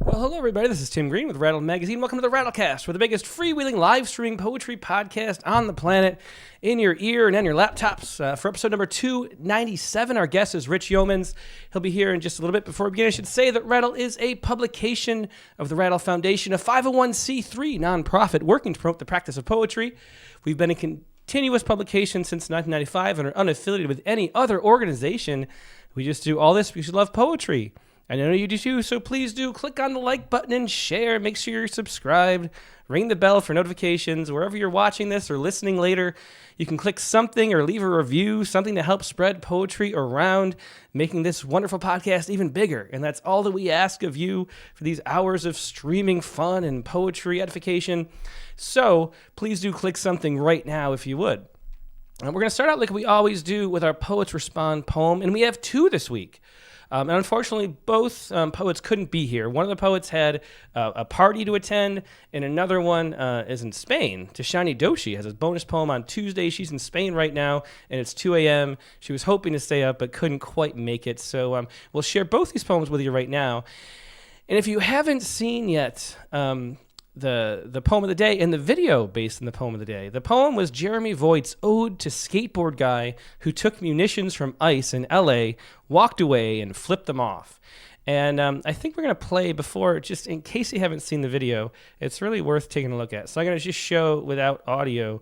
Well, hello, everybody. This is Tim Green with Rattle Magazine. Welcome to the Rattlecast. We're the biggest freewheeling live streaming poetry podcast on the planet, in your ear and on your laptops. For episode number 297, our guest is Rich Youmans. He'll be here in just a little bit. Before we begin, I should say that Rattle is a publication of the Rattle Foundation, a 501c3 nonprofit working to promote the practice of poetry. We've been in continuous publication since 1995 and are unaffiliated with any other organization. We just do all this because we love poetry. I know you do too, so please do click on the like button and share. Make sure you're subscribed. Ring the bell for notifications. Wherever you're watching this or listening later, you can click something or leave a review, something to help spread poetry around, making this wonderful podcast even bigger. And that's all that we ask of you for these hours of streaming fun and poetry edification. So please do click something right now if you would. We're going to start out like we always do with our Poets Respond poem, and we have two this week. And unfortunately, both poets couldn't be here. One of the poets had a party to attend, and another one is in Spain. Tashani Doshi has a bonus poem on Tuesday. She's in Spain right now, and it's 2 a.m. She was hoping to stay up, but couldn't quite make it. So we'll share both these poems with you right now. And if you haven't seen yet the poem of the day and the video based on the poem of the day, the poem was Jeremy Voigt's ode to skateboard guy who took munitions from ICE in L.A., walked away, and flipped them off. And I think we're going to play before, just in case you haven't seen the video, it's really worth taking a look at. So I'm going to just show without audio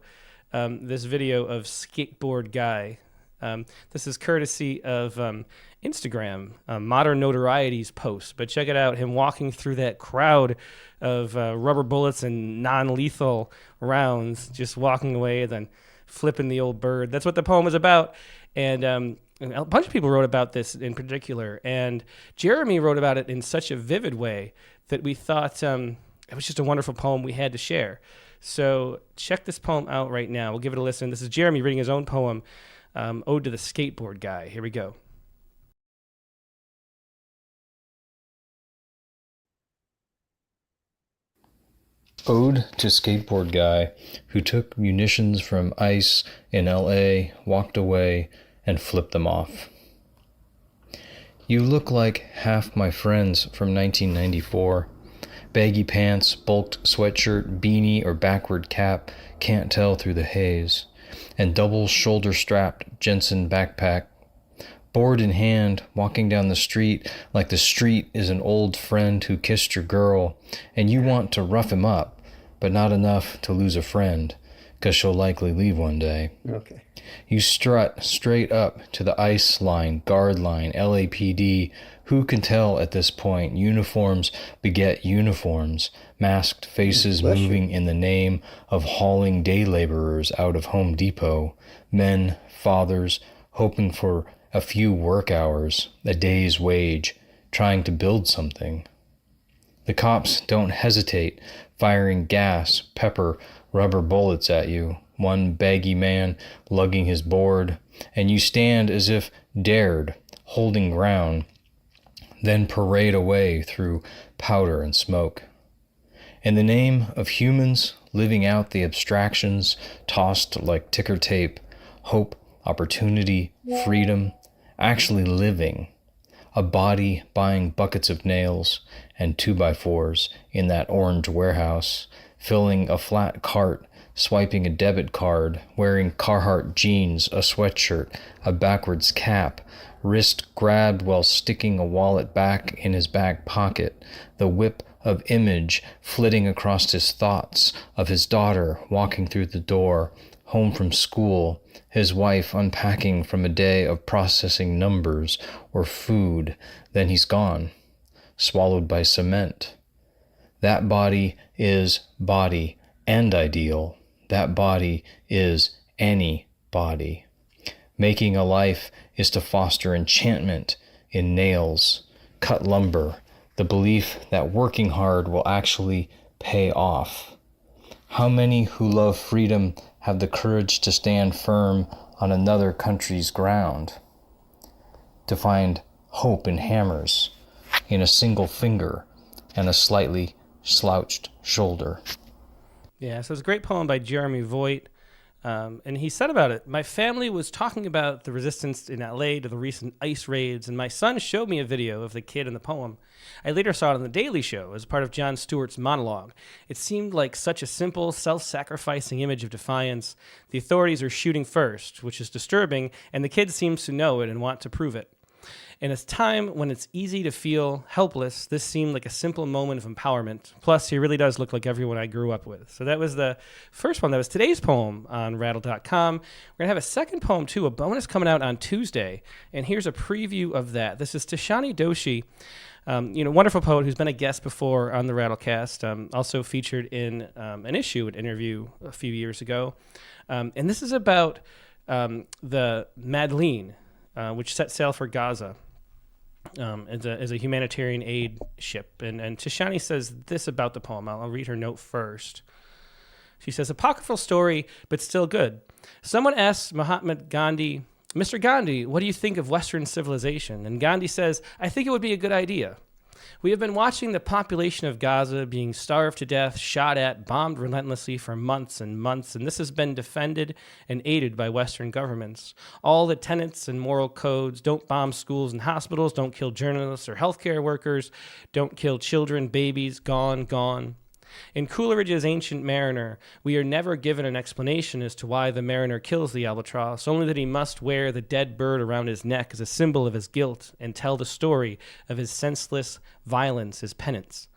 this video of skateboard guy. This is courtesy of Instagram, Modern Notoriety's post. But check it out, him walking through that crowd of rubber bullets and non-lethal rounds, just walking away, then flipping the old bird. That's what the poem is about. And a bunch of people wrote about this in particular. And Jeremy wrote about it in such a vivid way that we thought it was just a wonderful poem we had to share. So check this poem out right now. We'll give it a listen. This is Jeremy reading his own poem, Ode to the Skateboard Guy. Here we go. Ode to skateboard guy who took munitions from ICE in LA, walked away, and flipped them off. You look like half my friends from 1994. Baggy pants, bulked sweatshirt, beanie, or backward cap, can't tell through the haze. And double shoulder-strapped Jensen backpack. Board in hand, walking down the street like the street is an old friend who kissed your girl, and you want to rough him up, but not enough to lose a friend, 'cause she'll likely leave one day. Okay. You strut straight up to the ICE line, guard line, LAPD. Who can tell at this point? Uniforms beget uniforms, masked faces moving in the name of hauling day laborers out of Home Depot, men, fathers, hoping for a few work hours, a day's wage, trying to build something. The cops don't hesitate, firing gas, pepper, rubber bullets at you, one baggy man lugging his board, and you stand as if dared, holding ground, then parade away through powder and smoke. In the name of humans living out the abstractions tossed like ticker tape, hope, opportunity, freedom, actually living, a body buying buckets of nails and 2x4s in that orange warehouse, filling a flat cart, swiping a debit card, wearing Carhartt jeans, a sweatshirt, a backwards cap, wrist grabbed while sticking a wallet back in his back pocket, the whip of image flitting across his thoughts of his daughter walking through the door, home from school, his wife unpacking from a day of processing numbers or food, then he's gone, swallowed by cement. That body is body and ideal. That body is any body. Making a life is to foster enchantment in nails, cut lumber, the belief that working hard will actually pay off. How many who love freedom have the courage to stand firm on another country's ground? To find hope in hammers, in a single finger, and a slightly slouched shoulder. Yeah, so it's a great poem by Jeremy Voigt. And he said about it, my family was talking about the resistance in LA to the recent ICE raids, and my son showed me a video of the kid in the poem. I later saw it on The Daily Show as part of Jon Stewart's monologue. It seemed like such a simple, self-sacrificing image of defiance. The authorities are shooting first, which is disturbing, and the kid seems to know it and want to prove it. In a time when it's easy to feel helpless, this seemed like a simple moment of empowerment. Plus, he really does look like everyone I grew up with. So that was the first one. That was today's poem on rattle.com. We're going to have a second poem, too, a bonus coming out on Tuesday. And here's a preview of that. This is Tishani Doshi, wonderful poet who's been a guest before on the Rattlecast, also featured in an interview a few years ago. And this is about the Madeleine, which set sail for Gaza. As a humanitarian aid ship. And Tishani says this about the poem. I'll read her note first. She says, apocryphal story, but still good. Someone asks Mahatma Gandhi, Mr. Gandhi, what do you think of Western civilization? And Gandhi says, I think it would be a good idea. We have been watching the population of Gaza being starved to death, shot at, bombed relentlessly for months and months, and this has been defended and aided by Western governments. All the tenets and moral codes, don't bomb schools and hospitals, don't kill journalists or healthcare workers, don't kill children, babies, gone. In Coleridge's Ancient Mariner, we are never given an explanation as to why the mariner kills the albatross, only that he must wear the dead bird around his neck as a symbol of his guilt and tell the story of his senseless violence, his penance.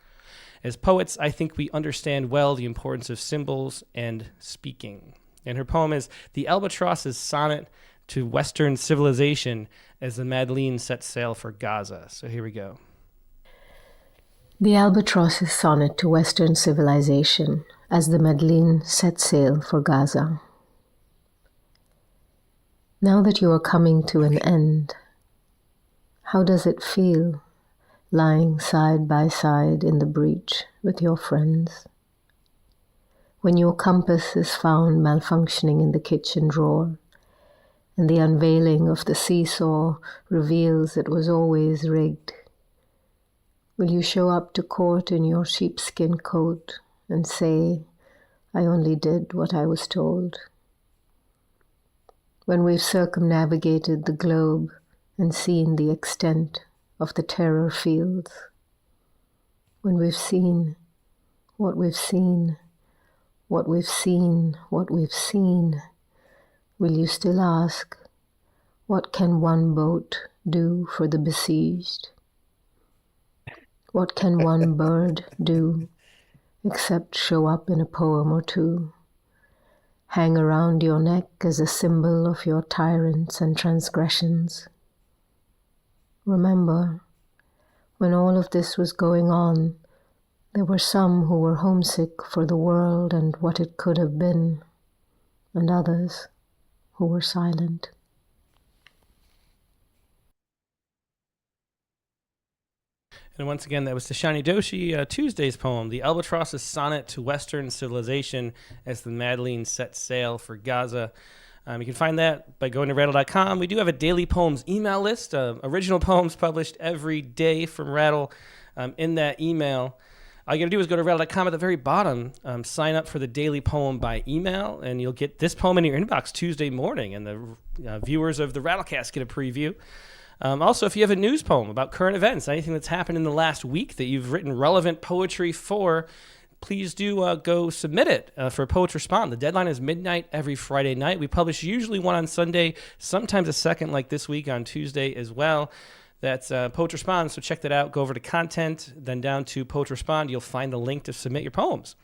As poets, I think we understand well the importance of symbols and speaking. And her poem is The Albatross's Sonnet to Western Civilization as the Madeleine sets sail for Gaza. So here we go. The Albatross's Sonnet to Western Civilization as the Madeleine set sail for Gaza. Now that you are coming to an end, how does it feel lying side by side in the breach with your friends? When your compass is found malfunctioning in the kitchen drawer, and the unveiling of the seesaw reveals it was always rigged, will you show up to court in your sheepskin coat and say, I only did what I was told? When we've circumnavigated the globe and seen the extent of the terror fields, when we've seen what we've seen, what we've seen, what we've seen, will you still ask, what can one boat do for the besieged? What can one bird do except show up in a poem or two, hang around your neck as a symbol of your tyrants and transgressions? Remember, when all of this was going on, there were some who were homesick for the world and what it could have been, and others who were silent. And once again, that was Tishani Doshi, Tuesday's poem, The Albatross's Sonnet to Western Civilization as the Madeleine set sail for Gaza. You can find that by going to rattle.com. We do have a daily poems email list, original poems published every day from Rattle. In that email, all you got to do is go to rattle.com at the very bottom, sign up for the daily poem by email, and you'll get this poem in your inbox Tuesday morning, and the viewers of the Rattlecast get a preview. Also, if you have a news poem about current events, anything that's happened in the last week that you've written relevant poetry for, please do go submit it for Poets Respond. The deadline is midnight every Friday night. We publish usually one on Sunday, sometimes a second like this week on Tuesday as well. That's Poets Respond, so check that out. Go over to Content, then down to Poets Respond. You'll find the link to submit your poems.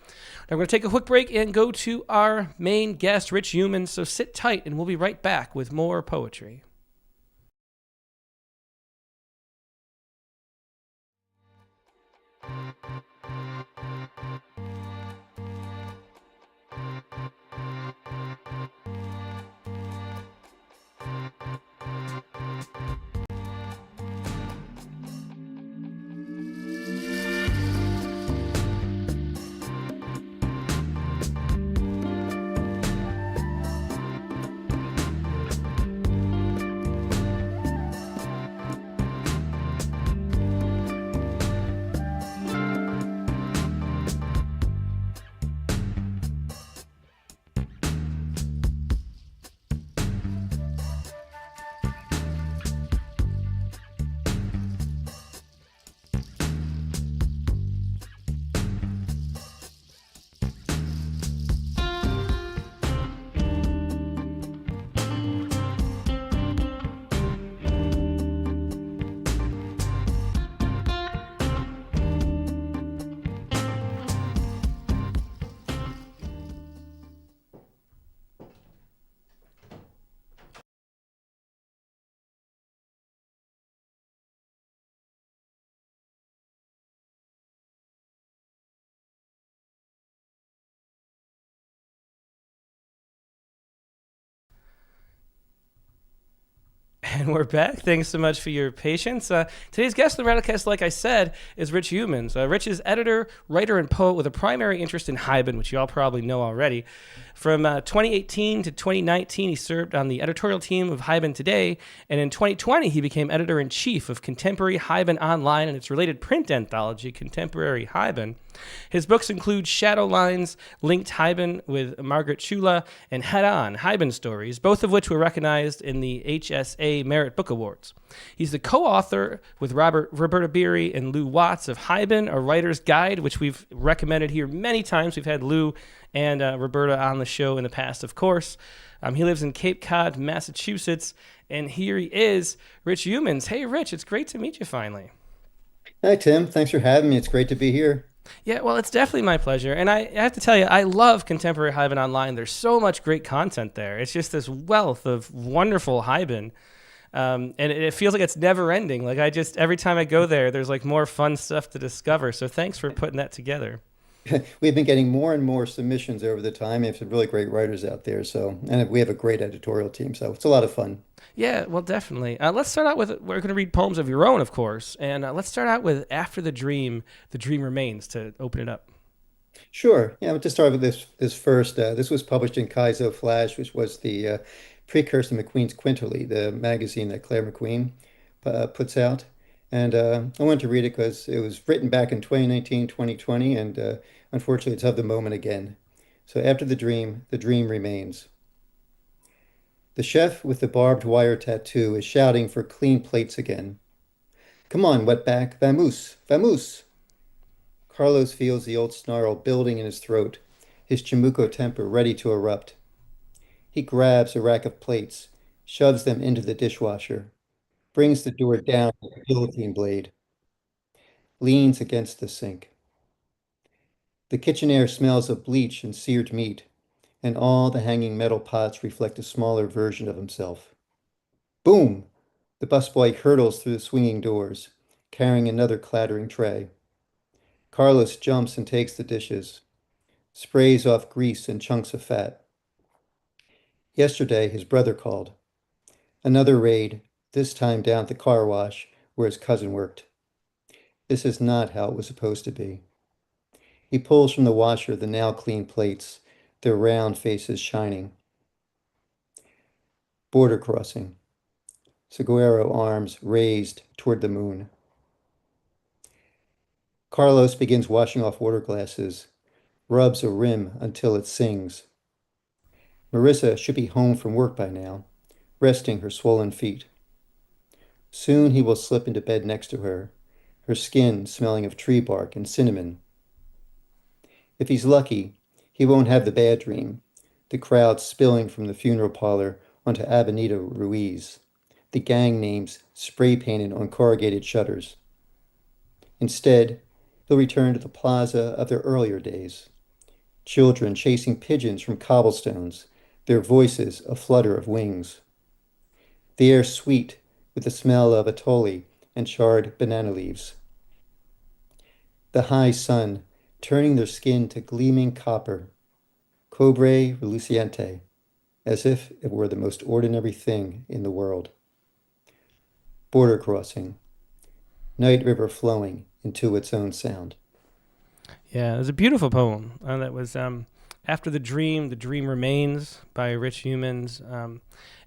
Now we're going to take a quick break and go to our main guest, Rich Youmans, so sit tight and we'll be right back with more poetry. And we're back. Thanks so much for your patience. Today's guest on the Rattlecast, like I said, is Rich Youmans. Rich is editor, writer, and poet with a primary interest in Haibun, which you all probably know already. From 2018 to 2019, he served on the editorial team of Haibun Today, and in 2020, he became editor-in-chief of Contemporary Haibun Online and its related print anthology, Contemporary Haibun. His books include Shadow Lines, Linked Haibun with Margaret Chula, and Head On, Haibun Stories, both of which were recognized in the HSA Merit Book Awards. He's the co-author with Roberta Beary and Lou Watts of Haibun, a writer's guide, which we've recommended here many times. We've had Lou and Roberta on the show in the past, of course. He lives in Cape Cod, Massachusetts, and here he is, Rich Youmans. Hey, Rich, it's great to meet you finally. Hi, Tim. Thanks for having me. It's great to be here. Yeah, well, it's definitely my pleasure. And I have to tell you, I love Contemporary Haibun Online. There's so much great content there. It's just this wealth of wonderful Haibun. And it feels like it's never ending. Like every time I go there, there's like more fun stuff to discover. So thanks for putting that together. We've been getting more and more submissions over the time. We have some really great writers out there. And we have a great editorial team. So it's a lot of fun. Yeah, well, definitely. Let's start out with, we're going to read poems of your own, of course. And let's start out with After the Dream Remains to open it up. Sure. Yeah, I'll just start with this first. This was published in Kaizo Flash, which was the precursor to McQueen's Quinterly, the magazine that Claire McQueen puts out. And I wanted to read it because it was written back in 2019, 2020, and unfortunately it's of the moment again. So after the dream remains. The chef with the barbed wire tattoo is shouting for clean plates again. Come on, wetback, vamoose, vamoose. Carlos feels the old snarl building in his throat, his Chimuco temper ready to erupt. He grabs a rack of plates, shoves them into the dishwasher, brings the door down with a guillotine blade, leans against the sink. The kitchen air smells of bleach and seared meat, and all the hanging metal pots reflect a smaller version of himself. Boom! The busboy hurtles through the swinging doors, carrying another clattering tray. Carlos jumps and takes the dishes, sprays off grease and chunks of fat. Yesterday, his brother called. Another raid, this time down at the car wash where his cousin worked. This is not how it was supposed to be. He pulls from the washer the now clean plates, their round faces shining. Border crossing. Saguaro arms raised toward the moon. Carlos begins washing off water glasses, rubs a rim until it sings. Marissa should be home from work by now, resting her swollen feet. Soon he will slip into bed next to her, her skin smelling of tree bark and cinnamon. If he's lucky, he won't have the bad dream, the crowd spilling from the funeral parlor onto Avenida Ruiz, the gang names spray-painted on corrugated shutters. Instead, he'll return to the plaza of their earlier days. Children chasing pigeons from cobblestones, their voices a flutter of wings. The air sweet with the smell of atole and charred banana leaves. The high sun turning their skin to gleaming copper, cobre reluciente, as if it were the most ordinary thing in the world. Border crossing, night river flowing into its own sound. Yeah, it was a beautiful poem. That was After the Dream Remains by Rich Youmans.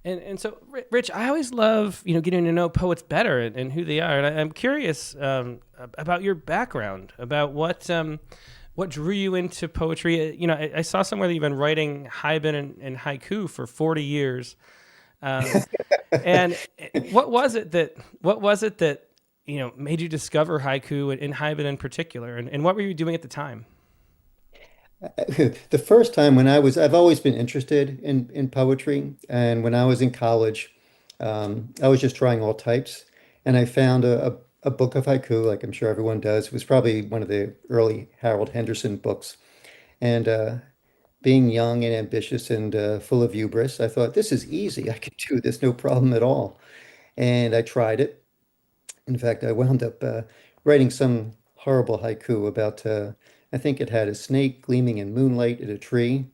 And so, Rich, I always love, getting to know poets better and who they are. And I'm curious about your background, about what drew you into poetry. I saw somewhere that you've been writing Haibun and haiku for 40 years. And what was it that made you discover haiku and Haibun in particular? And what were you doing at the time? The first time I've always been interested in poetry. And when I was in college, I was just trying all types. And I found a book of haiku, like I'm sure everyone does. It was probably one of the early Harold Henderson books. And being young and ambitious and full of hubris, I thought, this is easy. I could do this, no problem at all. And I tried it. In fact, I wound up writing some horrible haiku about, I think it had a snake gleaming in moonlight at a tree.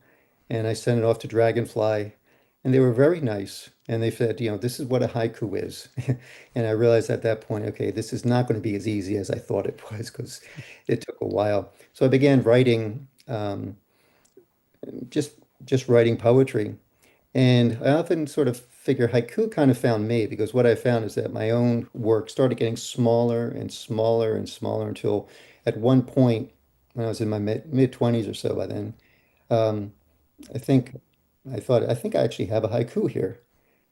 And I sent it off to Dragonfly. and they were very nice. And they said, this is what a haiku is. And I realized at that point, okay, this is not going to be as easy as I thought it was because it took a while. So I began writing, just just writing poetry. And I often sort of figure haiku kind of found me because what I found is that my own work started getting smaller and smaller and smaller until at one point, when I was in my mid 20s or so by then, um, I think I think I actually have a haiku here.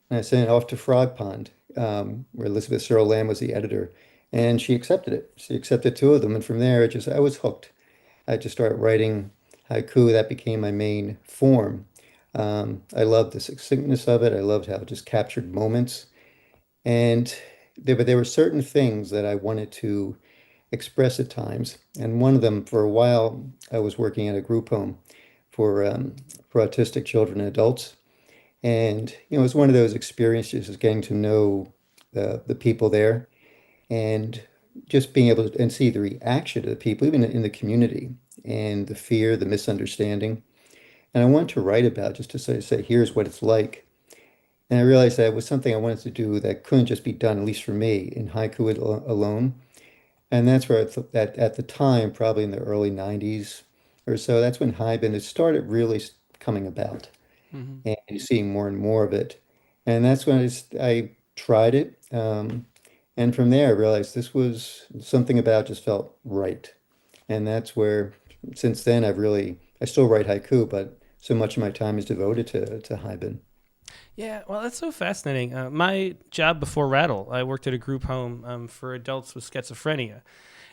And I sent it off to Frog Pond, where Elizabeth Searle Lamb was the editor, and she accepted it. She accepted two of them, and from there, I was hooked. I just started writing haiku. That became my main form. I loved the succinctness of it. I loved how it just captured moments. And but there were certain things that I wanted to express at times. And one of them, for a while, I was working at a group home for autistic children and adults. And, it was one of those experiences is getting to know the people there and just being able to and see the reaction of the people, even in the community, and the fear, the misunderstanding. And I wanted to write about just to say, here's what it's like. And I realized that it was something I wanted to do that couldn't just be done, at least for me, in haiku alone. And that's where I thought that at the time, probably in the early 90s or so, that's when Haibun had started really coming about Hmm. and you're seeing more and more of it. And that's when I tried it. And from there, I realized this was something about it just felt right. And that's where, since then, I still write haiku, but so much of my time is devoted to Haibun. Yeah, well, that's so fascinating. My job before Rattle, I worked at a group home for adults with schizophrenia.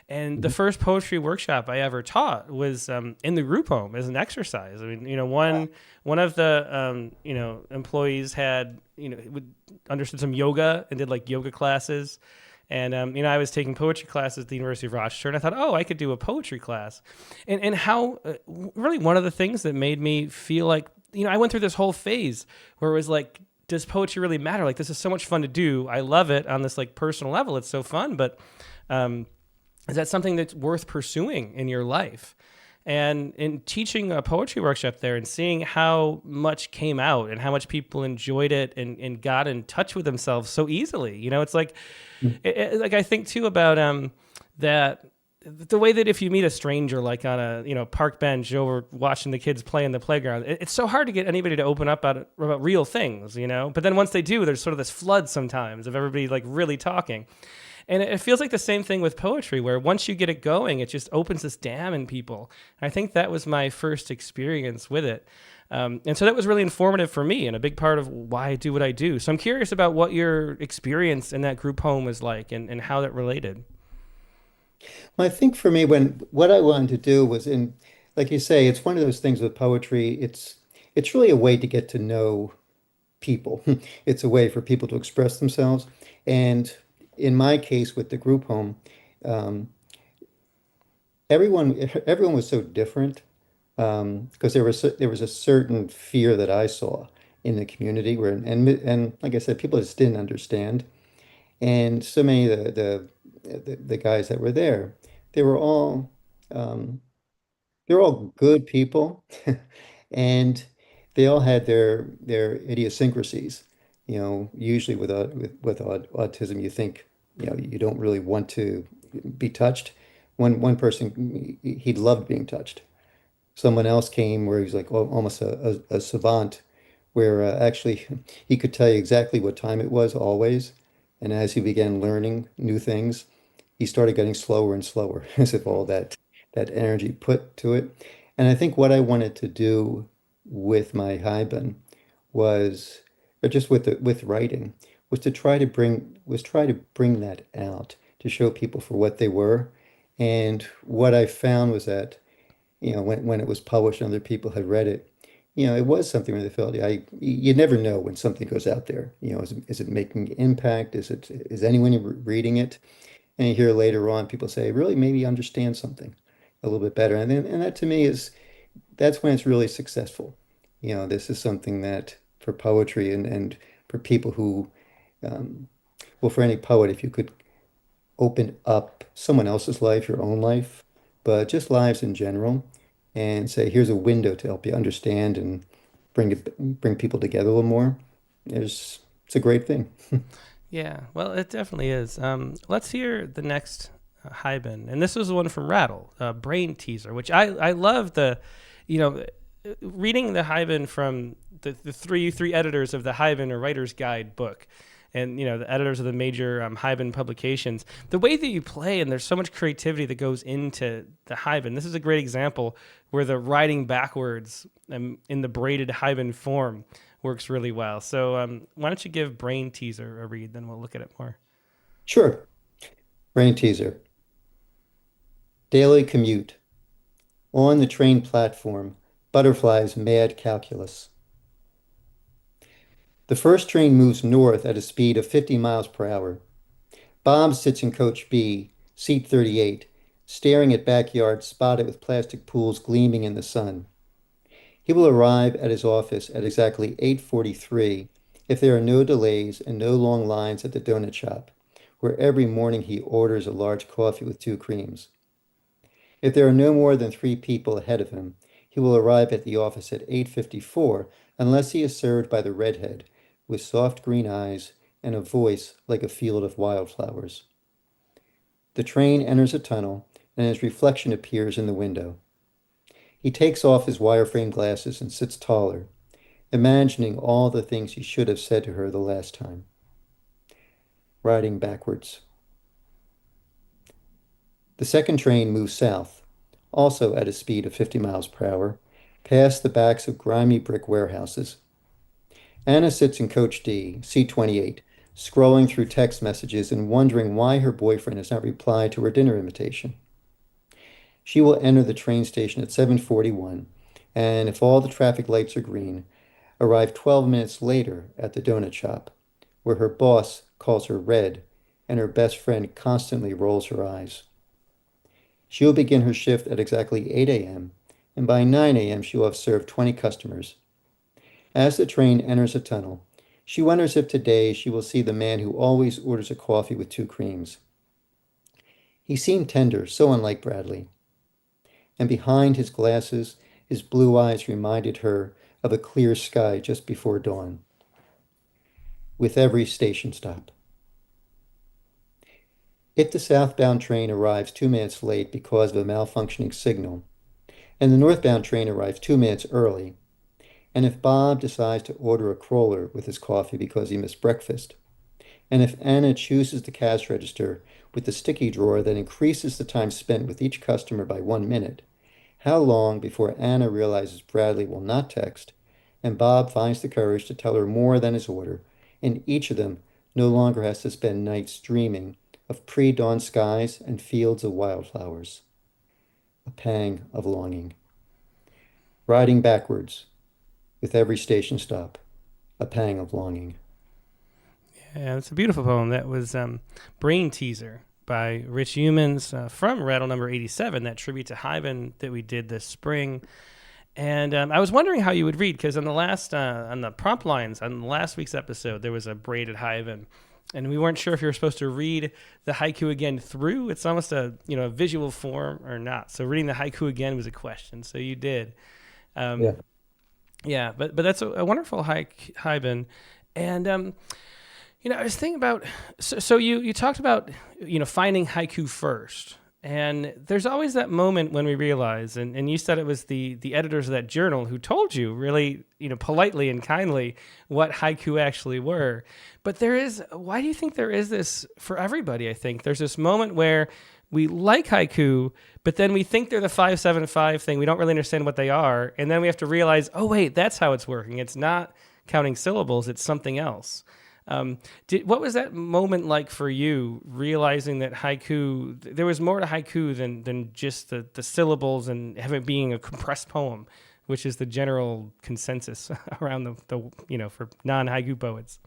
And the Mhm. first poetry workshop I ever taught was in the group home as an exercise. I mean, one of the employees had understood some yoga and did like yoga classes, and I was taking poetry classes at the University of Rochester, and I thought, oh, I could do a poetry class, and how really one of the things that made me feel like I went through this whole phase where it was like, does poetry really matter? Like, this is so much fun to do. I love it on this like personal level. It's so fun, but um, is that something that's worth pursuing in your life? And in teaching a poetry workshop there and seeing how much came out and how much people enjoyed it and got in touch with themselves so easily, it's like, like I think too about that the way that if you meet a stranger like on a park bench over watching the kids play in the playground, it's so hard to get anybody to open up about real things, But then once they do, there's sort of this flood sometimes of everybody like really talking. And it feels like the same thing with poetry, where once you get it going, it just opens this dam in people. And I think that was my first experience with it. And so that was really informative for me and a big part of why I do what I do. So I'm curious about what your experience in that group home was like and how that related. Well, I think for me, when what I wanted to do was like you say, it's one of those things with poetry. It's really a way to get to know people. It's a way for people to express themselves. And in my case with the group home, um, everyone was so different because there was a certain fear that I saw in the community where and like I said, people just didn't understand. And so many of the guys that were there, they were all um, they're all good people, and they all had their idiosyncrasies. Usually with autism, you think you don't really want to be touched. One person he loved being touched. Someone else came where he was like almost a savant, where actually he could tell you exactly what time it was always, and as he began learning new things, he started getting slower and slower as if all that energy put to it. And I think what I wanted to do with my Haibun was, or just with writing, was try to bring that out to show people for what they were. And what I found was that, when it was published and other people had read it, it was something where they felt, you never know when something goes out there. Is it making an impact? Is anyone reading it? And you hear later on people say, really maybe understand something a little bit better. And that to me that's when it's really successful. This is something that for poetry and for people who, um, well, for any poet, if you could open up someone else's life, your own life, but just lives in general, and say, here's a window to help you understand and bring people together a little more. It's a great thing. Yeah, well, it definitely is. Let's hear the next Haibun, and this was the one from Rattle, Brain Teaser, which I love you know, reading the Haibun from the three editors of the Haibun or Writer's Guide book, and the editors of the major Haibun publications. The way that you play, and there's so much creativity that goes into the Haibun. This is a great example where the writing backwards in the braided Haibun form works really well. So why don't you give Brain Teaser a read, then we'll look at it more. Sure. Brain teaser. Daily commute. On the train platform, butterflies mad calculus. The first train moves north at a speed of 50 miles per hour. Bob sits in coach B, seat 38, staring at backyards spotted with plastic pools gleaming in the sun. He will arrive at his office at exactly 8:43 if there are no delays and no long lines at the donut shop, where every morning he orders a large coffee with 2 creams. If there are no more than 3 people ahead of him, he will arrive at the office at 8:54 unless he is served by the redhead with soft green eyes and a voice like a field of wildflowers. The train enters a tunnel and his reflection appears in the window. He takes off his wireframe glasses and sits taller, imagining all the things he should have said to her the last time. Riding backwards. The second train moves south, also at a speed of 50 miles per hour, past the backs of grimy brick warehouses. Anna sits in coach D, seat 28, scrolling through text messages and wondering why her boyfriend has not replied to her dinner invitation. She will enter the train station at 7:41, and if all the traffic lights are green, arrive 12 minutes later at the donut shop, where her boss calls her red and her best friend constantly rolls her eyes. She will begin her shift at exactly 8 a.m., and by 9 a.m. she will have served 20 customers. As the train enters a tunnel, she wonders if today she will see the man who always orders a coffee with 2 creams. He seemed tender, so unlike Bradley. And behind his glasses, his blue eyes reminded her of a clear sky just before dawn. With every station stop. If the southbound train arrives 2 minutes late because of a malfunctioning signal, and the northbound train arrives 2 minutes early, and if Bob decides to order a crawler with his coffee because he missed breakfast, and if Anna chooses the cash register with the sticky drawer that increases the time spent with each customer by 1 minute, how long before Anna realizes Bradley will not text, and Bob finds the courage to tell her more than his order, and each of them no longer has to spend nights dreaming of pre-dawn skies and fields of wildflowers. A pang of longing. Riding backwards, with every station stop, a pang of longing. Yeah, it's a beautiful poem. That was Brain Teaser by Rich Youmans from Rattle number 87, that tribute to Haibun that we did this spring. And I was wondering how you would read, because on the prompt lines on last week's episode, there was a braided Haibun, and we weren't sure if you were supposed to read the haiku again through. It's almost a visual form or not. So reading the haiku again was a question. So you did. Yeah. Yeah, but that's a wonderful Haibun. And I was thinking about, so you talked about, finding haiku first. And there's always that moment when we realize, and you said it was the editors of that journal who told you really, politely and kindly what haiku actually were. But why do you think there is this for everybody? I think there's this moment where we like haiku, but then we think they're the 575 thing. We don't really understand what they are. And then we have to realize, oh, wait, that's how it's working. It's not counting syllables. It's something else. What was that moment like for you, realizing that haiku, there was more to haiku than just the syllables and have it being a compressed poem, which is the general consensus around the for non-haiku poets?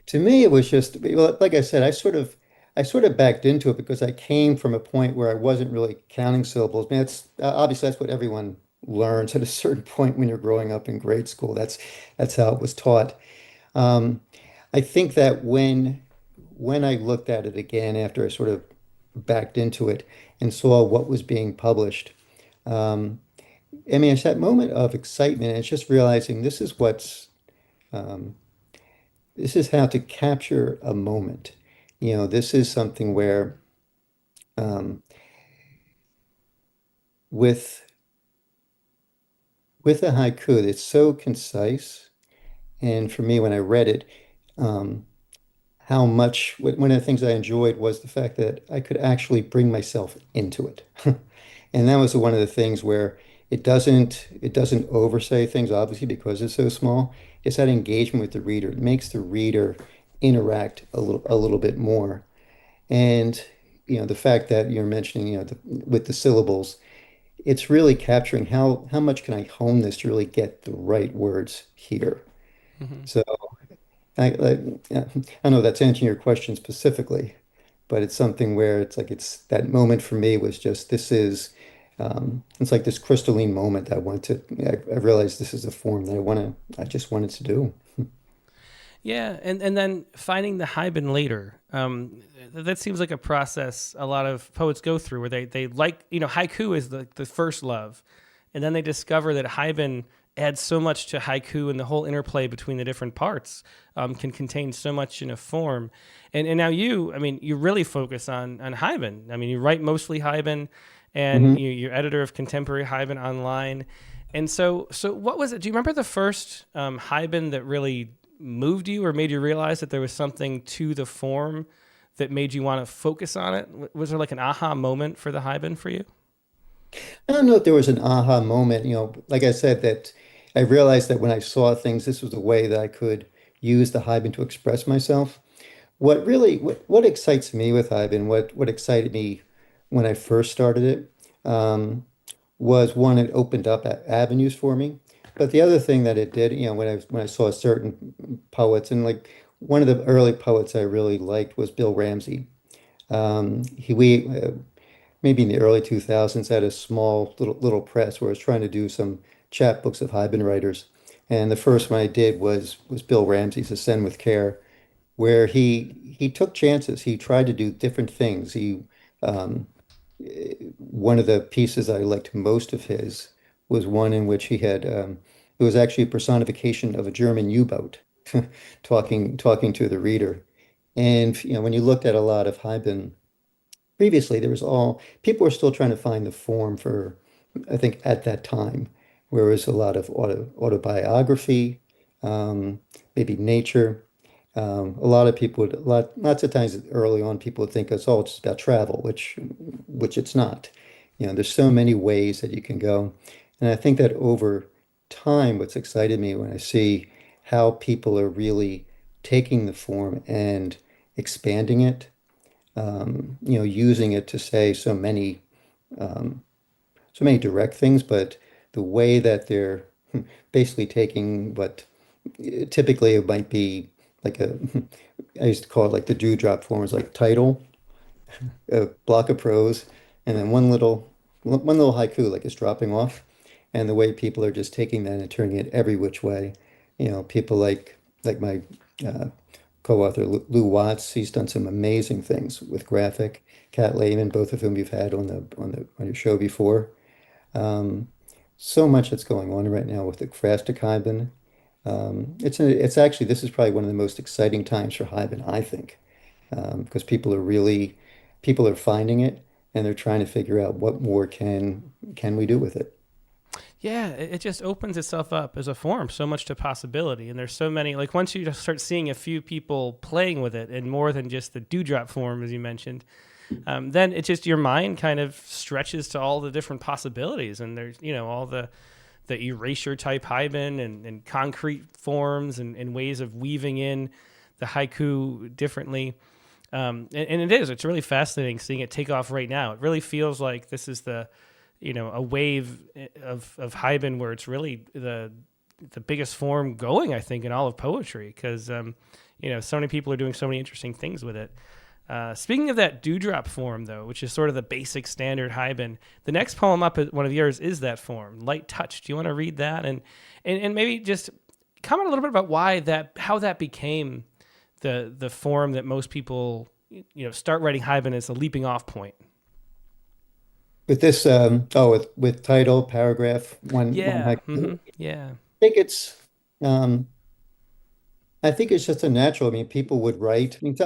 To me, it was just, well, like I said, I sort of backed into it because I came from a point where I wasn't really counting syllables. I mean, obviously that's what everyone learns at a certain point when you're growing up in grade school. That's how it was taught. Um, I think that when I looked at it again after I sort of backed into it and saw what was being published, um, I mean, it's that moment of excitement. And it's just realizing um, this is how to capture a moment. This is something where um, with with a haiku, it's so concise. And for me, when I read it, um, how much one of the things I enjoyed was the fact that I could actually bring myself into it. And that was one of the things where it doesn't oversay things, obviously, because it's so small. It's that engagement with the reader. It makes the reader interact a little bit more. And the fact that you're mentioning, with the syllables, it's really capturing how much can I hone this to really get the right words here. Hmm. So I know that's answering your question specifically, but it's something where it's like it's that moment for me was just it's like this crystalline moment that I realized this is a form that I just wanted to do. Yeah, and then finding the Haibun later. That seems like a process a lot of poets go through, where they like, haiku is the first love, and then they discover that Haibun adds so much to haiku, and the whole interplay between the different parts can contain so much in a form. And now you really focus on Haibun. I mean, you write mostly Haibun, and hmm you're editor of Contemporary Haibun Online. And so what was it? Do you remember the first Haibun that really moved you or made you realize that there was something to the form that made you want to focus on it? Was there like an aha moment for the Haibun for you? I don't know if there was an aha moment, like I said, that I realized that when I saw things, this was a way that I could use the Haibun to express myself. What excites me with Haibun, what excited me when I first started it, was one, it opened up avenues for me. But the other thing that it did, when I saw certain poets, and like one of the early poets I really liked was Bill Ramsey. We maybe in the early 2000s had a small little press where I was trying to do some chapbooks of Haibun writers, and the first one I did was Bill Ramsey's Ascend with Care, where he took chances. He tried to do different things. Um, One of the pieces I liked most of his was one in which it was actually a personification of a German U-boat talking to the reader. And when you looked at a lot of Haibun previously, there was all people were still trying to find the form for, I think, at that time, where it was a lot of autobiography, um, maybe nature. A lot of people lots of times early on, people would think it's all just about travel, which it's not. There's so many ways that you can go. And I think that over time, what's excited me when I see how people are really taking the form and expanding it, using it to say so many direct things, but the way that they're basically taking what typically it might be like I used to call it like the dewdrop forms, like title, a block of prose, and then one little haiku, like it's dropping off, and the way people are just taking that and turning it every which way. People like my uh, co-author Lou Watts. He's done some amazing things with graphic. Kat Lehman, both of whom you've had on your show before. Um, so much that's going on right now with the Crafted Haibun. It's actually, this is probably one of the most exciting times for Haibun, I think, because people are finding it, and they're trying to figure out what more can we do with it. Yeah, it just opens itself up as a form, so much to possibility. And there's so many, like once you just start seeing a few people playing with it and more than just the dewdrop form, as you mentioned, then it just, your mind kind of stretches to all the different possibilities. And there's, all the erasure type Haibun and concrete forms and ways of weaving in the haiku differently. And it's really fascinating seeing it take off right now. It really feels like this is a wave of Haibun where it's really the biggest form going, I think, in all of poetry, because so many people are doing so many interesting things with it. Speaking of that dewdrop form, though, which is sort of the basic standard Haibun, the next poem up, one of yours, is that form, Light Touch. Do you want to read that and maybe just comment a little bit about how that became the form that most people start writing Haibun as a leaping off point? With this, with title, paragraph, one Yeah. haiku. Yeah. I think it's, um, I think it's just a natural. I mean, people would write. I mean,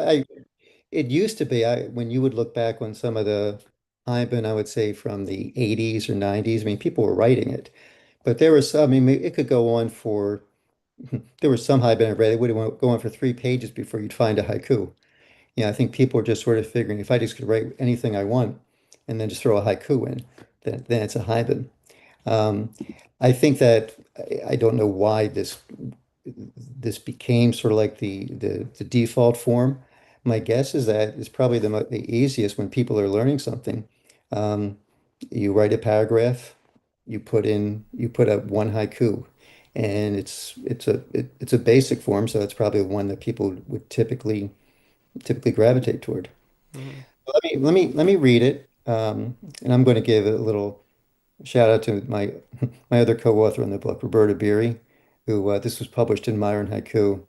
it used to be. When you would look back on some of the Haibun, I would say from the 80s or 90s. I mean, people were writing it, but there was some. I mean, it could go on for. There was some Haibun I read. It would go on for 3 pages before you'd find a haiku. I think people are just sort of figuring if I just could write anything I want and then just throw a haiku in, then it's a Haibun. Um, I think that I don't know why this became sort of like the default form. My guess is that it's probably the easiest when people are learning something. Um, you write a paragraph, you put up one haiku, and it's a basic form, so it's probably one that people would typically gravitate toward. Hmm. Let me read it, and I'm going to give a little shout out to my other co-author on the book, Roberta Beary, who this was published in Modern Haiku,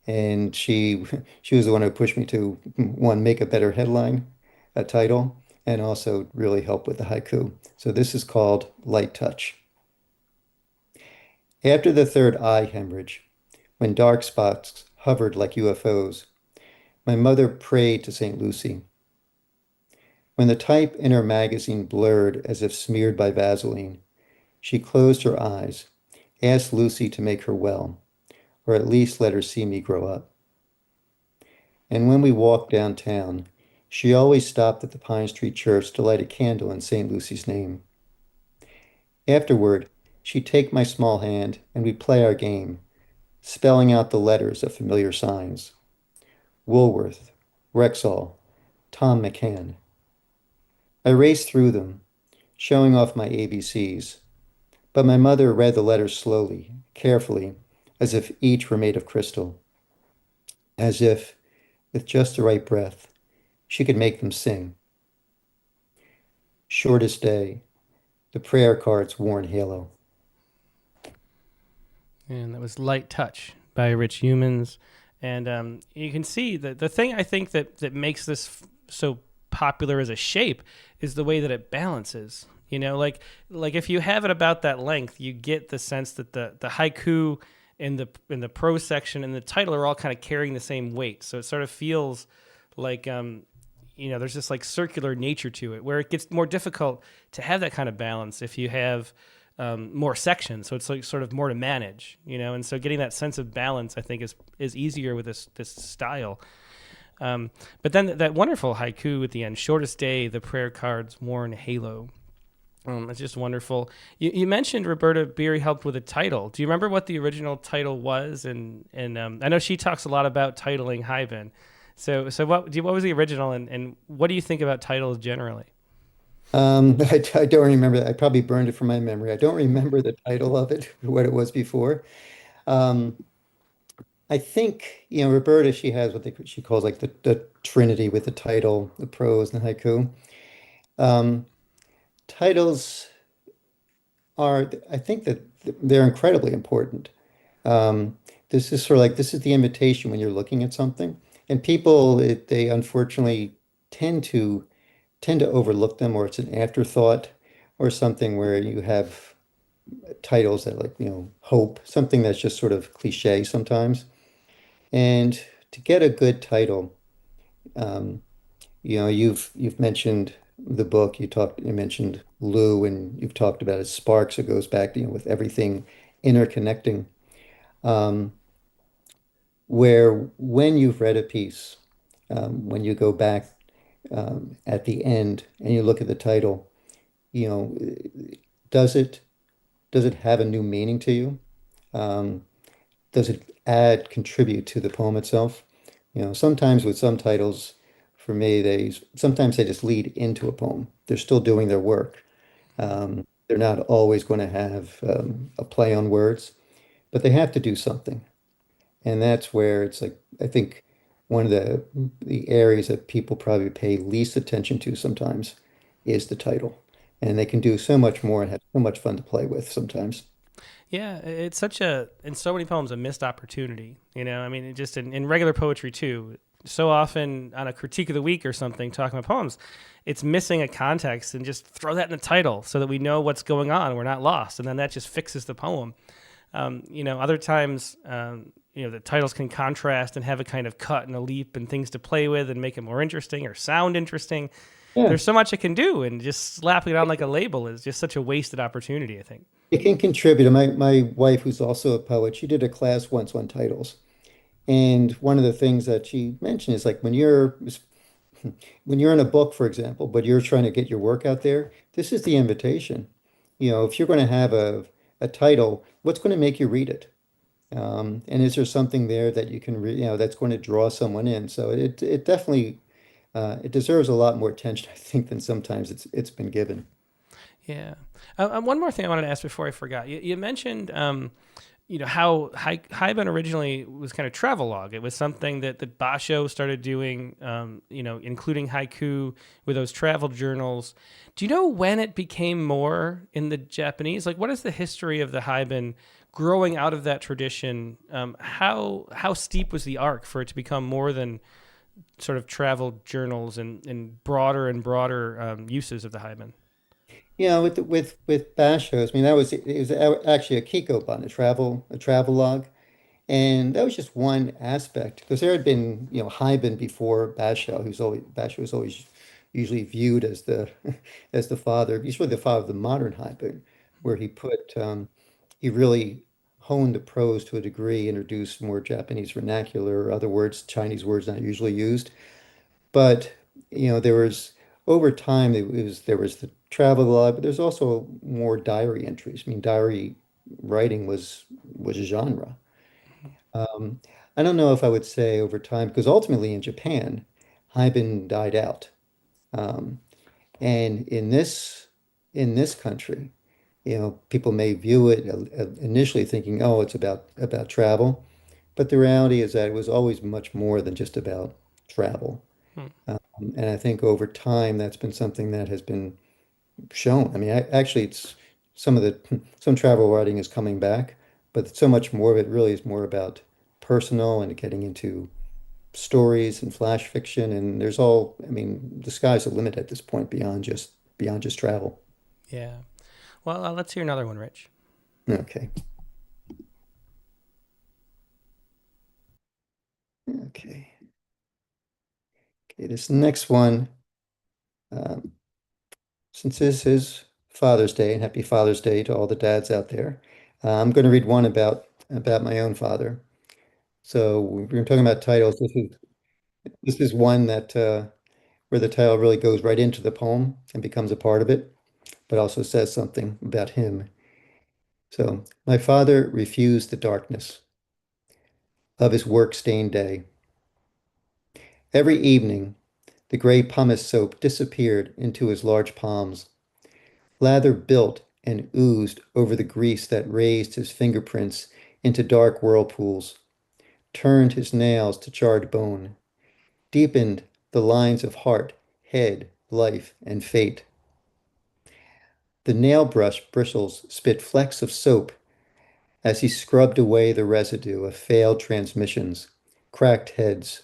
and she was the one who pushed me to one make a better headline, a title, and also really help with the haiku. So this is called Light Touch. After the third eye hemorrhage, when dark spots hovered like UFOs, my mother prayed to St. Lucy. When the type in her magazine blurred as if smeared by Vaseline, she closed her eyes, asked Lucy to make her well, or at least let her see me grow up. And when we walked downtown, she always stopped at the Pine Street Church to light a candle in St. Lucy's name. Afterward, she'd take my small hand and we'd play our game, spelling out the letters of familiar signs. Woolworth, Rexall, Tom McCann. I raced through them, showing off my ABCs, but my mother read the letters slowly, carefully, as if each were made of crystal, as if, with just the right breath, she could make them sing. Shortest day, the prayer card's worn halo. And that was Light Touch by Rich Youmans. And you can see that the thing I think that makes this so popular as a shape is the way that it balances. Like if you have it about that length, you get the sense that the haiku in the prose section and the title are all kind of carrying the same weight. So it sort of feels like there's this like circular nature to it, where it gets more difficult to have that kind of balance if you have more sections. So it's like sort of more to manage, and so getting that sense of balance, I think, is easier with this style. But then that wonderful haiku at the end, shortest day, the prayer card's worn halo. It's just wonderful. You mentioned Roberta Beary helped with a title. Do you remember what the original title was? And I know she talks a lot about titling Haibun. So what was the original, and what do you think about titles generally? I don't remember that. I probably burned it from my memory. I don't remember the title of it, what it was before. Um, I think, Roberta, she has what she calls like the Trinity with the title, the prose, and the haiku. Um, Titles I think that they're incredibly important. Um, this is sort of like, this is the invitation when you're looking at something. And people, they unfortunately tend to overlook them, or it's an afterthought, or something where you have titles that like, hope, something that's just sort of cliche sometimes. And to get a good title, um, you've mentioned the book, you mentioned Lou, and you've talked about it sparks. It goes back to, with everything interconnecting. Um, where when you've read a piece, when you go back at the end and you look at the title, you know, does it have a new meaning to you? Um, does it contribute to the poem itself? Sometimes with some titles, for me, sometimes they just lead into a poem. They're still doing their work. They're not always going to have a play on words, but they have to do something. And that's where it's like, I think one of the areas that people probably pay least attention to sometimes is the title. And they can do so much more and have so much fun to play with sometimes. Yeah, it's such in so many poems, a missed opportunity. I mean, just in regular poetry too. so often on a critique of the week or something, talking about poems, it's missing a context, and just throw that in the title so that we know what's going on. We're not lost. And then that just fixes the poem. Other times, the titles can contrast and have a kind of cut and a leap and things to play with and make it more interesting or sound interesting. Yeah. There's so much it can do, and just slapping it on like a label is just such a wasted opportunity, I think. It can contribute. My wife, who's also a poet, she did a class once on titles. And one of the things that she mentioned is like when you're in a book, for example, but you're trying to get your work out there, this is the invitation. If you're going to have a title, what's going to make you read it? And is there something there that you can read, that's going to draw someone in? So it definitely it deserves a lot more attention, I think, than sometimes it's been given. Yeah. One more thing I wanted to ask before I forgot. You mentioned, how Haibun originally was kind of travelogue. It was something that Basho started doing, including haiku with those travel journals. Do you know when it became more in the Japanese? Like, what is the history of the Haibun growing out of that tradition? How steep was the arc for it to become more than sort of travel journals and broader uses of the Haibun? With Bashos, I mean, it was actually a Kikoban, a travelogue, and that was just one aspect because there had been Haibun before Basho was always usually viewed as the as the father. He's really the father of the modern Haibun, where he really honed the prose to a degree, introduced more Japanese vernacular, other words, Chinese words not usually used. But there was over time there was the travel log, but there's also more diary entries. I mean, diary writing was a genre. Um, I don't know if I would say over time because ultimately in Japan, Haibun died out, um, and in this country, people may view it initially thinking, oh, it's about travel, but the reality is that it was always much more than just about travel. Hmm. And I think over time, that's been something that has been shown. I mean, actually, it's some travel writing is coming back, but so much more of it really is more about personal and getting into stories and flash fiction. And I mean, the sky's the limit at this point beyond just travel. Yeah. Well, let's hear another one, Rich. Okay. Okay. Okay. This next one, um, since this is Father's Day, and happy Father's Day to all the dads out there, I'm going to read one about my own father. So we're talking about titles. This is one that where the title really goes right into the poem and becomes a part of it, but also says something about him. So, my father refused the darkness of his work-stained day. Every evening, the gray pumice soap disappeared into his large palms. Lather built and oozed over the grease that raised his fingerprints into dark whirlpools, turned his nails to charred bone, deepened the lines of heart, head, life, and fate. The nail brush bristles spit flecks of soap as he scrubbed away the residue of failed transmissions, cracked heads,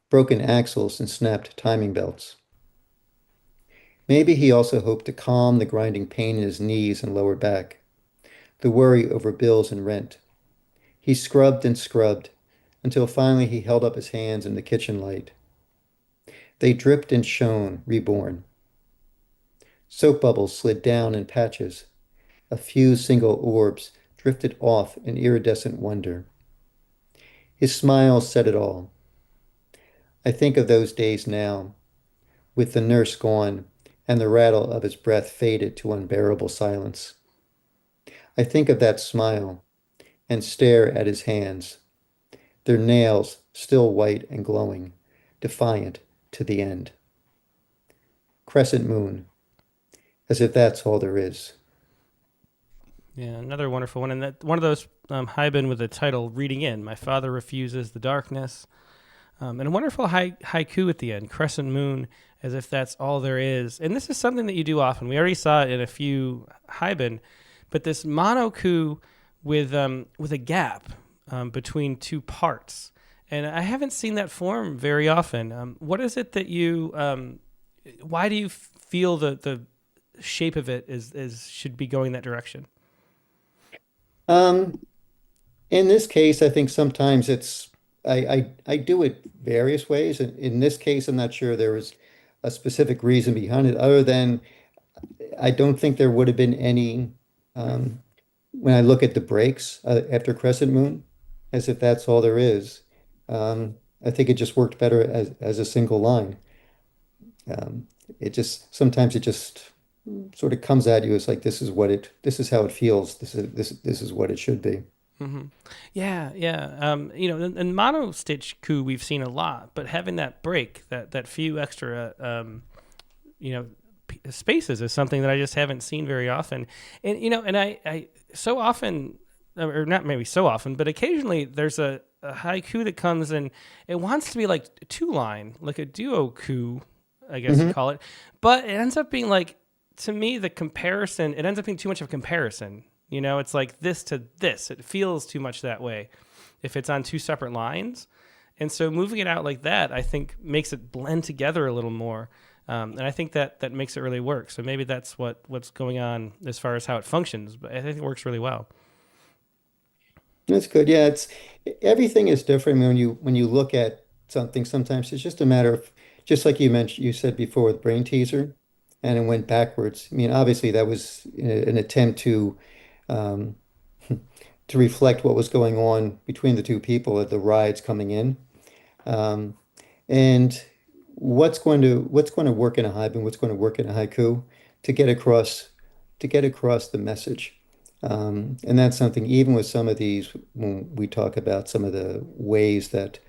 broken axles, and snapped timing belts. Maybe he also hoped to calm the grinding pain in his knees and lower back, the worry over bills and rent. He scrubbed and scrubbed until finally he held up his hands in the kitchen light. They dripped and shone, reborn. Soap bubbles slid down in patches. A few single orbs drifted off in iridescent wonder. His smile said it all. I think of those days now, with the nurse gone and the rattle of his breath faded to unbearable silence. I think of that smile and stare at his hands, their nails still white and glowing, defiant to the end. Crescent moon, as if that's all there is. Yeah, another wonderful one. And that one of those Haibun with the title Reading In. My father refuses the darkness. And a wonderful haiku at the end, Crescent Moon, as if that's all there is. And this is something that you do often. We already saw it in a few Haibun, but this monoku with a gap between two parts. and I haven't seen that form very often. What is it that you? Why do you feel the shape of it is should be going that direction? Um, in this case, I think sometimes I do it various ways. And in this case, I'm not sure there was a specific reason behind it, other than I don't think there would have been any um, when I look at the breaks after Crescent Moon, as if that's all there is. I think it just worked better as a single line. It just sometimes it just sort of comes at you as like this is how it feels. This is what it should be. Hmm. Yeah, yeah. In mono stitch coup we've seen a lot, but having that break, that few extra, you know, spaces is something that I just haven't seen very often. And and I so often, or not maybe so often, but occasionally there's a haiku that comes and it wants to be like two line, like a duo coup, I guess you Hmm. call it, but it ends up being like, to me, the comparison, it ends up being too much of a comparison. It's like this to this. It feels too much that way if it's on two separate lines. And so moving it out like that, I think, makes it blend together a little more. And I think that makes it really work. So maybe that's what's going on as far as how it functions. But I think it works really well. That's good. Yeah, it's everything is different when you look at something. Sometimes it's just a matter of just like you said before with Brain Teaser, and it went backwards. I mean, obviously that was an attempt um, to reflect what was going on between the two people at the rides coming in. Um, and what's going to work in a haibun, what's going to work in a haiku to get across the message. And that's something even with some of these when we talk about some of the ways that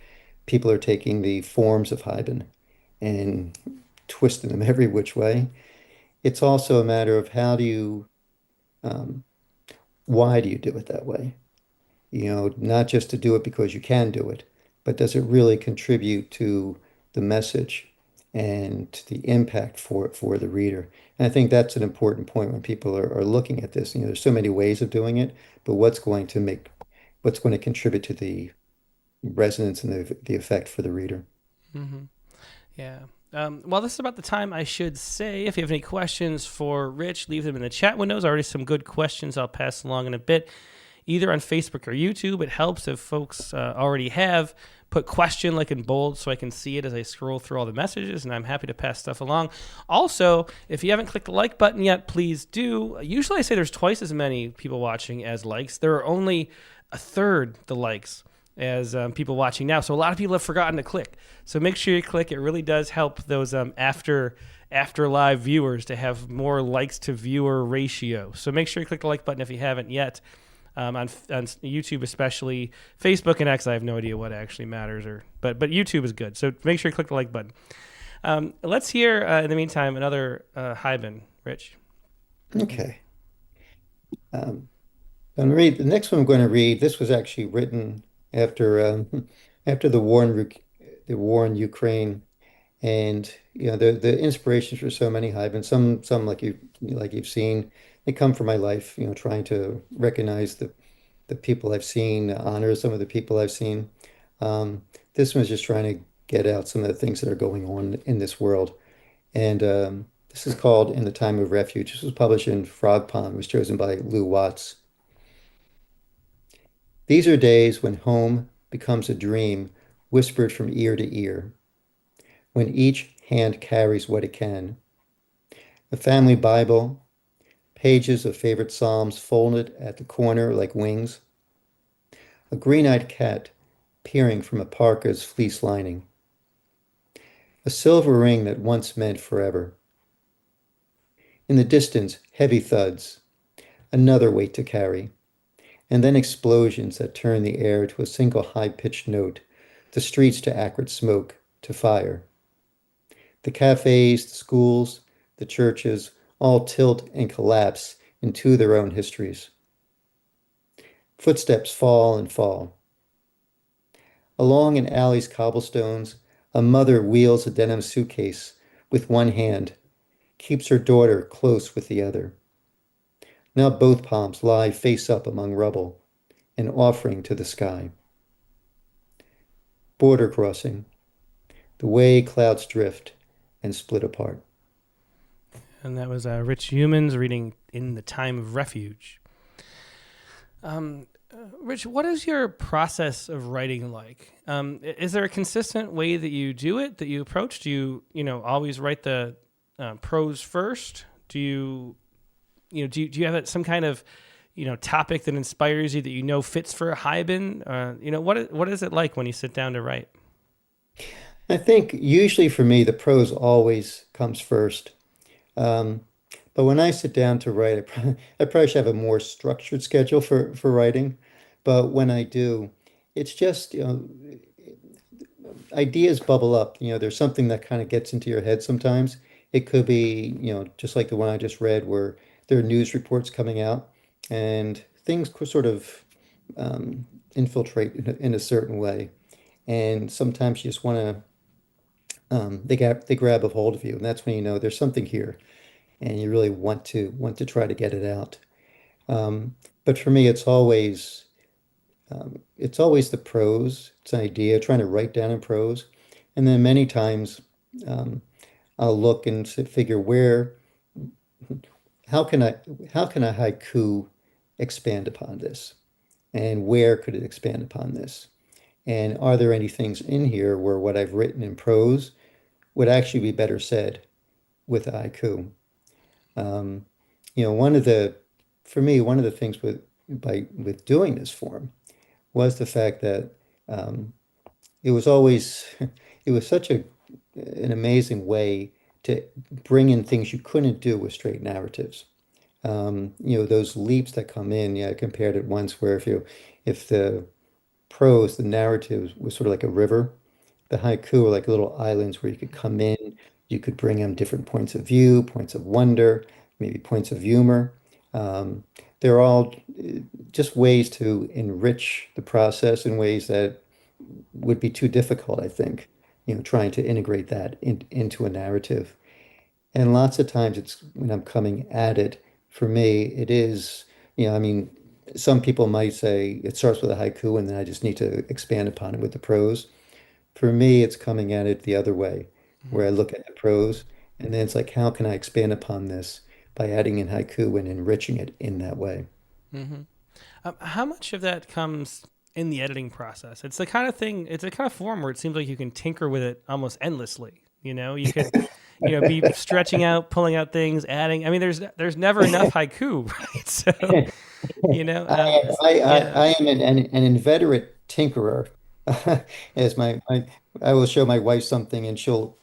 people are taking the forms of haibun and twisting them every which way. It's also a matter of um, why do you do it that way? Not just to do it because you can do it, but does it really contribute to the message and to the impact for the reader? And I think that's an important point when people are looking at this. There's so many ways of doing it, but what's going to contribute to the resonance and the effect for the reader? Hmm. Yeah. Well, this is about the time I should say. If you have any questions for Rich, leave them in the chat windows. Already some good questions I'll pass along in a bit, either on Facebook or YouTube. It helps if folks already have put question like in bold so I can see it as I scroll through all the messages, and I'm happy to pass stuff along. Also, if you haven't clicked the like button yet, please do. Usually I say there's twice as many people watching as likes. There are only a third the likes as people watching now. So a lot of people have forgotten to click. So make sure you click. It really does help those after live viewers to have more likes to viewer ratio. So make sure you click the like button if you haven't yet. On YouTube especially. Facebook and X, I have no idea what actually matters, but YouTube is good. So make sure you click the like button. Let's hear in the meantime another Haibun, Rich. Okay. Um, I'm gonna read the next one. I'm going to read. This was actually written after after the war in Ukraine, and the inspirations for so many Haibun. Some like you've seen, they come from my life. Trying to recognize the people I've seen, honor some of the people I've seen. Um, this one's just trying to get out some of the things that are going on in this world. And this is called In the Time of Refuge. This was published in Frog Pond. It was chosen by Lou Watts. These are days when home becomes a dream whispered from ear to ear, when each hand carries what it can. A family Bible, pages of favorite psalms folded at the corner like wings. A green-eyed cat peering from a parka's fleece lining. A silver ring that once meant forever. In the distance, heavy thuds, another weight to carry, and then explosions that turn the air to a single high-pitched note, the streets to acrid smoke, to fire. The cafes, the schools, the churches, all tilt and collapse into their own histories. Footsteps fall and fall. Along an alley's cobblestones, a mother wheels a denim suitcase with one hand, keeps her daughter close with the other. Now both palms lie face up among rubble, an offering to the sky. border crossing, the way clouds drift and split apart. And that was Rich Youmans reading In the Time of Refuge. Rich, what is your process of writing like? Is there a consistent way that you do it, that you approach? Do you always write the prose first? Do you have some kind of, topic that inspires you that fits for a Haibun? What is it like when you sit down to write? I think usually for me, the prose always comes first. Um, but when I sit down to write, I probably should have a more structured schedule for writing. But when I do, it's just, ideas bubble up. There's something that kind of gets into your head sometimes. It could be, just like the one I just read, where there are news reports coming out and things sort of infiltrate in a certain way. And sometimes you just want to, they grab a hold of you, and that's when you know there's something here, and you really want to try to get it out. Um, but for me, it's always the prose. It's an idea, trying to write down in prose, and then many times um, I'll look and figure how can I how can a haiku expand upon this, and where could it expand upon this, and are there any things in here where what I've written in prose would actually be better said with a haiku. Um, one of the for me one of the things with doing this form was the fact that um, it was always it was such an amazing way to bring in things you couldn't do with straight narratives. Those leaps that come in. Yeah, I compared it once where if the prose, the narrative was sort of like a river, the haiku were like little islands where you could come in, you could bring in different points of view, points of wonder, maybe points of humor. Um, they're all just ways to enrich the process in ways that would be too difficult, I think, trying to integrate that into a narrative. And lots of times it's when I'm coming at it, for me, it is, I mean, some people might say it starts with a haiku and then I just need to expand upon it with the prose. For me, it's coming at it the other way, where I look at the prose and then it's like, how can I expand upon this by adding in haiku and enriching it in that way? Mm-hmm. How much of that comes in the editing process? It's the kind of thing, it's a kind of form where it seems like you can tinker with it almost endlessly. You could, be stretching out, pulling out things, adding. I mean, there's never enough haiku, right? So, yeah. I am an inveterate tinkerer. As I will show my wife something and she'll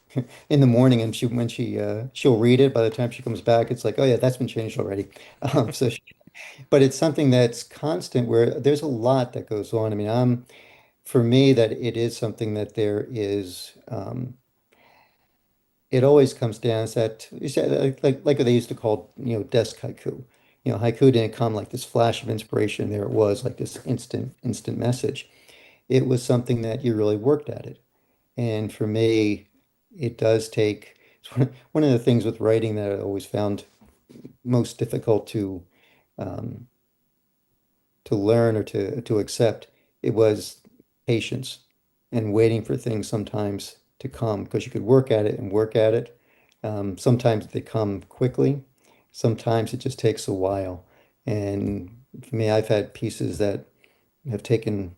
in the morning and she'll read it. By the time she comes back, it's like, oh yeah, that's been changed already. So, but it's something that's constant where there's a lot that goes on. I mean, for me that it is something that there is. It always comes down to that you said like what they used to call desk haiku. Haiku didn't come like this flash of inspiration. There it was like this instant message. It was something that you really worked at it. And for me, it does take it's one of the things with writing that I always found most difficult um, to learn or to accept. It was patience and waiting for things sometimes to come because you could work at it and work at it. Sometimes they come quickly. Sometimes it just takes a while. And for me, I've had pieces that have taken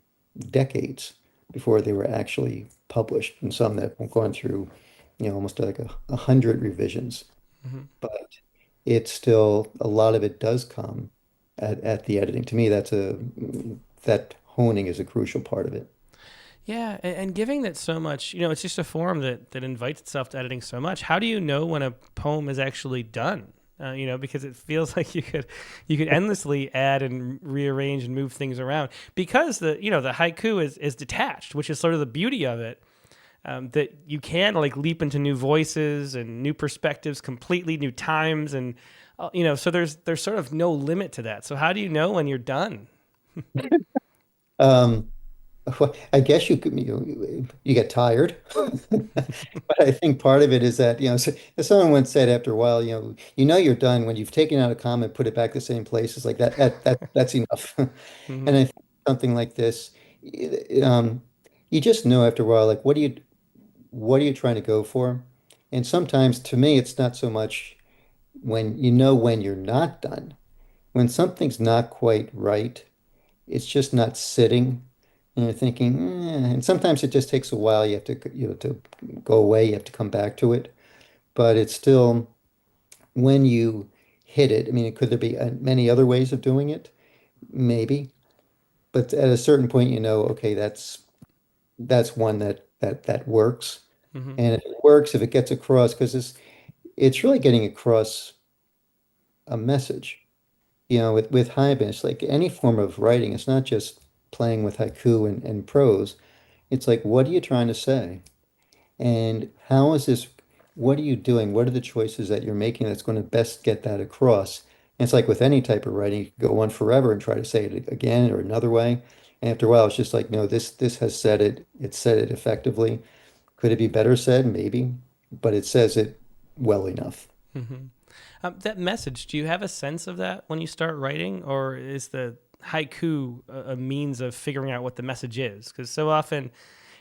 decades before they were actually published, and some that have gone through, almost like a hundred revisions. Mhm. But it's still a lot of it does come at the editing. To me, that honing is a crucial part of it. Yeah, and giving that so much, it's just a form that invites itself to editing so much. How do you know when a poem is actually done? Because it feels like you could endlessly add and rearrange and move things around because the haiku is detached, which is sort of the beauty of it. That you can like leap into new voices and new perspectives, completely new times, and so there's sort of no limit to that. So how do you know when you're done? Um, well, I guess you get tired, but I think part of it is that so, as someone once said after a while, you're done when you've taken out a comment, put it back the same place. It's like that's enough. And Hmm. I think something like this, um, you just know after a while, like what are you trying to go for? And sometimes to me, it's not so much when you know when you're not done. When something's not quite right, it's just not sitting. And you're thinking, and sometimes it just takes a while. You have to, to go away. You have to come back to it. But it's still when you hit it. I mean, could there be many other ways of doing it? Maybe. But at a certain point, okay, that's one that works. Hmm. And if it works, if it gets across, because it's really getting across a message. With Haibun, it's like any form of writing. It's not just playing with haiku and prose. It's like, what are you trying to say? And how is this, what are you doing? What are the choices that you're making that's going to best get that across? And it's like with any type of writing, you could go on forever and try to say it again or another way. And after a while, it's just like, no, this has said it. It said it effectively. Could it be better said? Maybe, but it says it well enough. Hmm. That message, do you have a sense of that when you start writing, or is the haiku a means of figuring out what the message is? Because so often,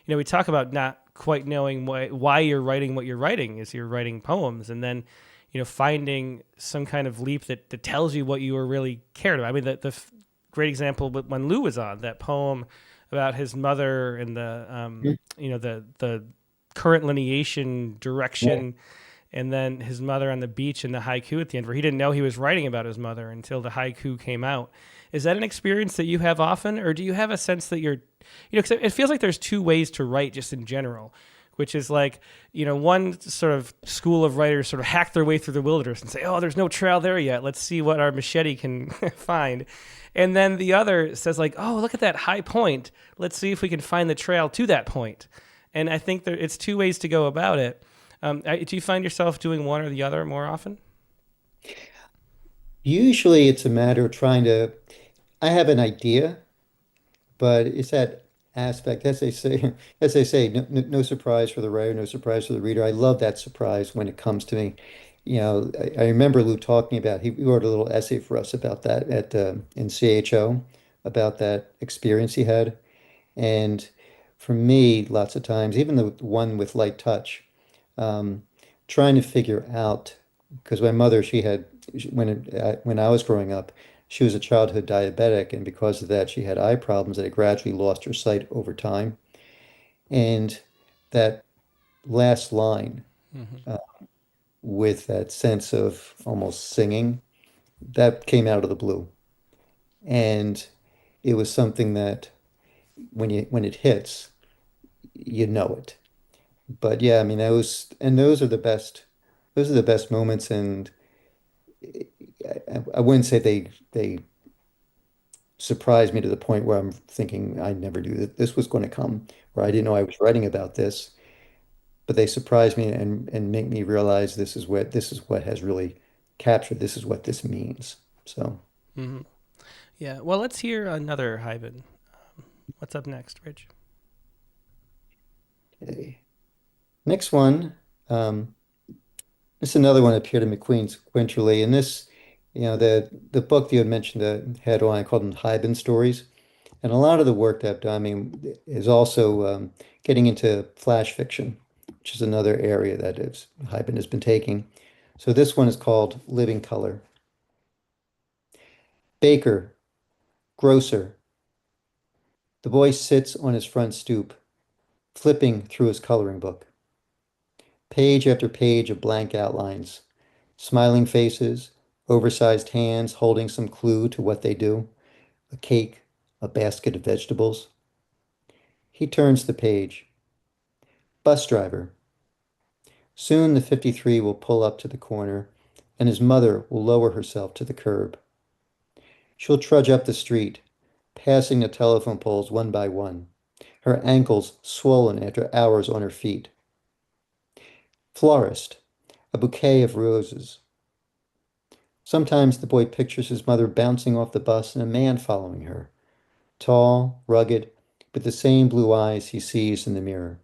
we talk about not quite knowing why you're writing what you're writing is you're writing poems, and then, finding some kind of leap that tells you what you were really cared about. I mean, the great example when Lou was on that poem about his mother and the, the current lineation direction, and then his mother on the beach and the haiku at the end, where he didn't know he was writing about his mother until the haiku came out. Is that an experience that you have often, or do you have a sense that you're, because it feels like there's two ways to write just in general, which is like, one sort of school of writers sort of hack their way through the wilderness and say, oh, there's no trail there yet. Let's see what our machete can find. And then the other says like, oh, look at that high point. Let's see if we can find the trail to that point. And I think it's two ways to go about it. Do you find yourself doing one or the other more often? Usually it's a matter of I have an idea, but it's that aspect, as they say, no surprise for the writer, no surprise for the reader. I love that surprise when it comes to me. I remember Lou talking about, he wrote a little essay for us about that in CHO, about that experience he had. And for me, lots of times, even the one with light touch, um, trying to figure out, because my mother, when I was growing up, she was a childhood diabetic, and because of that, she had eye problems that had gradually lost her sight over time. And that last line, Mm-hmm. uh, with that sense of almost singing, that came out of the blue. And it was something that when it hits, you know it. But yeah, I mean those are the best, moments. And I wouldn't say they surprised me to the point where I'm thinking I never knew that this was going to come, where I didn't know I was writing about this, but they surprise me and make me realize this is what has really captured, this is what this means. So Mm-hmm. Yeah. Well, let's hear another Haibun. What's up next, Rich? okay. Next one, this is another one appeared in McQueen's Quinterly, and this, the book that you had mentioned, the headline, I called them Haibun Stories. And a lot of the work that I've done, I mean, is also getting into flash fiction, which is another area that Haibun has been taking. So this one is called Living Color. Baker, grocer. The boy sits on his front stoop, flipping through his coloring book. Page after page of blank outlines, smiling faces, oversized hands holding some clue to what they do, a cake, a basket of vegetables. He turns the page. Bus driver. Soon the 53 will pull up to the corner, and his mother will lower herself to the curb. She'll trudge up the street, passing the telephone poles one by one, her ankles swollen after hours on her feet. Florist, a bouquet of roses. Sometimes the boy pictures his mother bouncing off the bus and a man following her, tall, rugged, with the same blue eyes he sees in the mirror.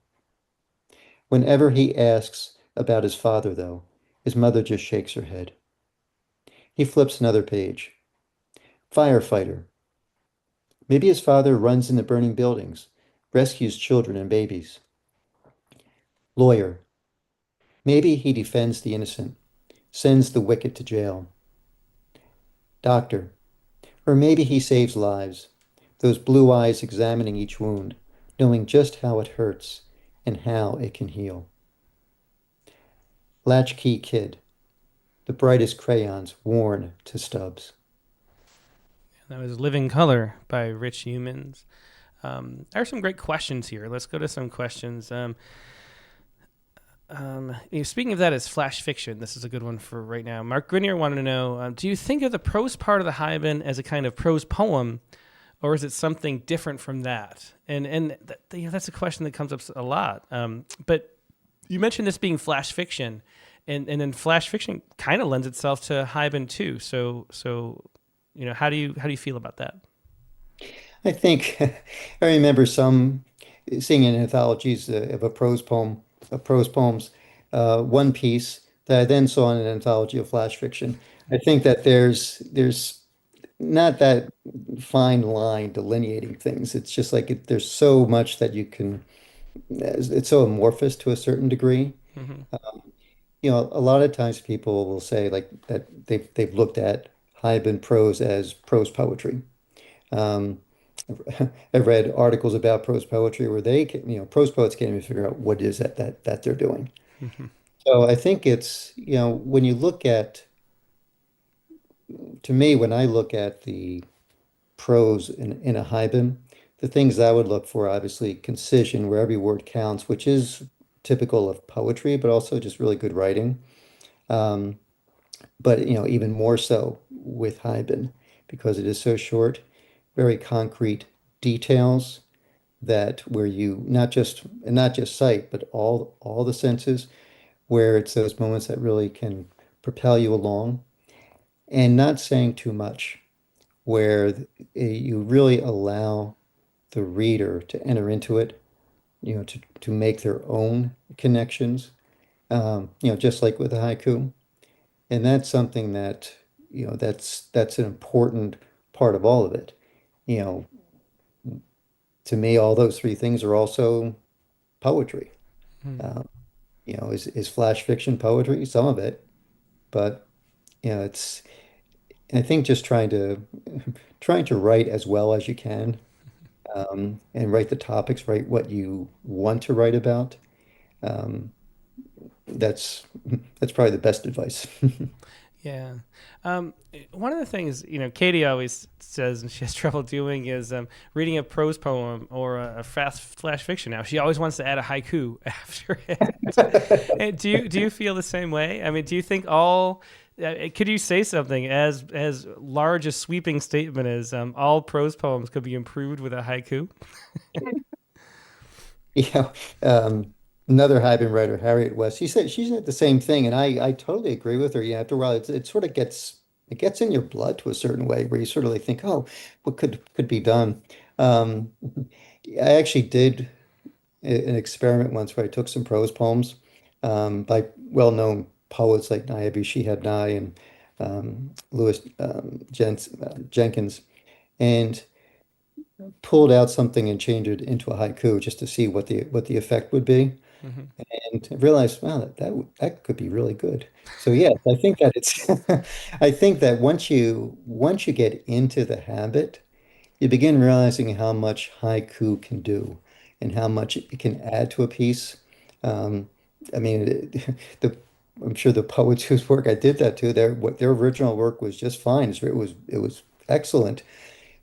Whenever he asks about his father, though, his mother just shakes her head. He flips another page. Firefighter. Maybe his father runs into burning buildings, rescues children and babies. Lawyer. Maybe he defends the innocent, sends the wicked to jail. Doctor. Or maybe he saves lives, those blue eyes examining each wound, knowing just how it hurts and how it can heal. Latchkey Kid. The brightest crayons worn to stubs. That was Living Color by Rich Youmans. There are some great questions here. Let's go to some questions. Speaking of that as flash fiction, this is a good one for right now. Mark Grinier wanted to know, do you think of the prose part of the Haibun as a kind of prose poem, or is it something different from that? And that's a question that comes up a lot. But you mentioned this being flash fiction, and then flash fiction kind of lends itself to Haibun too. So how do you feel about that? I think I remember seeing in anthologies of prose poems, one piece that I then saw in an anthology of flash fiction. I think that there's not that fine line delineating things. It's just like there's so much that you can. It's so amorphous to a certain degree. Mm-hmm. A lot of times people will say like that they've looked at Haibun prose as prose poetry. Um, I've read articles about prose poetry where prose poets can't even figure out what it is that they're doing. Mm-hmm. So I think it's, when you look at, to me, when I look at the prose in a Haibun, the things I would look for, obviously, concision, where every word counts, which is typical of poetry, but also just really good writing. Um, but even more so with Haibun because it is so short, very concrete details that where you not just sight, but all the senses, where it's those moments that really can propel you along, and not saying too much, where you really allow the reader to enter into it, to make their own connections, just like with the haiku. And that's something that, that's an important part of all of it. You know, to me, all those three things are also poetry. Mm-hmm. Is flash fiction poetry? Some of it, but it's I think just trying to write as well as you can, and write the topics, write what you want to write about. Um, that's that's probably the best advice. Yeah. One of the things, Katie always says, and she has trouble doing, is reading a prose poem or a fast flash fiction. Now, she always wants to add a haiku after it. And do you feel the same way? I mean, do you think could you say something as large a sweeping statement as all prose poems could be improved with a haiku? Yeah. Another Haibun writer, Harriet West, she said the same thing, and I totally agree with her. After a while, it sort of gets in your blood to a certain way, where you sort of like think, oh, what could be done. Um, I actually did an experiment once where I took some prose poems, by well-known poets like Nayabi Shihab Nye and Louis Jenkins, and pulled out something and changed it into a haiku just to see what the effect would be. Mm-hmm. And I realized, wow, that could be really good. So yes, I think that it's I think that once you get into the habit, you begin realizing how much haiku can do and how much it can add to a piece. Um, I mean, I'm sure the poets whose work I did that to, their original work was just fine. It was excellent,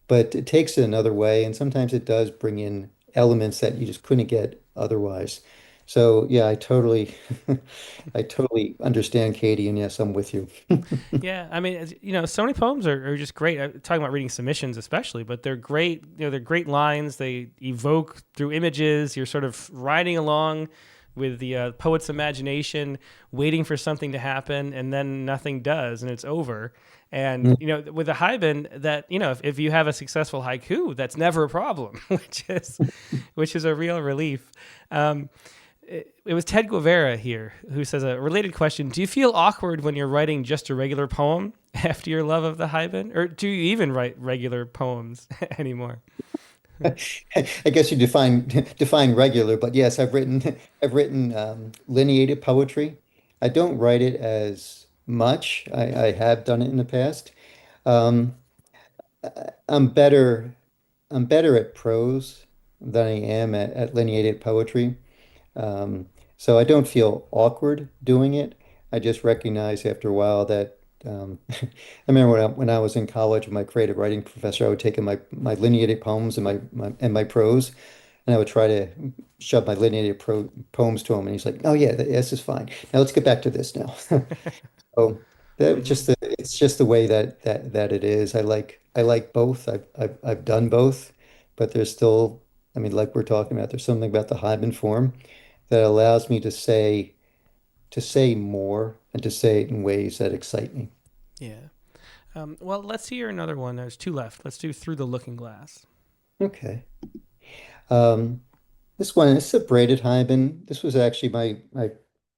but it takes it another way, and sometimes it does bring in elements that you just couldn't get otherwise. So yeah, I totally understand Katie, and yes, I'm with you. Yeah, I mean, so many poems are just great. I'm talking about reading submissions especially, but they're great. They're great lines. They evoke through images. You're sort of riding along with the poet's imagination, waiting for something to happen, and then nothing does, and it's over. And with a Haibun, that if you have a successful haiku, that's never a problem, which is a real relief. It was Ted Guevara here who says a related question. Do you feel awkward when you're writing just a regular poem after your love of the Haibun? Or do you even write regular poems anymore? I guess you define regular, but yes, I've written lineated poetry. I don't write it as much. I have done it in the past. Um, I'm better I'm better at prose than I am at lineated poetry. Um, so I don't feel awkward doing it. I just recognize after a while that I remember when I was in college with my creative writing professor, I would take in my lineated poems and my prose, and I would try to shove my poems to him, and he's like, "Oh yeah, this is fine. Now let's get back to this now." So Hmm. it's just the way that it is. I like both. I've done both, but there's still, I mean, like we're talking about, there's something about the Haibun form that allows me to say more and to say it in ways that excite me. Yeah. Well, let's hear another one. There's two left. Let's do Through the Looking Glass. Okay. Um, this is a braided Haibun. This was actually my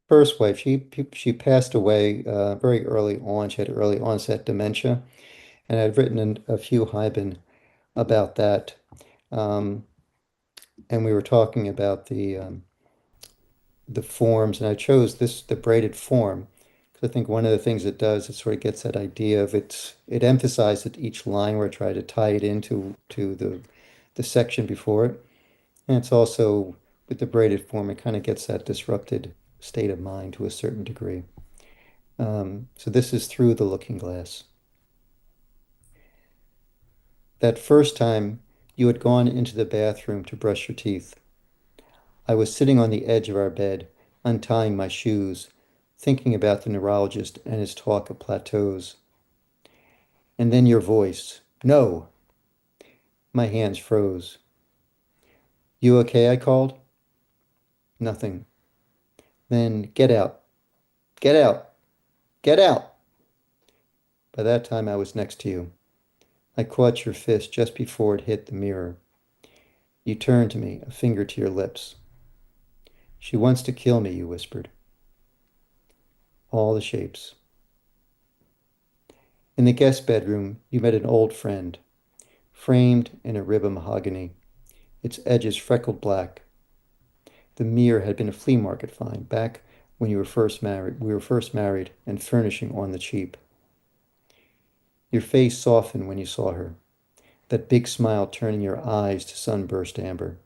first wife. She passed away very early on. She had early onset dementia, and I'd written a few Haibun about that. Um, and we were talking about the forms, and I chose the braided form because I think one of the things it does is sort of gets that idea of it emphasizes each line where I try to tie it into to the section before it. And it's also with the braided form, it kind of gets that disrupted state of mind to a certain degree. So this is Through the Looking Glass. That first time you had gone into the bathroom to brush your teeth. I was sitting on the edge of our bed, untying my shoes, thinking about the neurologist and his talk of plateaus. And then your voice. No! My hands froze. You okay? I called. Nothing. Then get out. Get out. Get out. By that time I was next to you. I caught your fist just before it hit the mirror. You turned to me, a finger to your lips. She wants to kill me, you whispered. All the shapes. In the guest bedroom, you met an old friend, framed in a rib of mahogany, its edges freckled black. The mirror had been a flea market find back when you were first married. We were first married and furnishing on the cheap. Your face softened when you saw her, that big smile turning your eyes to sunburst amber.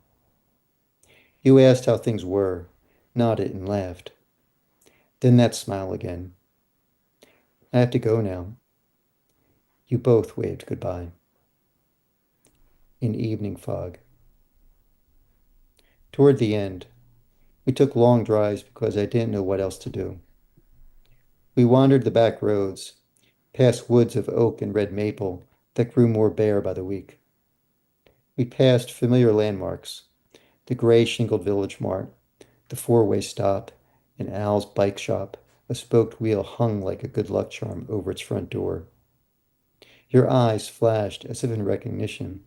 You asked how things were, nodded and laughed. Then that smile again. I have to go now. You both waved goodbye. In evening fog. Toward the end, we took long drives because I didn't know what else to do. We wandered the back roads, past woods of oak and red maple that grew more bare by the week. We passed familiar landmarks, the gray shingled village mart, the four-way stop, and Al's bike shop, a spoked wheel hung like a good luck charm over its front door. Your eyes flashed as if in recognition,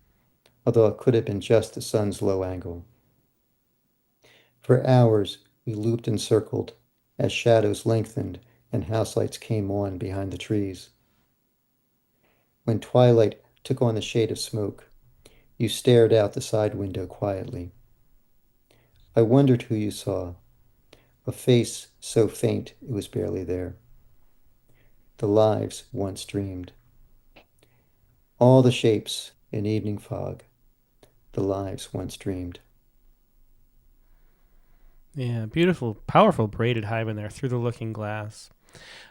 although it could have been just the sun's low angle. For hours we looped and circled as shadows lengthened and house lights came on behind the trees. When twilight took on the shade of smoke, you stared out the side window quietly. I wondered who you saw, a face so faint it was barely there. The lives once dreamed. All the shapes in evening fog, the lives once dreamed. Yeah, beautiful, powerful braided Haibun there, Through the Looking Glass.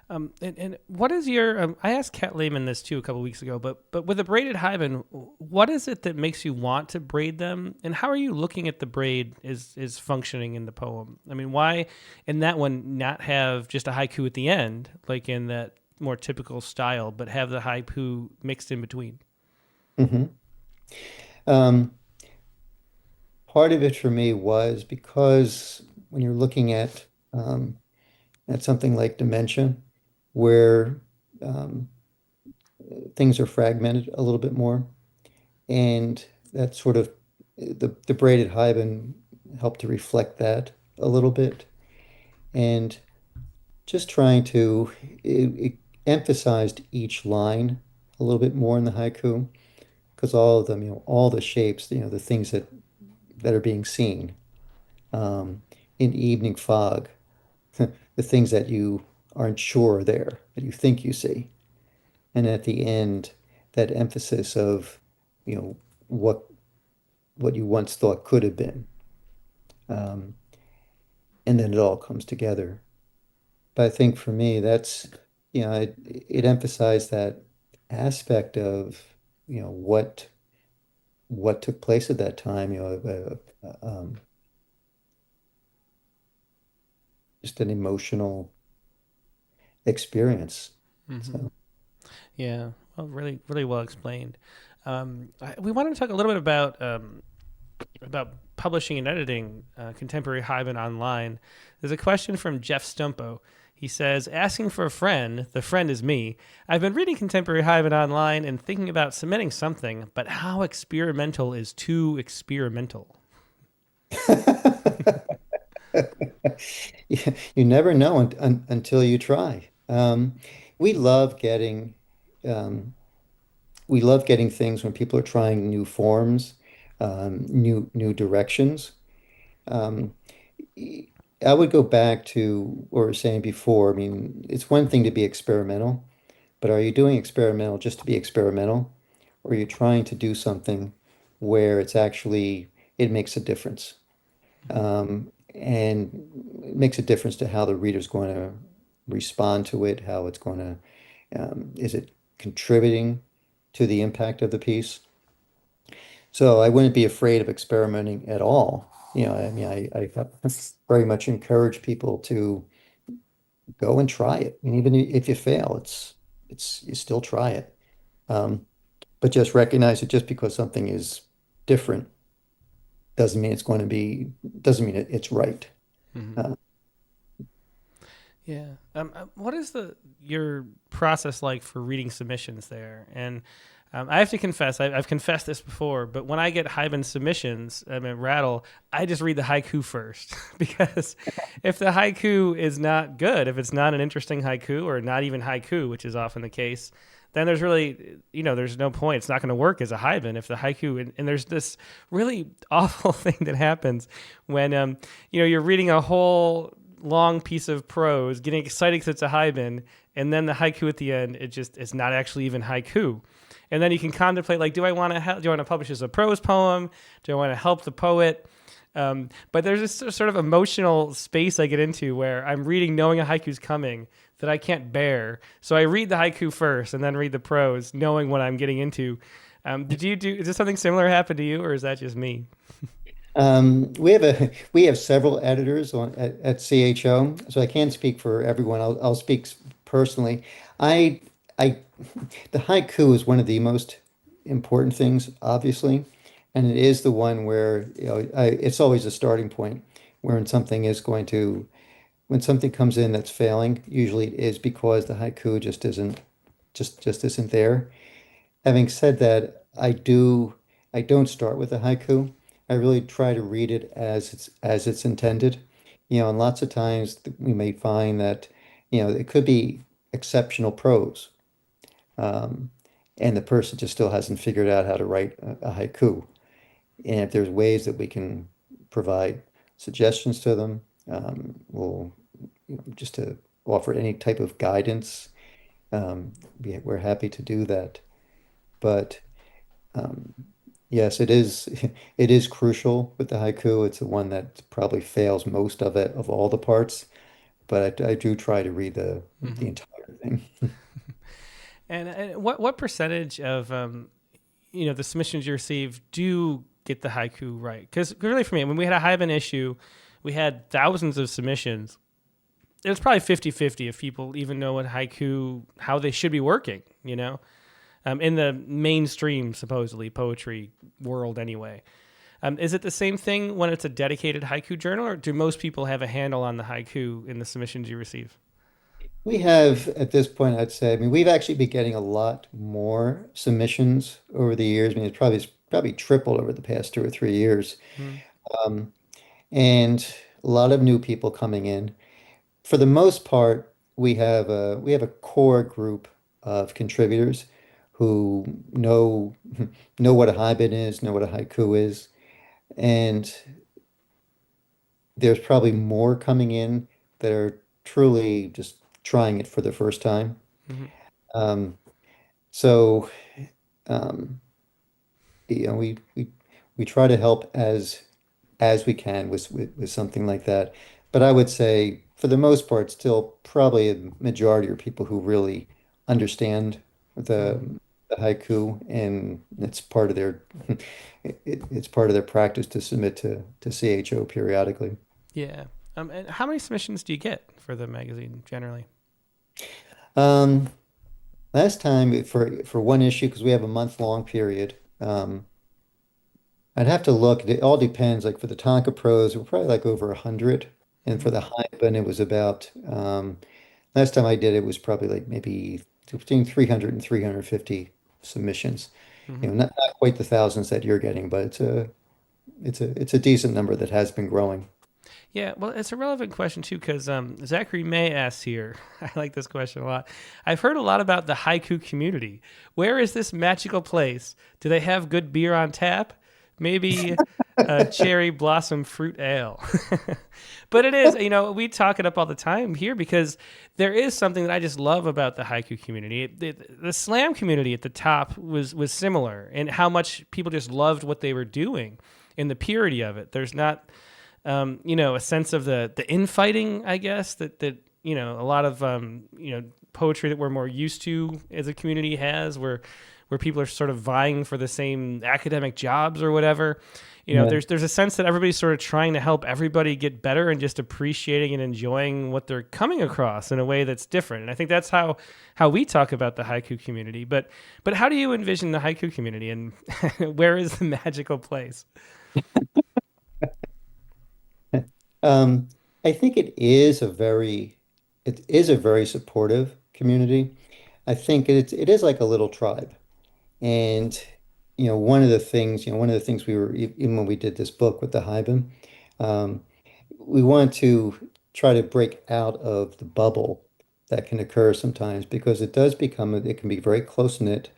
And what is your? I asked Kat Lehman this too a couple weeks ago, but with a braided Haibun, what is it that makes you want to braid them, and how are you looking at the braid is functioning in the poem? I mean, why in that one not have just a haiku at the end, like in that more typical style, but have the haiku mixed in between? Hmm. Um, Part of it for me was because when you're looking at something like dementia, where um, things are fragmented a little bit more, and that sort of the braided Haibun helped to reflect that a little bit, and just trying to it emphasized each line a little bit more in the haiku. because all of them, all the shapes, the things that are being seen in evening fog, the things that you aren't sure are there, that you think you see. And at the end, that emphasis of, you know, what what you once thought could have been. Um, and then it all comes together. But I think for me, that's, it emphasized that aspect of, what took place at that time, just an emotional experience. Hmm. So, Yeah, well, really, really well explained. We wanted to talk a little bit about publishing and editing contemporary Haibun online. There's a question from Jeff Stumpo. He says, asking for a friend, the friend is me. I've been reading contemporary Haibun online and thinking about submitting something, but how experimental is too experimental? you never know until you try. We love getting um, we love getting things when people are trying new forms, new directions. Um, I would go back to what we were saying before. I mean, it's one thing to be experimental, but are you doing experimental just to be experimental, or are you trying to do something where it makes a difference? And it makes a difference to how the reader's going to respond to it, how it's going to, is it contributing to the impact of the piece? So I wouldn't be afraid of experimenting at all. I mean, I very much encourage people to go and try it. And even if you fail, you still try it. Um, but just recognize that just because something is different doesn't mean doesn't mean it's right. Hmm. Uh, Yeah. What is your process like for reading submissions there? And I have to confess, I've confessed this before, but when I get Haibun submissions, I mean Rattle, I just read the haiku first because if the haiku is not good, if it's not an interesting haiku or not even haiku, which is often the case, then there's really, there's no point. It's not going to work as a Haibun if the haiku, and there's this really awful thing that happens when, you're reading a whole long piece of prose, getting excited because it's a Haibun, and then the haiku at the end, it's not actually even haiku. And then you can contemplate, like, do I want to publish as a prose poem? Do I want to help the poet? But there's this sort of emotional space I get into where I'm reading knowing a haiku's coming that I can't bear. So I read the haiku first and then read the prose, knowing what I'm getting into. Is this something similar happen to you, or is that just me? we have several editors at CHO, so I can't speak for everyone. I'll speak personally. I I the haiku is one of the most important things, obviously, and it is the one where it's always a starting point when when something comes in that's failing. Usually, it is because the haiku just isn't there. Having said that, I don't start with a haiku. I really try to read it as it's intended. And lots of times we may find that, it could be exceptional prose, um, and the person just still hasn't figured out how to write a haiku. And if there's ways that we can provide suggestions to them, we'll, just to offer any type of guidance, we're happy to do that. But um, yes, it is it is crucial with the haiku. It's the one that probably fails most of it of all the parts, but I do try to read the Hmm. entire thing. And what percentage of the submissions you receive do get the haiku right? Because really, for me, when we had a Haibun issue, we had thousands of submissions. It was probably 50-50 if people even know what haiku, how they should be working, in the mainstream, supposedly, poetry world anyway. Is it the same thing when it's a dedicated haiku journal, or do most people have a handle on the haiku in the submissions you receive? We have at this point, I'd say, I mean, we've actually been getting a lot more submissions over the years. I mean, it's probably tripled over the past 2 or 3 years. Hmm. Um, and a lot of new people coming in. For the most part, we have a core group of contributors who know what a haibun is, know what a haiku is, and there's probably more coming in that are truly just trying it for the first time. Hmm. Um, so um, you know, we try to help as we can with something like that. But I would say, for the most part, still probably a majority are people who really understand the, Hmm. the haiku, and it's part of their it's part of their practice to submit to CHO periodically. Yeah. And how many submissions do you get for the magazine generally? Um, Last time for one issue, because we have a month-long period, I'd have to look. It all depends. Like for the Tonka Pros, we're probably like over 100. And for Hmm. the Haibun, it was about, last time I did it was probably like maybe between 300 and 350 submissions. Hmm. Not quite the thousands that you're getting, but it's a decent number that has been growing. Yeah, well, it's a relevant question too, because Zachary May asks here. I like this question a lot. I've heard a lot about the haiku community. Where is this magical place? Do they have good beer on tap? Maybe cherry blossom fruit ale. But it is, we talk it up all the time here because there is something that I just love about the haiku community. The slam community at the top was similar in how much people just loved what they were doing and the purity of it. There's not a sense of the infighting, I guess, that a lot of poetry that we're more used to as a community has, where people are sort of vying for the same academic jobs or whatever. Yeah. There's a sense that everybody's sort of trying to help everybody get better and just appreciating and enjoying what they're coming across in a way that's different. And I think that's how we talk about the haiku community. But how do you envision the haiku community, and where is the magical place? Um, I think it is a very supportive community. I think it is like a little tribe. And one of the things even when we did this book with the Haibun, um, we want to try to break out of the bubble that can occur sometimes because it can be very close knit.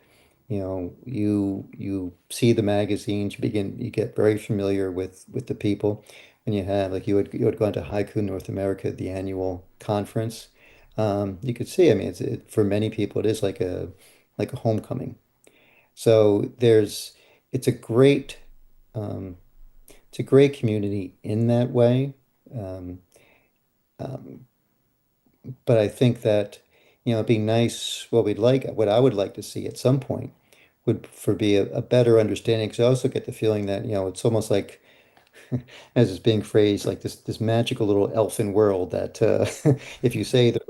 You see the magazines, you get very familiar with the people. And you have like you had gone to Haiku North America, the annual conference. You could see, I mean, for many people, it is like a homecoming. So it's a great um, it's a great community in that way. Um, um, but I think that, it'd be nice, what I would like to see at some point would for be a better understanding. Because I also get the feeling that, it's almost like, as it's being phrased, like this magical little elfin world that if you say the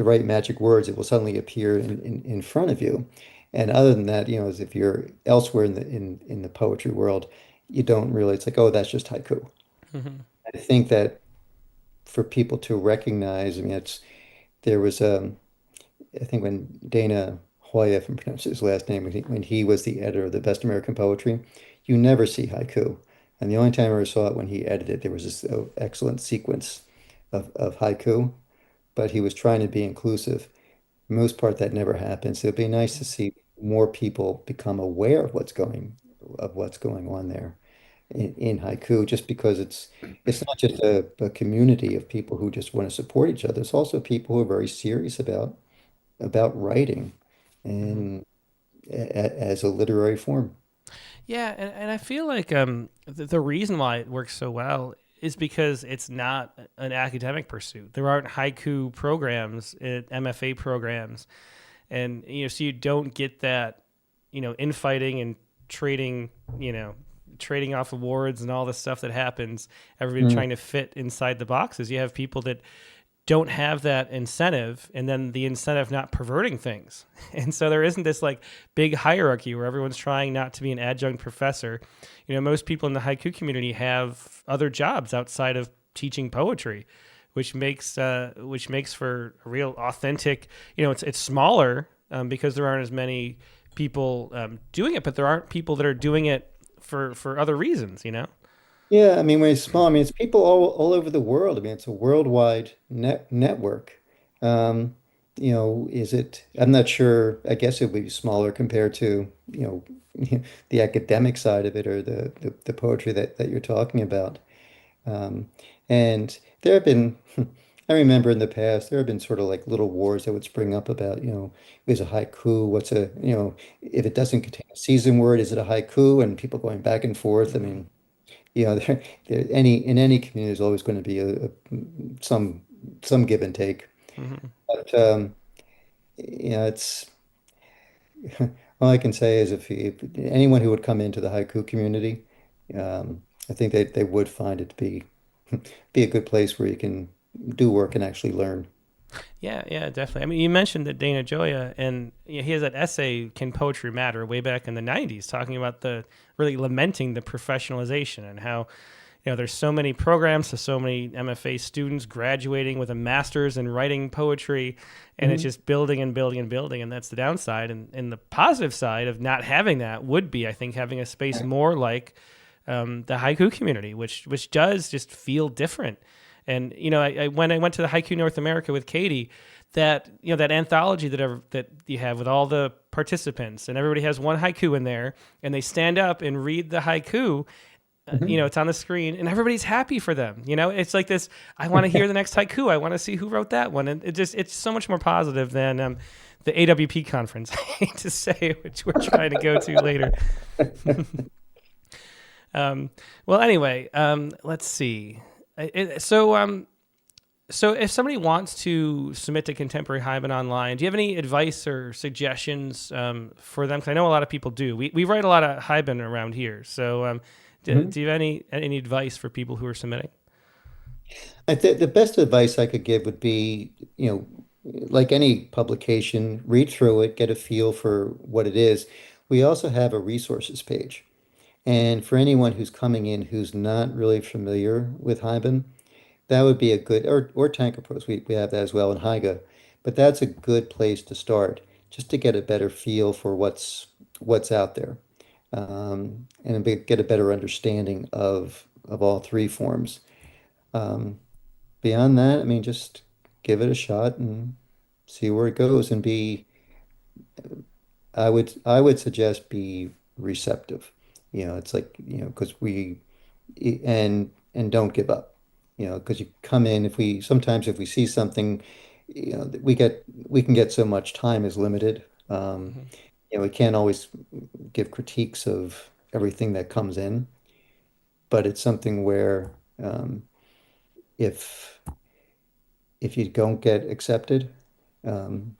right magic words, it will suddenly appear in front of you. And other than that, as if you're elsewhere in the poetry world, you don't really. It's like, oh, that's just haiku. Hmm. I think that for people to recognize, I mean, there was I think when Dana Hoya, if I'm pronouncing his last name, when he was the editor of the Best American Poetry, you never see haiku. And the only time I ever saw it when he edited, there was this excellent sequence of haiku, but he was trying to be inclusive. For the most part, that never happens. It'd be nice to see more people become aware of what's going on there in haiku, just because it's not just a community of people who just want to support each other. It's also people who are very serious about writing Hmm. and as a literary form. Yeah, and I feel like the reason why it works so well is because it's not an academic pursuit. There aren't haiku programs, MFA programs, and so you don't get that infighting and trading, trading off awards and all the stuff that happens. Everybody Mm. trying to fit inside the boxes. You have people that don't have that incentive, and then the incentive not perverting things. And so there isn't this like big hierarchy where everyone's trying not to be an adjunct professor. Most people in the haiku community have other jobs outside of teaching poetry, which makes for a real authentic. It's smaller because there aren't as many people doing it, but there aren't people that are doing it for other reasons. Yeah, I mean, when it's small, I mean, it's people all over the world. I mean, it's a worldwide network. Um, is it, I'm not sure, I guess it would be smaller compared to, the academic side of it or the poetry that you're talking about. Um, and there have been, I remember in the past, there have been sort of like little wars that would spring up about, is a haiku, if it doesn't contain a season word, is it a haiku? And people going back and forth. I mean, in any community, there's always going to be some, some give and take. Hmm. But, it's, all I can say is if anyone who would come into the haiku community, I think they would find it to be a good place where you can do work and actually learn. Yeah, yeah, definitely. I mean, you mentioned that Dana Gioia, and he has that essay, "Can Poetry Matter?" way back in the '90s, talking about the really lamenting the professionalization and how there's so many programs, so many MFA students graduating with a master's in writing poetry, and it's Mhm. just building and building and building, and that's the downside. And the positive side of not having that would be, I think, having a space more like the haiku community, which does just feel different. And when I went to the Haiku North America with Katie, that anthology that you have with all the participants, and everybody has one haiku in there, and they stand up and read the haiku. Mhm. It's on the screen, and everybody's happy for them. It's like this. I want to hear the next haiku. I want to see who wrote that one, and it's so much more positive than the AWP conference. I hate to say, which we're trying to go to later. Well, anyway, let's see. So if somebody wants to submit to Contemporary Haibun Online, do you have any advice or suggestions for them? Because I know a lot of people do. We write a lot of Haibun around here. So Mhm. do you have any advice for people who are submitting? I think the best advice I could give would be, like any publication, read through it, get a feel for what it is. We also have a resources page. And for anyone who's coming in who's not really familiar with Haibun, that would be a good, or Tanker Pros, we have that as well in Haiga, but that's a good place to start, just to get a better feel for what's out there, and get a better understanding of all three forms. Um, Beyond that, I mean, just give it a shot and see where it goes, and I would suggest be receptive. It's like, because and don't give up. Because you come in, if we see something, we can get so much time is limited. Mhm. We can't always give critiques of everything that comes in, but it's something where, if if you don't get accepted,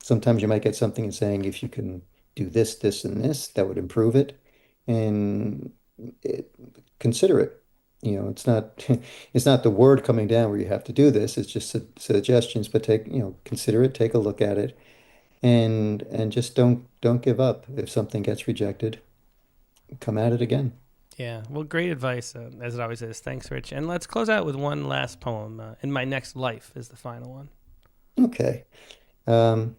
sometimes you might get something in saying if you can do this, this, and this, that would improve it, and it, consider it. It's not it's not the word coming down where you have to do this. It's just suggestions, but consider it, take a look at it, and just don't give up. If something gets rejected, come at it again. Yeah, well, great advice, as it always is. Thanks, Rich. And let's close out with one last poem. "In My Next Life" is the final one. Okay. Um,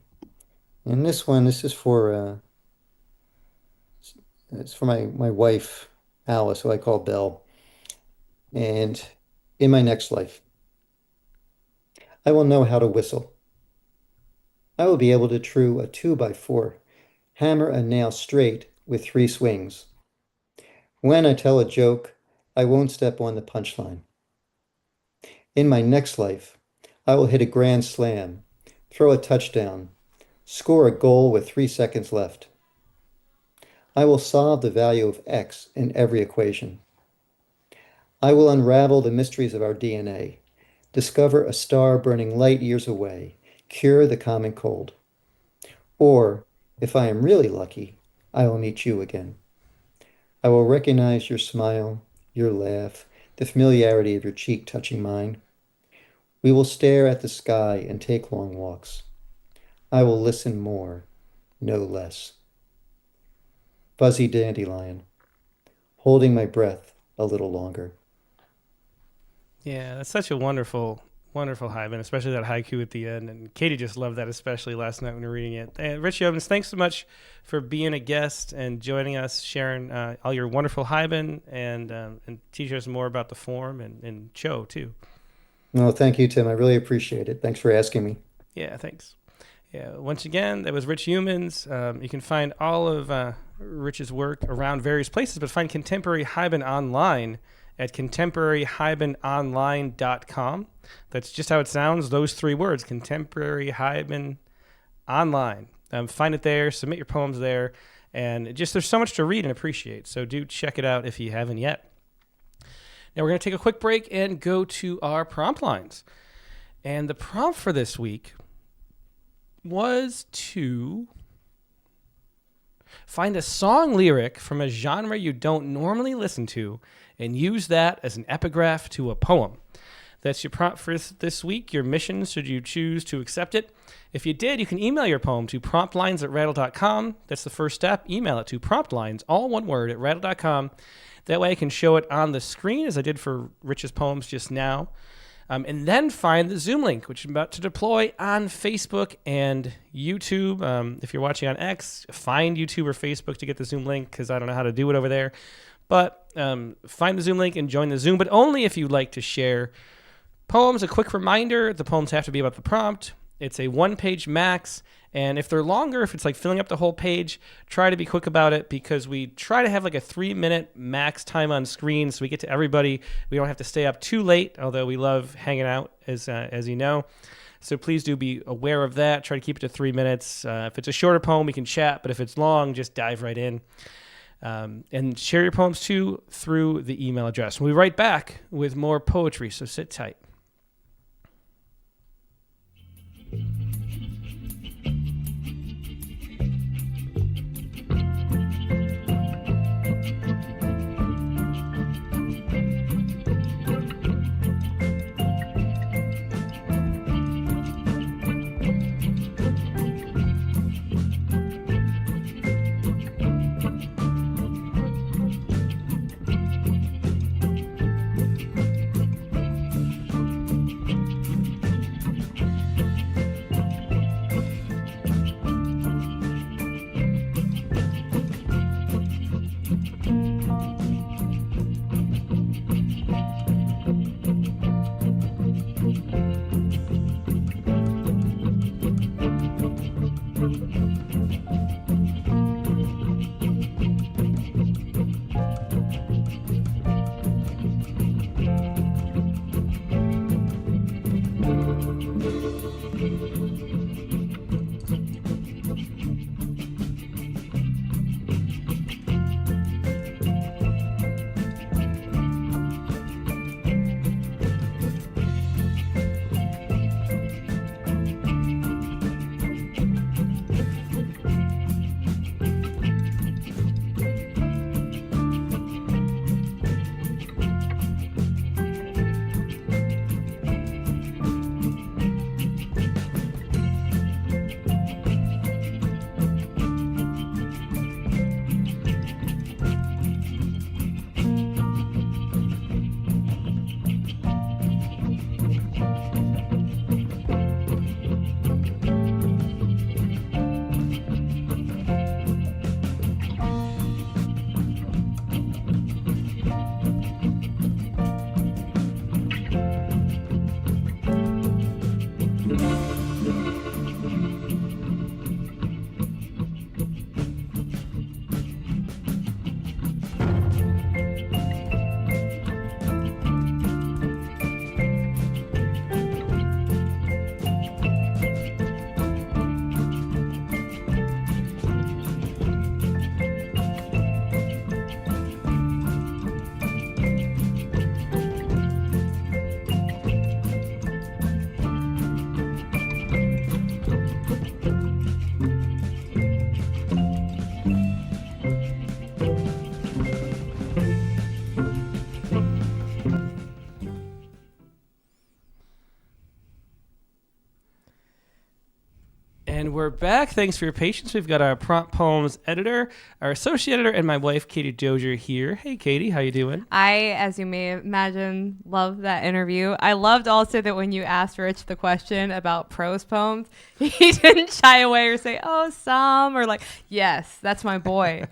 and this is for it's for my wife, Alice, who I call Belle. And in my next life, I will know how to whistle. I will be able to true a 2 by 4, hammer a nail straight with 3 swings. When I tell a joke, I won't step on the punchline. In my next life, I will hit a grand slam, throw a touchdown, score a goal with 3 seconds left. I will solve the value of X in every equation. I will unravel the mysteries of our DNA, discover a star burning light years away, cure the common cold. Or, if I am really lucky, I will meet you again. I will recognize your smile, your laugh, the familiarity of your cheek touching mine. We will stare at the sky and take long walks. I will listen more, no less. Fuzzy dandelion, holding my breath a little longer. Yeah, that's such a wonderful, wonderful Haibun, especially that haiku at the end. And Katie just loved that, especially last night when we were reading it. Rich Youmans, thanks so much for being a guest and joining us, sharing all your wonderful Haibun, and teaching us more about the form and show too. No, thank you, Tim. I really appreciate it. Thanks for asking me. Yeah, thanks. Yeah, once again, that was Rich Youmans. You can find all of Rich's work around various places, but find Contemporary Haibun Online at contemporaryhaibunonline.com. That's just how it sounds, those 3 words, Contemporary Haibun Online. Find it there, submit your poems there, and just there's so much to read and appreciate, so do check it out if you haven't yet. Now we're going to take a quick break and go to our prompt lines. And the prompt for this week was to find a song lyric from a genre you don't normally listen to and use that as an epigraph to a poem. That's your prompt for this week, your mission, should you choose to accept it. If you did, you can email your poem to promptlines@rattle.com. That's the first step. Email it to promptlines, all one word, at rattle.com. That way I can show it on the screen, as I did for Rich's poems just now. And then find the Zoom link, which I'm about to deploy on Facebook and YouTube. If you're watching on X, find YouTube or Facebook to get the Zoom link, because I don't know how to do it over there. But find the Zoom link and join the Zoom, but only if you'd like to share poems. A quick reminder, the poems have to be about the prompt. It's a 1-page max. And if they're longer, if it's like filling up the whole page, try to be quick about it, because we try to have like a 3-minute max time on screen so we get to everybody. We don't have to stay up too late, although we love hanging out, as you know. So please do be aware of that. Try to keep it to 3 minutes. If it's a shorter poem, we can chat, but if it's long, just dive right in. And share your poems too through the email address. We'll be right back with more poetry, so sit tight. And we're back. Thanks for your patience. We've got our prompt poems editor, our associate editor, and my wife, Katie Dozier, here. Hey, Katie, how you doing? I, as you may imagine, love that interview. I loved also that when you asked Rich the question about prose poems, he didn't shy away or say, oh, some, or like, yes, that's my boy.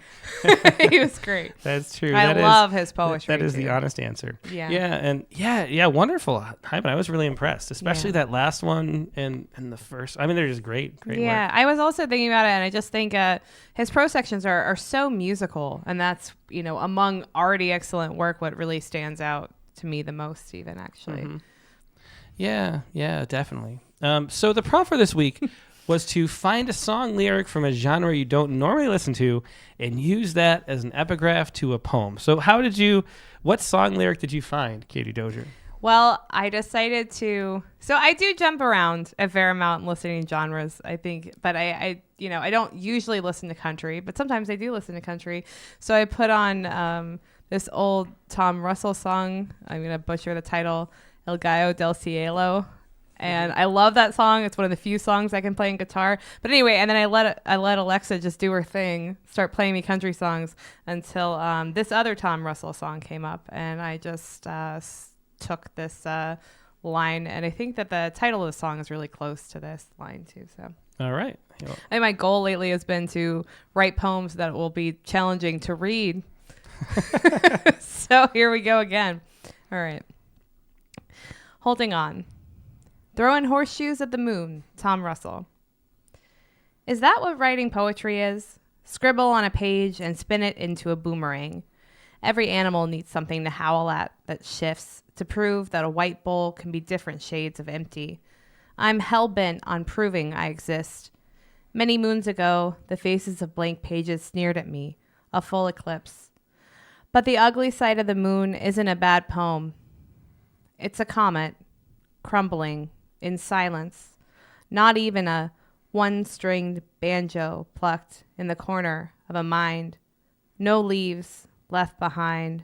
He was great. That's true. I love his poetry. That is too. the honest answer. Yeah. Yeah, and yeah, wonderful. Haibun, I was really impressed, especially that last one and the first. I mean, they're just great. Yeah, Yeah, I was also thinking about it, and I just think his prose sections are so musical, and that's, among already excellent work, what really stands out to me the most, even, actually. Mm-hmm. Yeah, definitely. So the prompt for this week was to find a song lyric from a genre you don't normally listen to and use that as an epigraph to a poem. So what song lyric did you find, Katie Dozier? Well, I decided so I do jump around a fair amount in listening genres, I think, but I don't usually listen to country, but sometimes I do listen to country. So I put on this old Tom Russell song. I'm going to butcher the title, El Gallo del Cielo. And I love that song. It's one of the few songs I can play on guitar. But anyway, and then I let Alexa just do her thing, start playing me country songs until this other Tom Russell song came up. And I just took this line. And I think that the title of the song is really close to this line, too. So. All right. I think my goal lately has been to write poems that will be challenging to read. So here we go again. All right. Holding on. Throwing horseshoes at the moon, Tom Russell. Is that what writing poetry is? Scribble on a page and spin it into a boomerang. Every animal needs something to howl at that shifts to prove that a white bowl can be different shades of empty. I'm hell-bent on proving I exist. Many moons ago, the faces of blank pages sneered at me, a full eclipse. But the ugly side of the moon isn't a bad poem. It's a comet, crumbling, in silence, not even a one-stringed banjo plucked in the corner of a mind, no leaves left behind,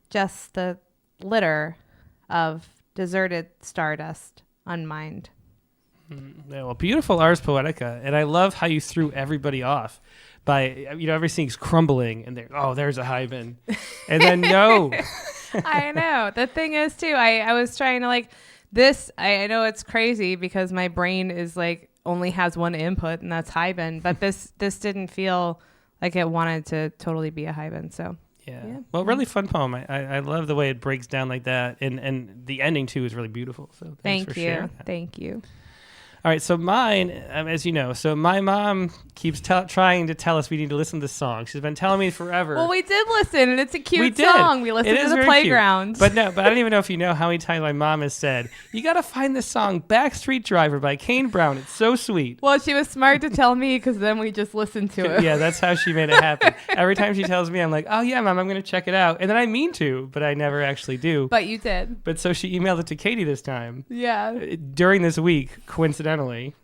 just the litter of deserted stardust unmined. Yeah, well, beautiful Ars Poetica, and I love how you threw everybody off by, everything's crumbling, and there's a Haibun, and then no. I know. The thing is, too, I was trying to this, I know it's crazy because my brain is only has one input, and that's Haibun. But this didn't feel like it wanted to totally be a Haibun. So yeah. Well, really fun poem. I love the way it breaks down like that, and the ending too is really beautiful. So thanks for sharing that. Thank you. All right, so mine, as you know, my mom keeps trying to tell us we need to listen to this song. She's been telling me forever. Well, we did listen, and it's a cute song. We listened to the playground. Cute. But I don't even know if you know how many times my mom has said, you got to find this song, Backstreet Driver by Kane Brown. It's so sweet. Well, she was smart to tell me because then we just listened to it. Yeah, that's how she made it happen. Every time she tells me, I'm like, oh, yeah, Mom, I'm going to check it out. And then I mean to, but I never actually do. But you did. But so she emailed it to Katie this time. Yeah. During this week, coincidentally.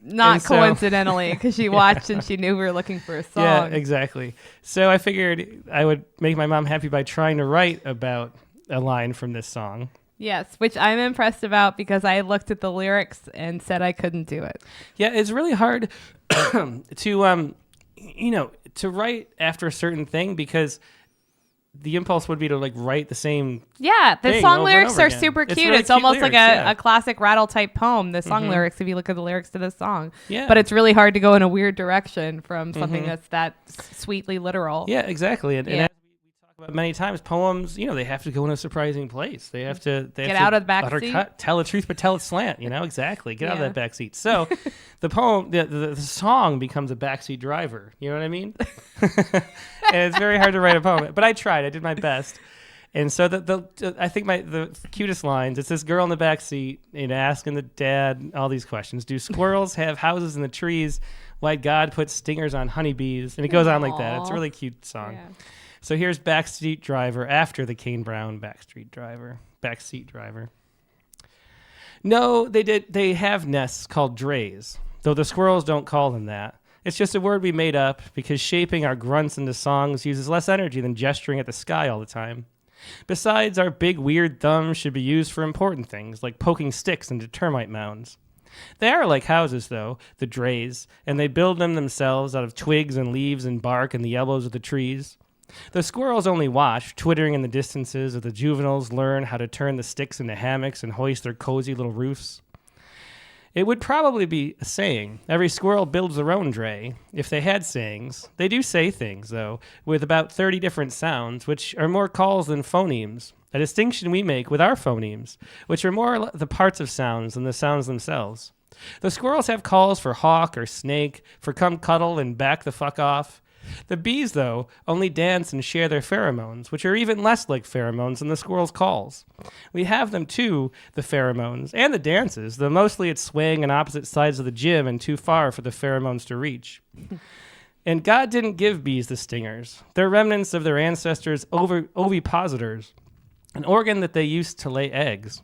Not coincidentally, because she watched and she knew we were looking for a song. Yeah, exactly. So I figured I would make my mom happy by trying to write about a line from this song. Yes, which I'm impressed about because I looked at the lyrics and said I couldn't do it. Yeah, it's really hard to write after a certain thing because the impulse would be to write the same. Yeah, the song lyrics are super cute. Really it's almost lyrics, like a classic Rattle type poem. The song lyrics, if you look at the lyrics to this song. Yeah. But it's really hard to go in a weird direction from something that's that sweetly literal. Yeah, exactly. And as we talk about many times, poems, they have to go in a surprising place. They have to get out of the back seat. Tell the truth, but tell it slant. Exactly. Get out of that back seat. So the poem, the song becomes a backseat driver. You know what I mean? And it's very hard to write a poem, but I tried. I did my best. And so I think the cutest lines, it's this girl in the back seat asking the dad all these questions. Do squirrels have houses in the trees? Why God put stingers on honeybees? And it goes on like that. It's a really cute song. Yeah. So here's Backseat Driver after the Kane Brown Backseat Driver. No, they have nests called drays, though the squirrels don't call them that. It's just a word we made up because shaping our grunts into songs uses less energy than gesturing at the sky all the time. Besides, our big weird thumbs should be used for important things, like poking sticks into termite mounds. They are like houses, though, the drays, and they build them themselves out of twigs and leaves and bark and the yellows of the trees. The squirrels only watch, twittering in the distances, as the juveniles learn how to turn the sticks into hammocks and hoist their cozy little roofs. It would probably be a saying. Every squirrel builds their own dray. If they had sayings. They do say things, though, with about 30 different sounds, which are more calls than phonemes. A distinction we make with our phonemes, which are more the parts of sounds than the sounds themselves. The squirrels have calls for hawk or snake, for come cuddle and back the fuck off. The bees, though, only dance and share their pheromones, which are even less like pheromones than the squirrels' calls. We have them too, the pheromones, and the dances, though mostly it's swaying on opposite sides of the gym and too far for the pheromones to reach. And God didn't give bees the stingers. They're remnants of their ancestors' ovipositors, an organ that they used to lay eggs.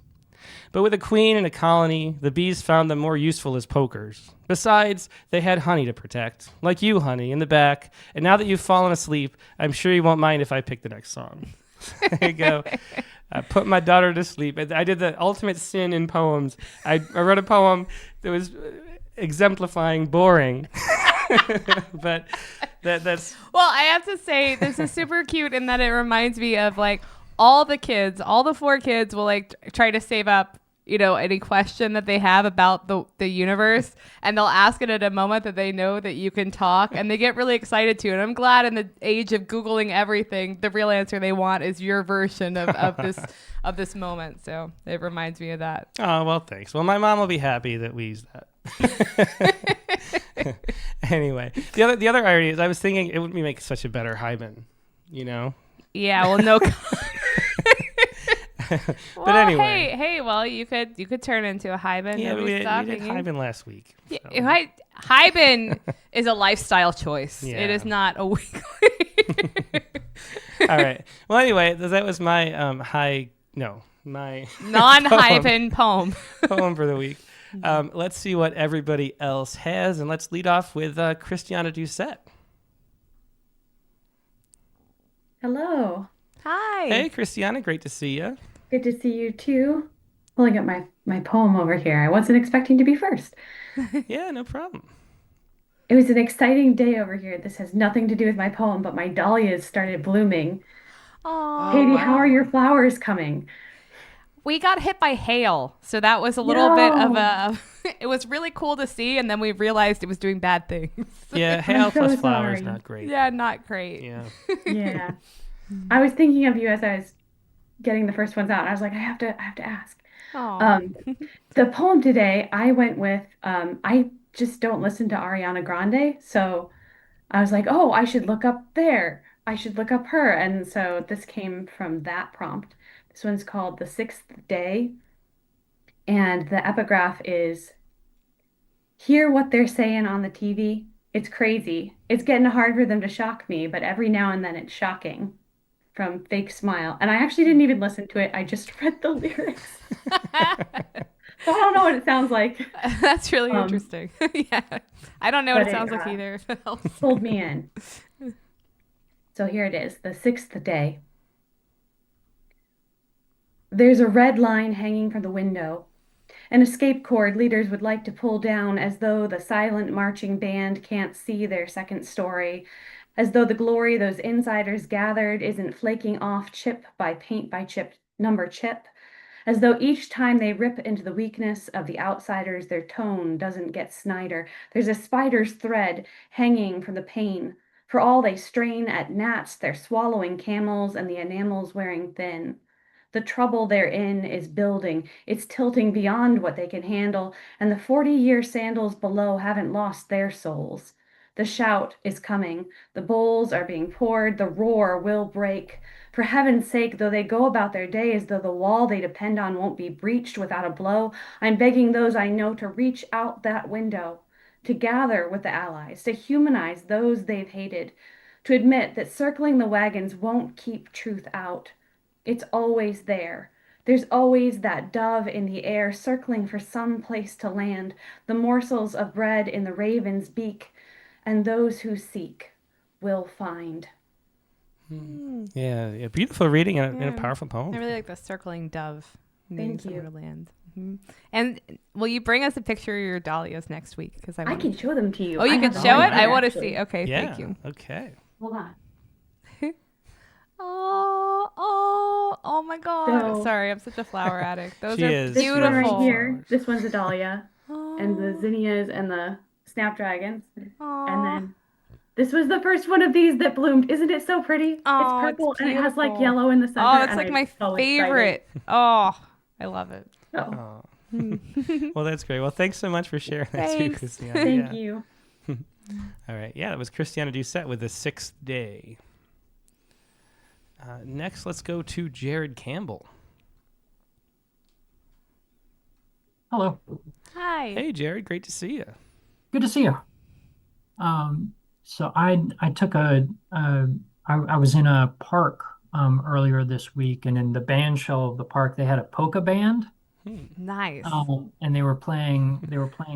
But with a queen and a colony, the bees found them more useful as pokers. Besides, they had honey to protect, like you, honey, in the back. And now that you've fallen asleep, I'm sure you won't mind if I pick the next song. There you go. I put my daughter to sleep. I did the ultimate sin in poems. I wrote a poem that was exemplifying boring. But that's... Well, I have to say, this is super cute in that it reminds me of like all the 4 kids will like try to save up, any question that they have about the universe, and they'll ask it at a moment that they know that you can talk, and they get really excited too. And I'm glad in the age of Googling everything, the real answer they want is your version of this moment. So it reminds me of that. Oh, well, thanks. Well, my mom will be happy that we used that. Anyway, the other irony is I was thinking it would make such a better Haibun, Yeah, well, no. But well, anyway. hey, well, you could turn into a Haibun. Yeah, we did stopping you. Haibun last week. Yeah, So. Haibun is a lifestyle choice. Yeah. It is not a weekly. All right. Well, anyway, that was my my non-Haibun poem. poem for the week. Let's see what everybody else has, and let's lead off with Christiana Doucette. Hello. Hi. Hey, Christiana, great to see you. Good to see you too. Pulling up my poem over here. I wasn't expecting to be first. Yeah, no problem. It was an exciting day over here. This has nothing to do with my poem, but my dahlias started blooming. Aww. Katie, how are your flowers coming? We got hit by hail, so that was a little bit of No. a... It was really cool to see, and then we realized it was doing bad things. Yeah, hail so plus flowers, sorry. not great. Yeah, not great. Yeah. Yeah. I was thinking of you as I was getting the first ones out. I was like, I have to ask. Aw. The poem today, I went with, I just don't listen to Ariana Grande. So I was like, oh, I should look up there. I should look up her. And so this came from that prompt. This one's called The Sixth Day. And the epigraph is, hear what they're saying on the TV. It's crazy. It's getting hard for them to shock me, but every now and then it's shocking. From Fake Smile. And I actually didn't even listen to it. I just read the lyrics. So I don't know what it sounds like. That's really interesting. Yeah. I don't know what But it sounds it, like either. if it helps. Pulled me in. So here it is, the sixth day. There's a red line hanging from the window. An escape cord leaders would like to pull down as though the silent marching band can't see their second story, as though the glory those insiders gathered isn't flaking off chip by paint by chip, number chip, as though each time they rip into the weakness of the outsiders, their tone doesn't get Snyder. There's a spider's thread hanging from the pane. For all they strain at gnats, they're swallowing camels and the enamels wearing thin. The trouble they're in is building. It's tilting beyond what they can handle, and the 40-year sandals below haven't lost their souls. The shout is coming. The bowls are being poured. The roar will break. For heaven's sake, though they go about their day as though the wall they depend on won't be breached without a blow, I'm begging those I know to reach out that window, to gather with the allies, to humanize those they've hated, to admit that circling the wagons won't keep truth out. It's always there. There's always that dove in the air circling for some place to land, the morsels of bread in the raven's beak, and those who seek will find. Yeah, beautiful reading and a powerful poem. I really like the circling dove. Thank you. Land. And will you bring us a picture of your dahlias next week? Because I can show them to you. Oh, you I can have them show all it? I here, want to actually. see. Okay, Yeah. thank you. Okay. Hold on. Oh my God. So- Sorry, I'm such a flower addict. Those She are is. This one beautiful. right here, this one's a dahlia, and the Oh, zinnias and the snapdragons. aw. And then this was the first one of these that bloomed. Isn't it so pretty? Oh, It's purple it's and it has like beautiful. yellow in the center. Oh, it's and like I'm my so favorite. Oh, I love it. excited. So, Oh, Well, that's great. Well, thanks so much for sharing that too, Thanks. Christiana. Thank you. All right. Yeah, that was Christiana Doucette with The Sixth Day. Next, let's go to Jared Campbell. Hello. Hi. Hey, Jared. Great to see you. Good to see you. So I took I was in a park earlier this week, and in the band shell of the park they had a polka band, Nice. and they were playing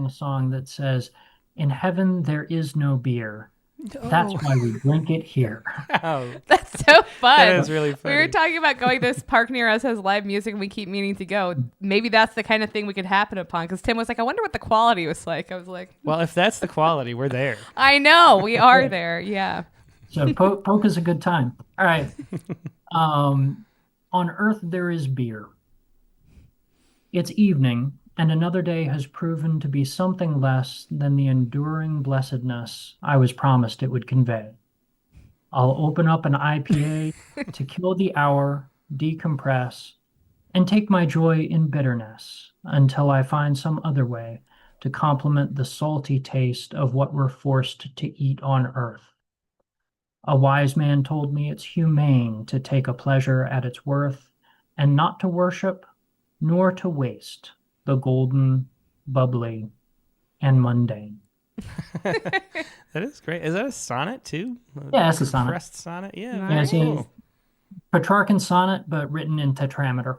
a song that says, "In heaven there is no beer. That's why we drink it here." Oh, That's so fun. that is really funny. We were talking about going to this park near us has live music and we keep meaning to go. Maybe that's the kind of thing we could happen upon, because Tim was like, I wonder what the quality was like. I was like, Well, if that's the quality, we're there. I know, we are there. Yeah. So polka's a good time. All right. On earth there is beer. It's evening, and another day has proven to be something less than the enduring blessedness I was promised it would convey. I'll open up an IPA to kill the hour, decompress, and take my joy in bitterness until I find some other way to complement the salty taste of what we're forced to eat on earth. A wise man told me it's humane to take a pleasure at its worth, and not to worship nor to waste the golden, bubbly, and mundane. That is great. Is that a sonnet too? Yeah, it's a sonnet. Compressed sonnet. Yeah. Yeah, Very it's a cool. Petrarchan sonnet, but written in tetrameter.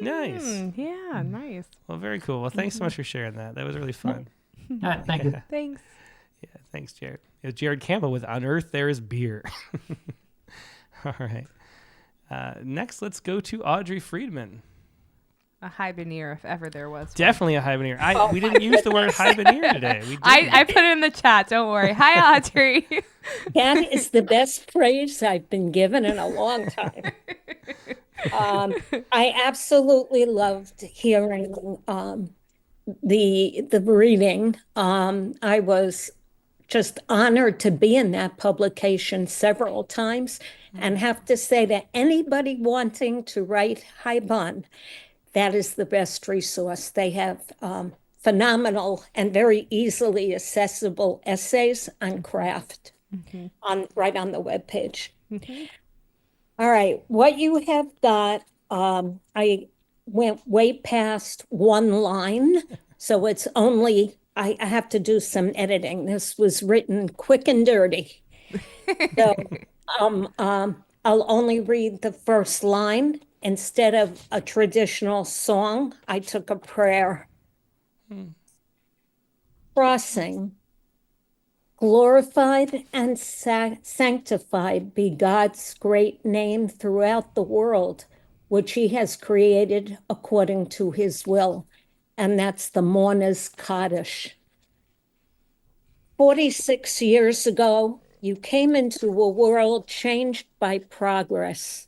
Nice. Yeah, nice. Well, very cool. Well, thanks so much for sharing that. That was really fun. All right, thank you. Thanks. Yeah, thanks, Jared. It was Jared Campbell with On Earth There Is Beer. All right. Next, let's go to Audrey Friedman. A Haibuneer, if ever there was one. Definitely a Haibuneer. We didn't use the word Haibuneer today. We didn't. I put it in the chat. Don't worry. Hi, Audrey. That is the best praise I've been given in a long time. I absolutely loved hearing the reading. I was just honored to be in that publication several times, and have to say to anybody wanting to write Haibun, that is the best resource. They have phenomenal and very easily accessible essays on craft right on the webpage. All right, what you have got, I went way past one line, so it's only, I have to do some editing. This was written quick and dirty. So I'll only read the first line. Instead of a traditional song, I took a prayer. Crossing. Glorified and sanctified be God's great name throughout the world, which he has created according to his will. And that's the Mourner's Kaddish. 46 years ago, you came into a world changed by progress.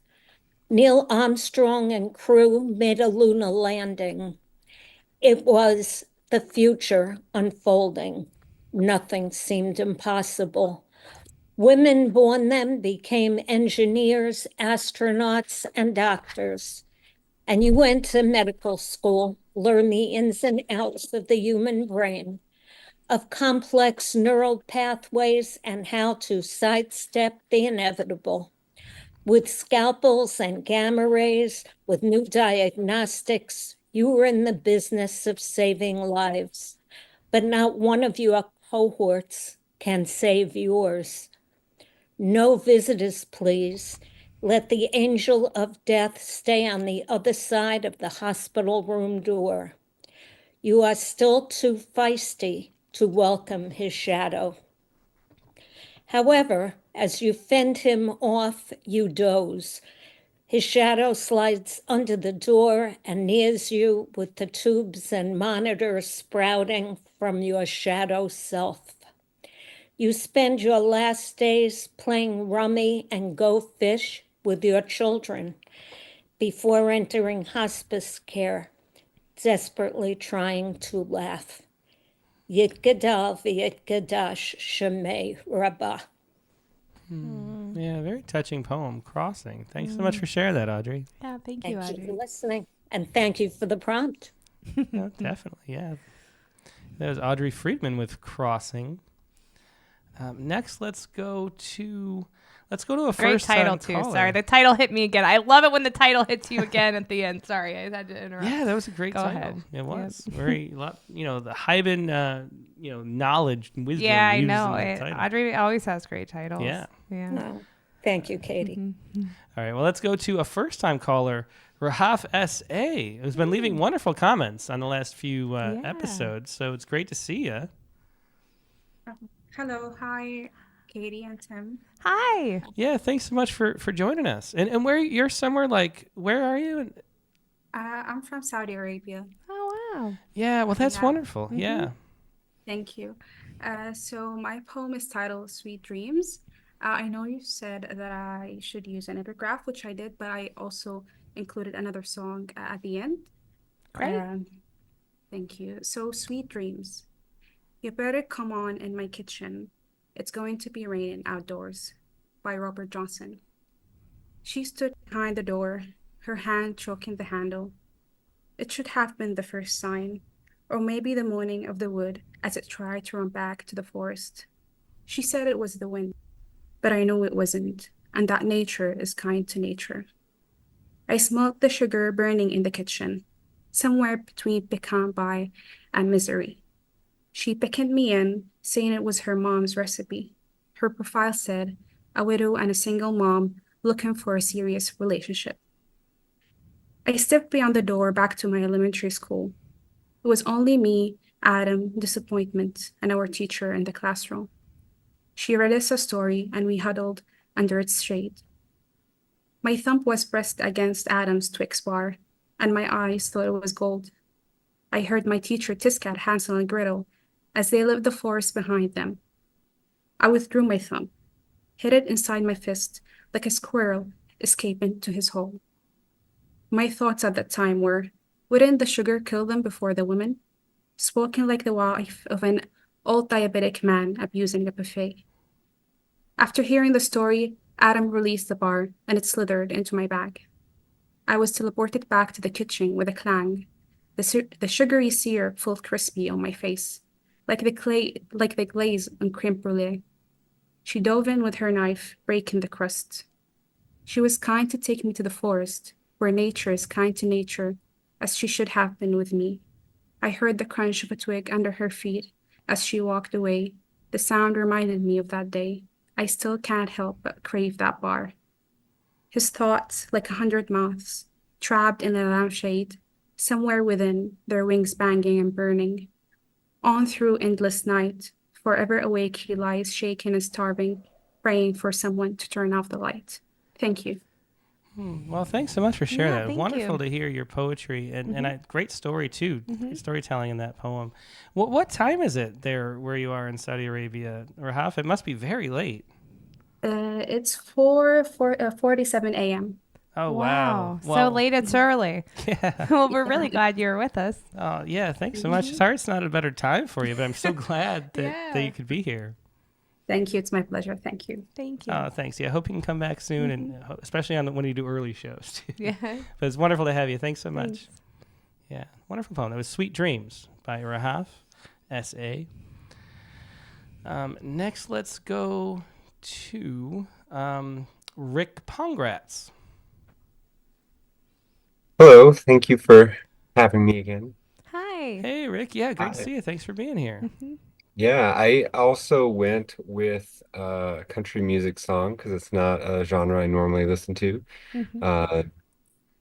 Neil Armstrong and crew made a lunar landing. It was the future unfolding. Nothing seemed impossible. Women born then became engineers, astronauts, and doctors. And you went to medical school, learned the ins and outs of the human brain, of complex neural pathways and how to sidestep the inevitable. With scalpels and gamma rays, with new diagnostics, you were in the business of saving lives. But not one of your cohorts can save yours. No visitors, please. Let the angel of death stay on the other side of the hospital room door. You are still too feisty to welcome his shadow. However, as you fend him off, you doze. His shadow slides under the door and nears you with the tubes and monitors sprouting from your shadow self. You spend your last days playing rummy and go fish with your children before entering hospice care, desperately trying to laugh. Yit gadal v'yit gadash shemei rabbah. Yeah, very touching poem, Crossing. Thanks so much for sharing that, Audrey. Yeah, thank you, Thank you Audrey. for listening, and thank you for the prompt. No, definitely, yeah. That was Audrey Friedman with Crossing. Next, let's go to a Great title first-time too. caller. Sorry, the title hit me again. I love it when the title hits you again at the end. Sorry, I had to interrupt. Yeah, that was a great Go title. ahead. It was very lot. The Haibun, knowledge and wisdom. Yeah, I used know. in the title. Audrey always has great titles. Yeah. Oh, thank you, Katie. All right, well, let's go to a first-time caller, Rahaf S.A., who's been leaving wonderful comments on the last few episodes. So it's great to see you. Hello, hi, Katie and Tim. Hi. Yeah, thanks so much for joining us. And where you're somewhere where are you? I'm from Saudi Arabia. Oh wow. Yeah, well, that's Yeah. wonderful. Yeah. Thank you. So my poem is titled Sweet Dreams. I know you said that I should use an epigraph, which I did, but I also included another song at the end. Great. Thank you. So, Sweet Dreams. You better come on in my kitchen. It's going to be raining outdoors. By Robert Johnson. She stood behind the door, her hand choking the handle. It should have been the first sign, or maybe the moaning of the wood as it tried to run back to the forest. She said it was the wind, but I know it wasn't, and that nature is kind to nature. I smelled the sugar burning in the kitchen, somewhere between pecan pie and misery. She beckoned me in, saying it was her mom's recipe. Her profile said, a widow and a single mom looking for a serious relationship. I stepped beyond the door back to my elementary school. It was only me, Adam, disappointment, and our teacher in the classroom. She read us a story, and we huddled under its shade. My thumb was pressed against Adam's Twix bar, and my eyes thought it was gold. I heard my teacher tiscat Hansel and Gretel as they left the forest behind them. I withdrew my thumb, hid it inside my fist like a squirrel escaping to his hole. My thoughts at that time were, wouldn't the sugar kill them before the women? Spoken like the wife of an old diabetic man abusing a buffet. After hearing the story, Adam released the bar and it slithered into my bag. I was teleported back to the kitchen with a clang. The sugary syrup felt crispy on my face, like the glaze on creme brulee. She dove in with her knife, breaking the crust. She was kind to take me to the forest, where nature is kind to nature, as she should have been with me. I heard the crunch of a twig under her feet as she walked away. The sound reminded me of that day. I still can't help but crave that bar. His thoughts, like 100 moths, trapped in the lampshade, somewhere within, their wings banging and burning. On through endless night, forever awake he lies shaking and starving, praying for someone to turn off the light. Thank you. Well, thanks so much for sharing Yeah, that. thank Wonderful you. to hear your poetry and a great story too. Great storytelling in that poem. What time is it there where you are in Saudi Arabia, Rahaf? It must be very late. It's 4:47 a.m. Oh wow! So late it's early. Yeah. Well, we're really glad you're with us. Oh yeah, thanks so much. Sorry it's not a better time for you, but I'm so glad that Yeah. you could be here. Thank you. It's my pleasure. Thank you. Thank you. Oh, thanks. Yeah, I hope you can come back soon, and especially when you do early shows too. Yeah. But it's wonderful to have you. Thanks so much. Thanks. Yeah, wonderful poem. That was "Sweet Dreams" by Rahaf S.A. Next, let's go to Rick Pongratz. Hello, thank you for having me again. Hi. Hey, Rick. Yeah, great to Hi. see you. Thanks for being here. Yeah, I also went with a country music song because it's not a genre I normally listen to. Uh,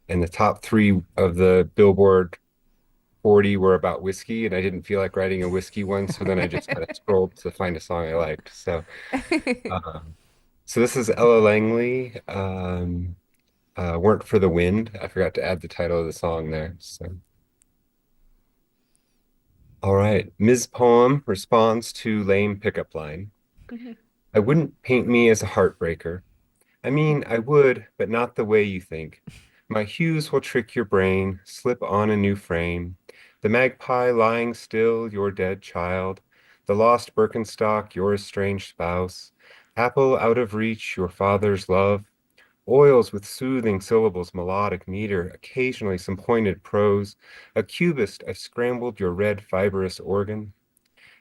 and the top three of the Billboard 40 were about whiskey, and I didn't feel like writing a whiskey one, so then I just kind of scrolled to find a song I liked. So this is Ella Langley, Weren't for the Wind. I forgot to add the title of the song there. So. All right. Ms. Poem responds to lame pickup line. I wouldn't paint me as a heartbreaker. I mean, I would, but not the way you think. My hues will trick your brain, slip on a new frame. The magpie lying still, your dead child. The lost Birkenstock, your estranged spouse. Apple out of reach, your father's love. Oils with soothing syllables, melodic meter, occasionally some pointed prose. A cubist, I've scrambled your red fibrous organ.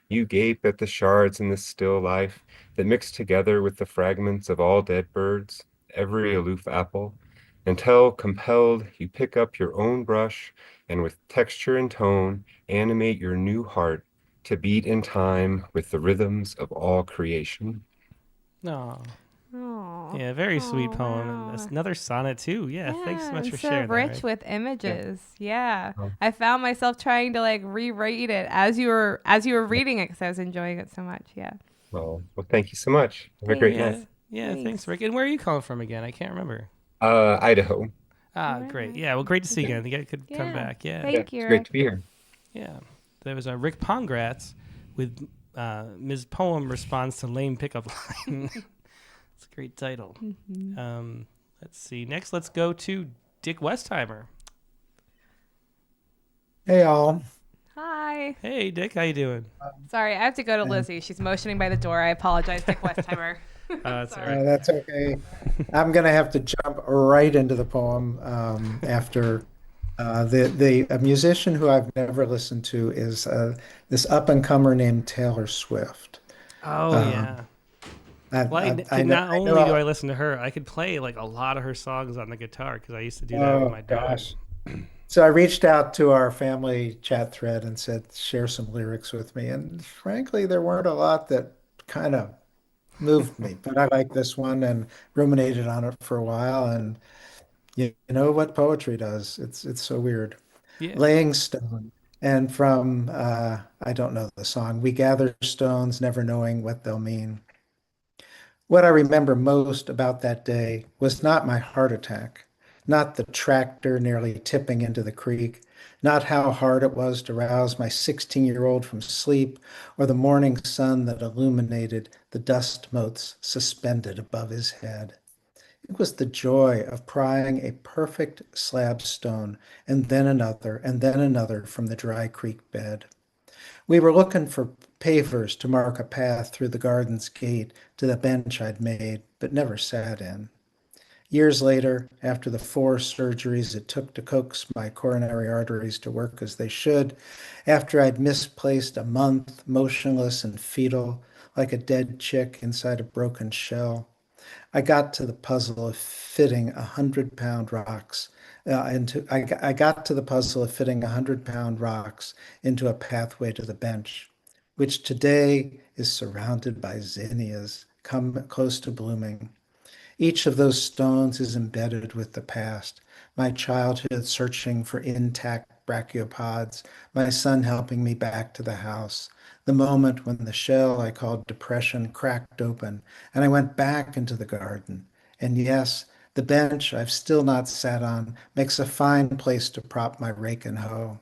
You gape at the shards in this still life that mix together with the fragments of all dead birds, every aloof apple, until, compelled, you pick up your own brush and with texture and tone animate your new heart to beat in time with the rhythms of all creation. No. Oh, Yeah, very sweet poem. wow. And that's another sonnet too. Yeah, thanks so much and for so sharing that. rich Rick. with images. Yeah. Oh. I found myself trying to like rewrite it as you were reading it because I was enjoying it so much. Yeah. Well, thank you so much. Have a great night. Yeah, thanks, Rick. And where are you calling from again? I can't remember. Idaho. Great. Yeah, well, great to see you again. You could come back. Yeah. Thank you, It's great Rick. to be here. Yeah. There was a Rick Pongratz with Ms. Poem responds to lame pickup line. It's a great title. Mm-hmm. Let's see. Next, let's go to Dick Westheimer. Hey, all. Hi. Hey, Dick. How you doing? Sorry, I have to go to Lizzie. She's motioning by the door. I apologize, Dick Westheimer. That's all right. That's okay. I'm going to have to jump right into the poem after a musician who I've never listened to is this up-and-comer named Taylor Swift. Oh, yeah. Not only do I listen to her, I could play like a lot of her songs on the guitar because I used to do that with my dog. So I reached out to our family chat thread and said, share some lyrics with me. And frankly, there weren't a lot that kind of moved me, but I like this one and ruminated on it for a while. And you know what poetry does? It's so weird. Yeah. Laying Stone. And from, I don't know the song, we gather stones, never knowing what they'll mean. What I remember most about that day was not my heart attack, not the tractor nearly tipping into the creek, not how hard it was to rouse my 16-year-old from sleep, or the morning sun that illuminated the dust motes suspended above his head. It was the joy of prying a perfect slab stone, and then another from the dry creek bed. We were looking for pavers to mark a path through the garden's gate to the bench I'd made, but never sat in. Years later, after the 4 surgeries it took to coax my coronary arteries to work as they should, after I'd misplaced a month, motionless and fetal, like a dead chick inside a broken shell, I got to the puzzle of fitting 100-pound rocks I got to the puzzle of fitting 100-pound rocks into a pathway to the bench, which today is surrounded by zinnias, come close to blooming. Each of those stones is embedded with the past, my childhood searching for intact brachiopods, my son helping me back to the house, the moment when the shell I called depression cracked open, and I went back into the garden. And yes, the bench I've still not sat on makes a fine place to prop my rake and hoe.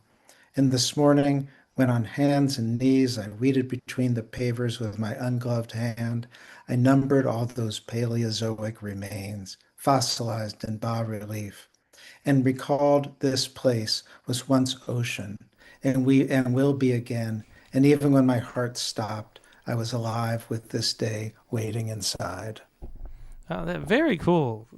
And this morning, when on hands and knees I weeded between the pavers with my ungloved hand, I numbered all those Paleozoic remains, fossilized in bas-relief, and recalled this place was once ocean, and will be again. And even when my heart stopped, I was alive with this day waiting inside. Oh, very cool.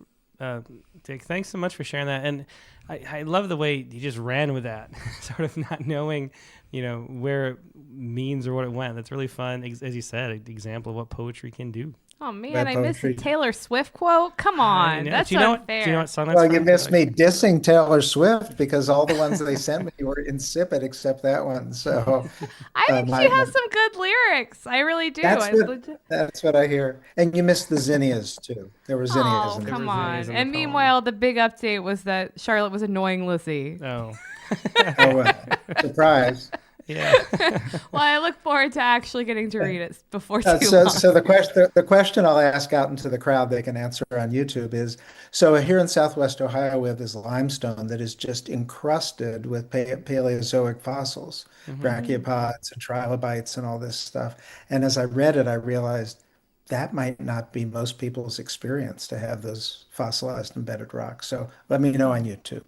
Dick, thanks so much for sharing that. And I love the way you just ran with that, sort of not knowing, where it means or what it went. That's really fun. As you said, an example of what poetry can do. Oh, man, I missed the Taylor Swift quote. Come on. That's unfair. Do you know what song that's Well, from? you missed me dissing Taylor Swift because all the ones they sent me were insipid except that one. So I think she has some good lyrics. I really do. That's what I hear. And you missed the zinnias, too. There were zinnias in there. Come on. And meanwhile, the big update was that Charlotte was annoying Lizzie. Oh. Surprise. Yeah. Well, I look forward to actually getting to read it before too long. So the question I'll ask out into the crowd they can answer on YouTube is, so here in Southwest Ohio, we have this limestone that is just encrusted with Paleozoic fossils, brachiopods and trilobites and all this stuff. And as I read it, I realized that might not be most people's experience to have those fossilized embedded rocks. So let me know on YouTube.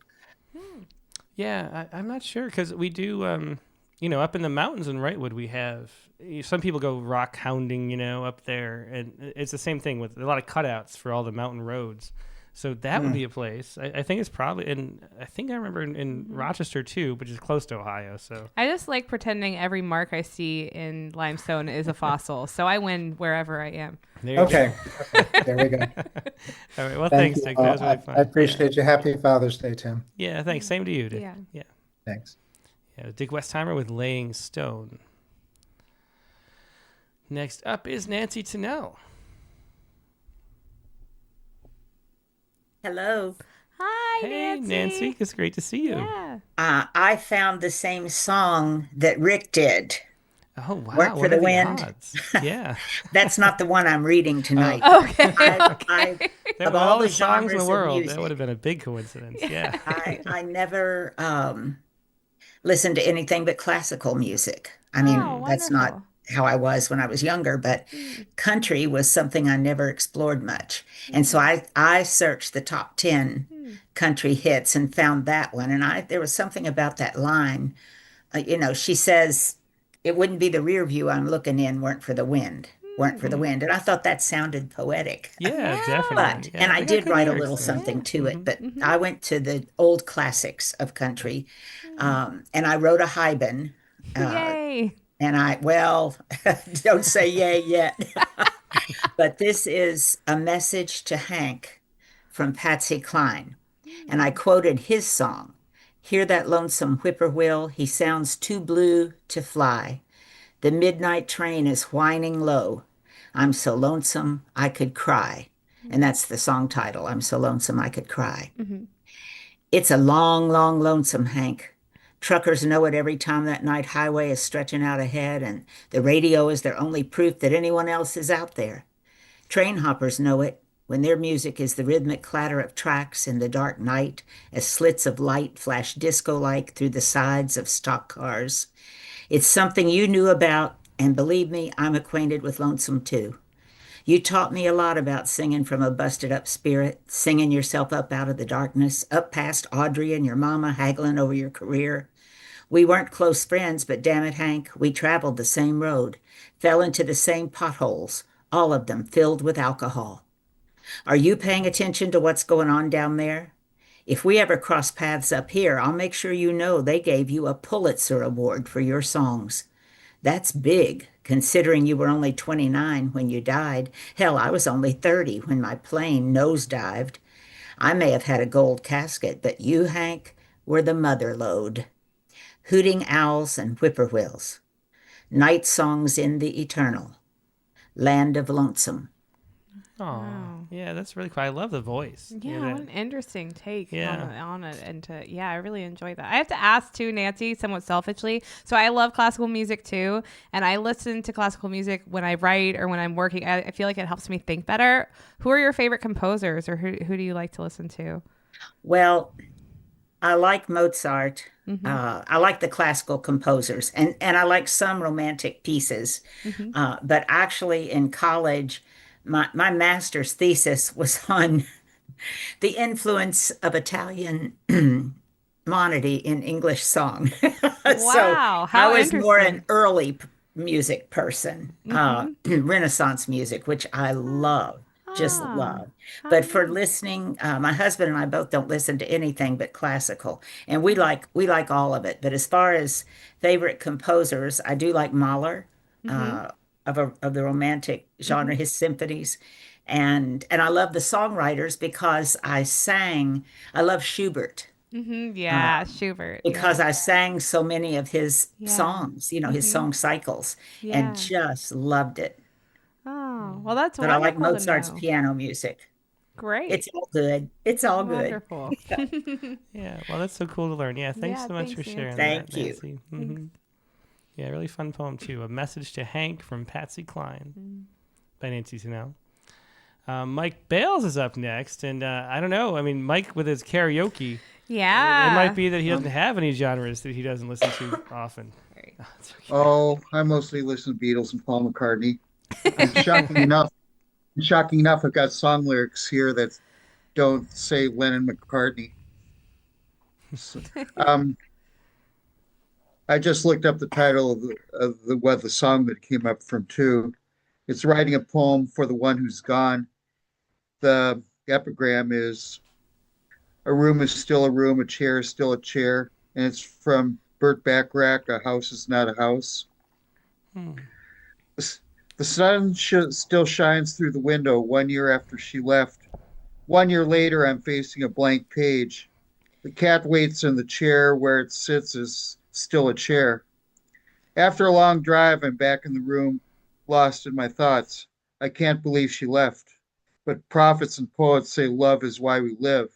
Yeah, I'm not sure because we do... up in the mountains in Wrightwood, we have some people go rock hounding, up there, and it's the same thing with a lot of cutouts for all the mountain roads. So that would be a place. I think it's probably, and I think I remember in Rochester too, which is close to Ohio. So I just like pretending every mark I see in limestone is a fossil. So I win wherever I am. Okay. There we go. All right. Well, Thank thanks, you Dick. all. That was really fun. I appreciate you. Happy Father's Day, Tim. Yeah. Thanks. Same to you, Dick. Yeah. Thanks. Yeah. Dick Westheimer with Laying Stone. Next up is Nancy Tennell. Hello. Hi, Hey, Nancy. It's great to see you. Yeah. I found the same song that Rick did. Oh, wow. Work for What the are the Wind. odds? Yeah. That's not the one I'm reading tonight. Okay. Of With all the songs in the genres of world, music, that would have been a big coincidence. Yeah. I never listened to anything but classical music. I mean, Oh, that's not wonderful. how I was when I was younger, but country was something I never explored much. And so I searched the top 10 country hits and found that one. And there was something about that line. She says, it wouldn't be the rear view I'm looking in weren't for the wind, weren't for the wind. And I thought that sounded poetic. Yeah, definitely. But, Yeah, and I they got did good write a lyrics little there. something to it, but I went to the old classics of country, and I wrote a Haibun. Yay. And don't say yay yet. But this is a message to Hank from Patsy Cline. And I quoted his song. Hear that lonesome whippoorwill, he sounds too blue to fly. The midnight train is whining low. I'm so lonesome I could cry. And that's the song title, I'm so lonesome I could cry. It's a long, long lonesome, Hank. Truckers know it every time that night highway is stretching out ahead, and the radio is their only proof that anyone else is out there. Train hoppers know it when their music is the rhythmic clatter of tracks in the dark night as slits of light flash disco-like through the sides of stock cars. It's something you knew about, and believe me, I'm acquainted with lonesome too. You taught me a lot about singing from a busted up spirit, singing yourself up out of the darkness, up past Audrey and your mama haggling over your career. We weren't close friends, but damn it, Hank, we traveled the same road, fell into the same potholes, all of them filled with alcohol. Are you paying attention to what's going on down there? If we ever cross paths up here, I'll make sure you know they gave you a Pulitzer Award for your songs. That's big, considering you were only 29 when you died. Hell, I was only 30 when my plane nosedived. I may have had a gold casket, but you, Hank, were the mother lode. Hooting owls and whippoorwills. Night songs in the eternal. Land of lonesome. Oh, Wow. yeah, that's really cool. I love the voice. Yeah, that- what an interesting take Yeah. on it. And I really enjoyed that. I have to ask too, Nancy, somewhat selfishly. So I love classical music too. And I listen to classical music when I write or when I'm working. I feel like it helps me think better. Who are your favorite composers, or who do you like to listen to? Well, I like Mozart. I like the classical composers, and I like some romantic pieces. But actually, in college, my master's thesis was on the influence of Italian monody in English song. So Wow, I how was more an interesting. early music person, Renaissance music, which I love, just Ah, love. how But for nice. listening, my husband and I both don't listen to anything but classical, and we like all of it. But as far as favorite composers, I do like Mahler, uh, of the romantic genre, his symphonies, and I love the songwriters because I love Schubert Yeah, Schubert. because Yeah. I sang so many of his Yeah. songs, his song cycles, and Yeah. just loved it. Oh, well, that's But I like wonderful to Mozart's know. piano music. Great. It's all good. It's all good. Wonderful. Yeah, well, that's so cool to learn. Yeah, thanks Yeah, so much thanks, for sharing Nancy. that, Thank you. Nancy. Yeah, really fun poem, too. A Message to Hank from Patsy Cline by Nancy Tennell. Mike Bales is up next, and I don't know. I mean, Mike with his karaoke, Yeah. it might be that he doesn't have any genres that he doesn't listen to often. It's okay. Oh, I mostly listen to Beatles and Paul McCartney. And shocking enough, I've got song lyrics here that don't say Lennon McCartney. So, I just looked up the title of the song that it came up from too. It's writing a poem for the one who's gone. The The epigram is a room is still a room, a chair is still a chair, and it's from Burt Bacharach, A House is Not a House. Hmm. The sun still shines through the window 1 year after she left. 1 year later, I'm facing a blank page. The cat waits in the chair where it sits is still a chair. After a long drive, I'm back in the room, lost in my thoughts. I can't believe she left. But prophets and poets say love is why we live.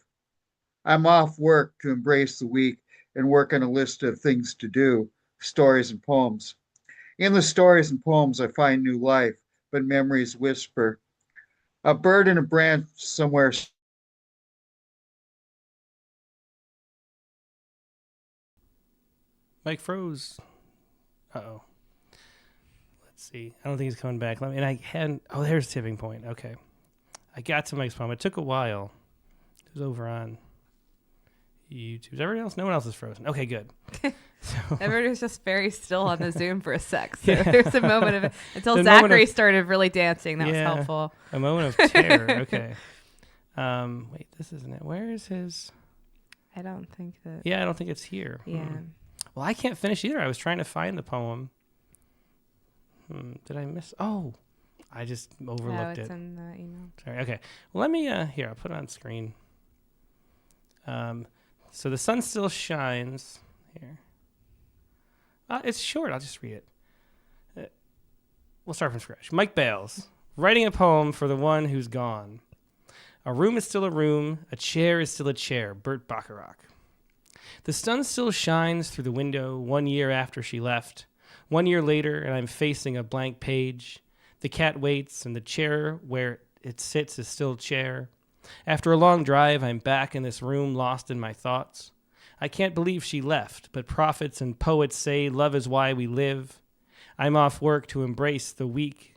I'm off work to embrace the week and work on a list of things to do, stories and poems. In the stories and poems, I find new life, but memories whisper. A bird in a branch somewhere. Mike froze. Uh-oh. Let's see. I don't think he's coming back. And I hadn't. Oh, there's Tipping Point. Okay. I got to Mike's poem. It took a while. It was over on YouTube. Is everyone else? No one else is frozen. Okay, good. Everybody was just very still on the Zoom for a sec. So Yeah. there's a moment of it until The Zachary moment of- started really dancing. That was Yeah, helpful. A moment of terror. Okay. Wait, this isn't it. Where is his? I don't think that. Yeah, I don't think it's here. Yeah. Well, I can't finish either. I was trying to find the poem. Did I miss? Oh, I just overlooked it's it. in the email. Sorry. Okay. Well, let me. Here, I'll put it on screen. So the sun still shines here. It's short. I'll just read it. We'll start from scratch. Mike Bales, writing a poem for the one who's gone. A room is still a room. A chair is still a chair. Burt Bacharach. The sun still shines through the window 1 year after she left. 1 year later, and I'm facing a blank page. The cat waits, and the chair where it sits is still a chair. After a long drive, I'm back in this room, lost in my thoughts. I can't believe she left, but prophets and poets say love is why we live. I'm off work to embrace the week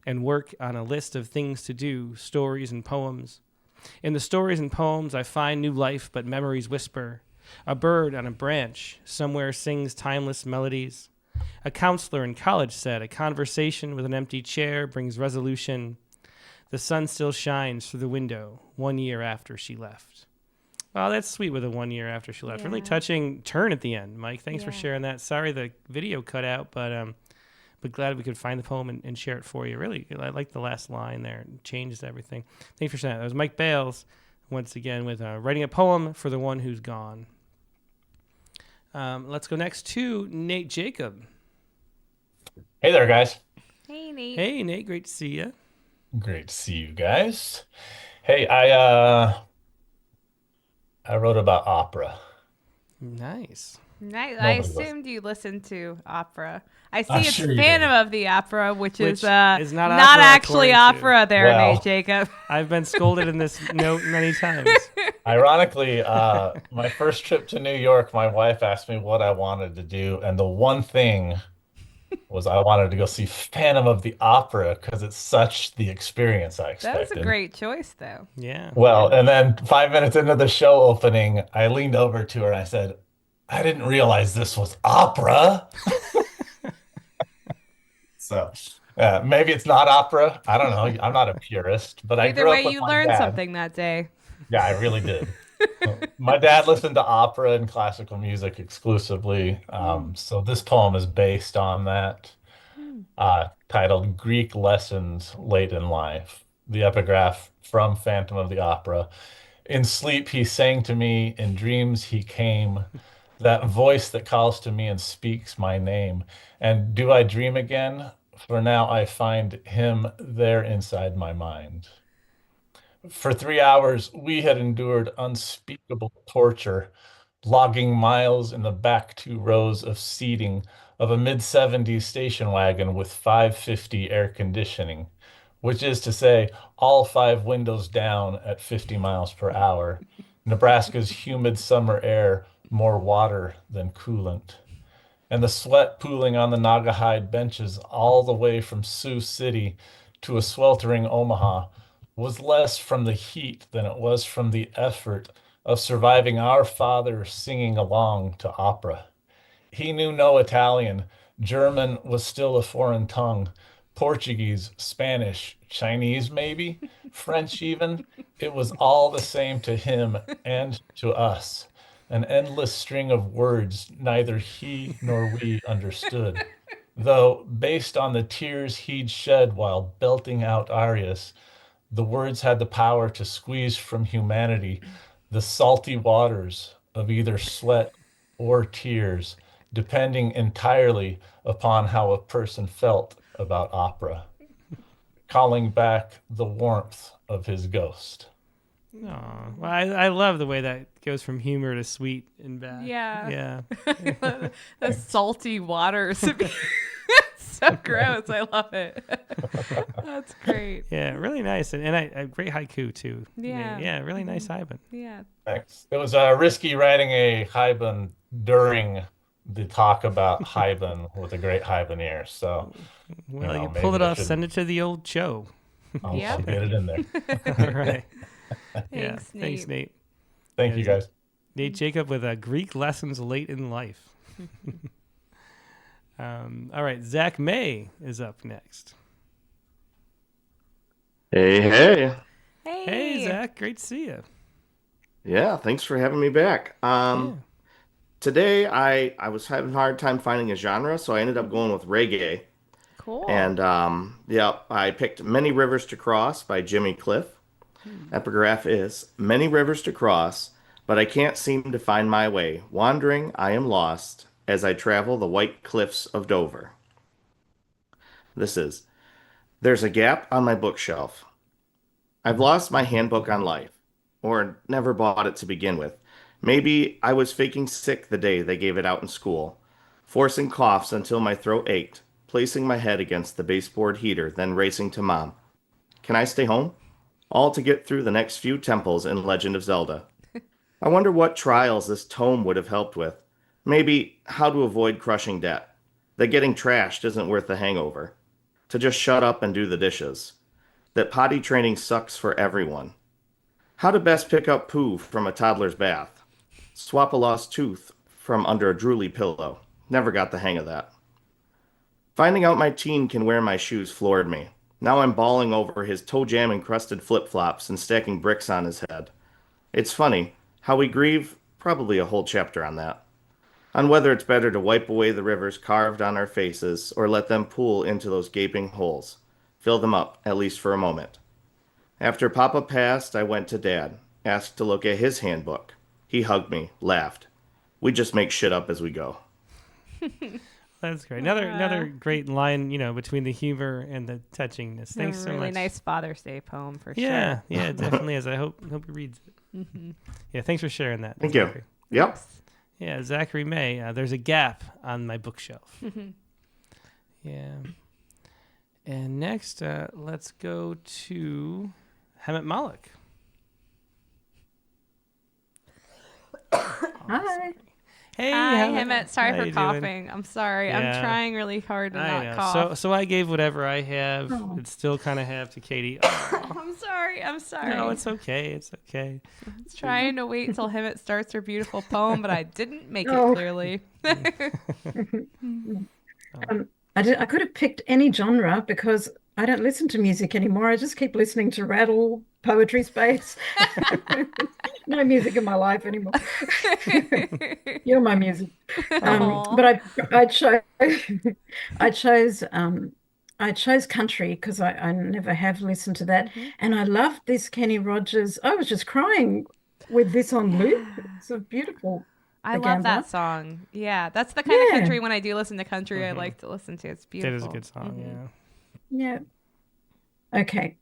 and work on a list of things to do, stories and poems. In the stories and poems, I find new life, but memories whisper. A bird on a branch somewhere sings timeless melodies. A counselor in college said, a conversation with an empty chair brings resolution. The sun still shines through the window 1 year after she left. Oh, that's sweet with a 1 year after she left. Yeah. Really touching turn at the end, Mike. Thanks for Yeah. sharing that. Sorry the video cut out, but glad we could find the poem and share it for you. Really, I like the last line there. It changes everything. Thanks for sharing that. That was Mike Bales, once again, with writing a poem for the one who's gone. Let's go next to Nate Jacob. Hey there, guys. Hey, Nate. Hey, Nate. Great to see you. Great to see you guys. Hey, I wrote about opera. Nice. Nice. I Nobody was. assumed you listened to opera. I see I'm it's sure you Phantom did. of the Opera, which Which is is not not opera, actually according to- opera there, Well. Nate Jacob. I've been scolded in this note many times. Ironically, my first trip to New York, my wife asked me what I wanted to do, and the one thing was I wanted to go see Phantom of the Opera because it's such the experience I That was a expected. great choice, though. Yeah. Well, and then 5 minutes into the show opening, I leaned over to her and I said, I didn't realize this was opera. So maybe it's not opera. I don't know. I'm not a purist, but I Either grew way, up with you my learned dad. something that day. Yeah, I really did. My dad listened to opera and classical music exclusively. So this poem is based on that, titled Greek Lessons Late in Life. The epigraph from Phantom of the Opera. In sleep he sang to me, in dreams he came, that voice that calls to me and speaks my name. And do I dream again? For now I find him there inside my mind. For 3 hours, we had endured unspeakable torture, logging miles in the back 2 rows of seating of a mid-70s station wagon with 550 air conditioning, which is to say, all 5 windows down at 50 miles per hour. Nebraska's humid summer air, more water than coolant. And the sweat pooling on the Naugahyde benches all the way from Sioux City to a sweltering Omaha was less from the heat than it was from the effort of surviving our father singing along to opera. He knew no Italian. German was still a foreign tongue, Portuguese, Spanish, Chinese, maybe, French even. It was all the same to him and to us. An endless string of words neither he nor we understood. Though, based on the tears he'd shed while belting out arias, the words had the power to squeeze from humanity the salty waters of either sweat or tears, depending entirely upon how a person felt about opera, calling back the warmth of his ghost. Aw. Well, I love the way that goes from humor to sweet and bad. Yeah. Yeah. The salty waters. So gross. I love it. That's great. Yeah, really nice. And a great haiku, too. Yeah. Yeah, really nice Haibun. Yeah. Thanks. It was risky writing a Haibun during the talk about Haibun with a great Haibuneer. So, Well, you maybe pulled it I off, should- send it to the old show. I'll Yep. get it in there. All right. Thanks, Yeah. Thanks, Nate. Thank you, guys. Nate Jacob with Greek lessons late in life. All right, Zach May is up next. Hey, hey. Hey, Zach, great to see you. Yeah, thanks for having me back. Today I was having a hard time finding a genre, so I ended up going with reggae. Cool. And I picked Many Rivers to Cross by Jimmy Cliff. Epigraph is Many rivers to cross, but I can't seem to find my way. Wandering, I am lost as I travel the white cliffs of Dover. This is There's a gap on my bookshelf. I've lost my handbook on life, or never bought it to begin with. Maybe I was faking sick the day they gave it out in school, forcing coughs until my throat ached, placing my head against the baseboard heater, then racing to Mom. Can I stay home? All to get through the next few temples in Legend of Zelda. I wonder what trials this tome would have helped with. Maybe how to avoid crushing debt. That getting trashed isn't worth the hangover. To just shut up and do the dishes. That potty training sucks for everyone. How to best pick up poo from a toddler's bath. Swap a lost tooth from under a drooly pillow. Never got the hang of that. Finding out my teen can wear my shoes floored me. Now I'm bawling over his toe jam encrusted flip-flops and stacking bricks on his head. It's funny how we grieve, probably a whole chapter on that. On whether it's better to wipe away the rivers carved on our faces or let them pool into those gaping holes. Fill them up, at least for a moment. After Papa passed, I went to Dad, asked to look at his handbook. He hugged me, laughed. We just make shit up as we go. That's great. Another great line, between the humor and the touchingness. Thanks so much. Really nice Father's Day poem for sure. Yeah, it definitely is. I hope he reads it. Mm-hmm. Yeah, thanks for sharing that. Thank you. Zachary. Yep. Yeah, Zachary May. There's a gap on my bookshelf. Yeah. And next, let's go to Hemet Malik. Hi. Hey, Hi, Hemet. Hemet. Sorry How for you coughing. doing? I'm sorry. Yeah. I'm trying really hard to I not know. cough. So I gave whatever I have. Oh. Still kind of have to Katie. I'm sorry. I'm sorry. No, it's okay. It's okay. I was trying to wait till Hemet starts her beautiful poem, but I didn't make Oh. it clearly. I could have picked any genre because I don't listen to music anymore. I just keep listening to Rattle, Poetry Space. No music in my life anymore. You're my music. But I chose country because I never have listened to that. And I loved this Kenny Rogers. I was just crying with this on loop. It's a beautiful. I The love Gambler. that song. Yeah, that's the kind of Yeah. country when I do listen to country, I like to listen to. It's beautiful. It is a good song, Yeah. Okay.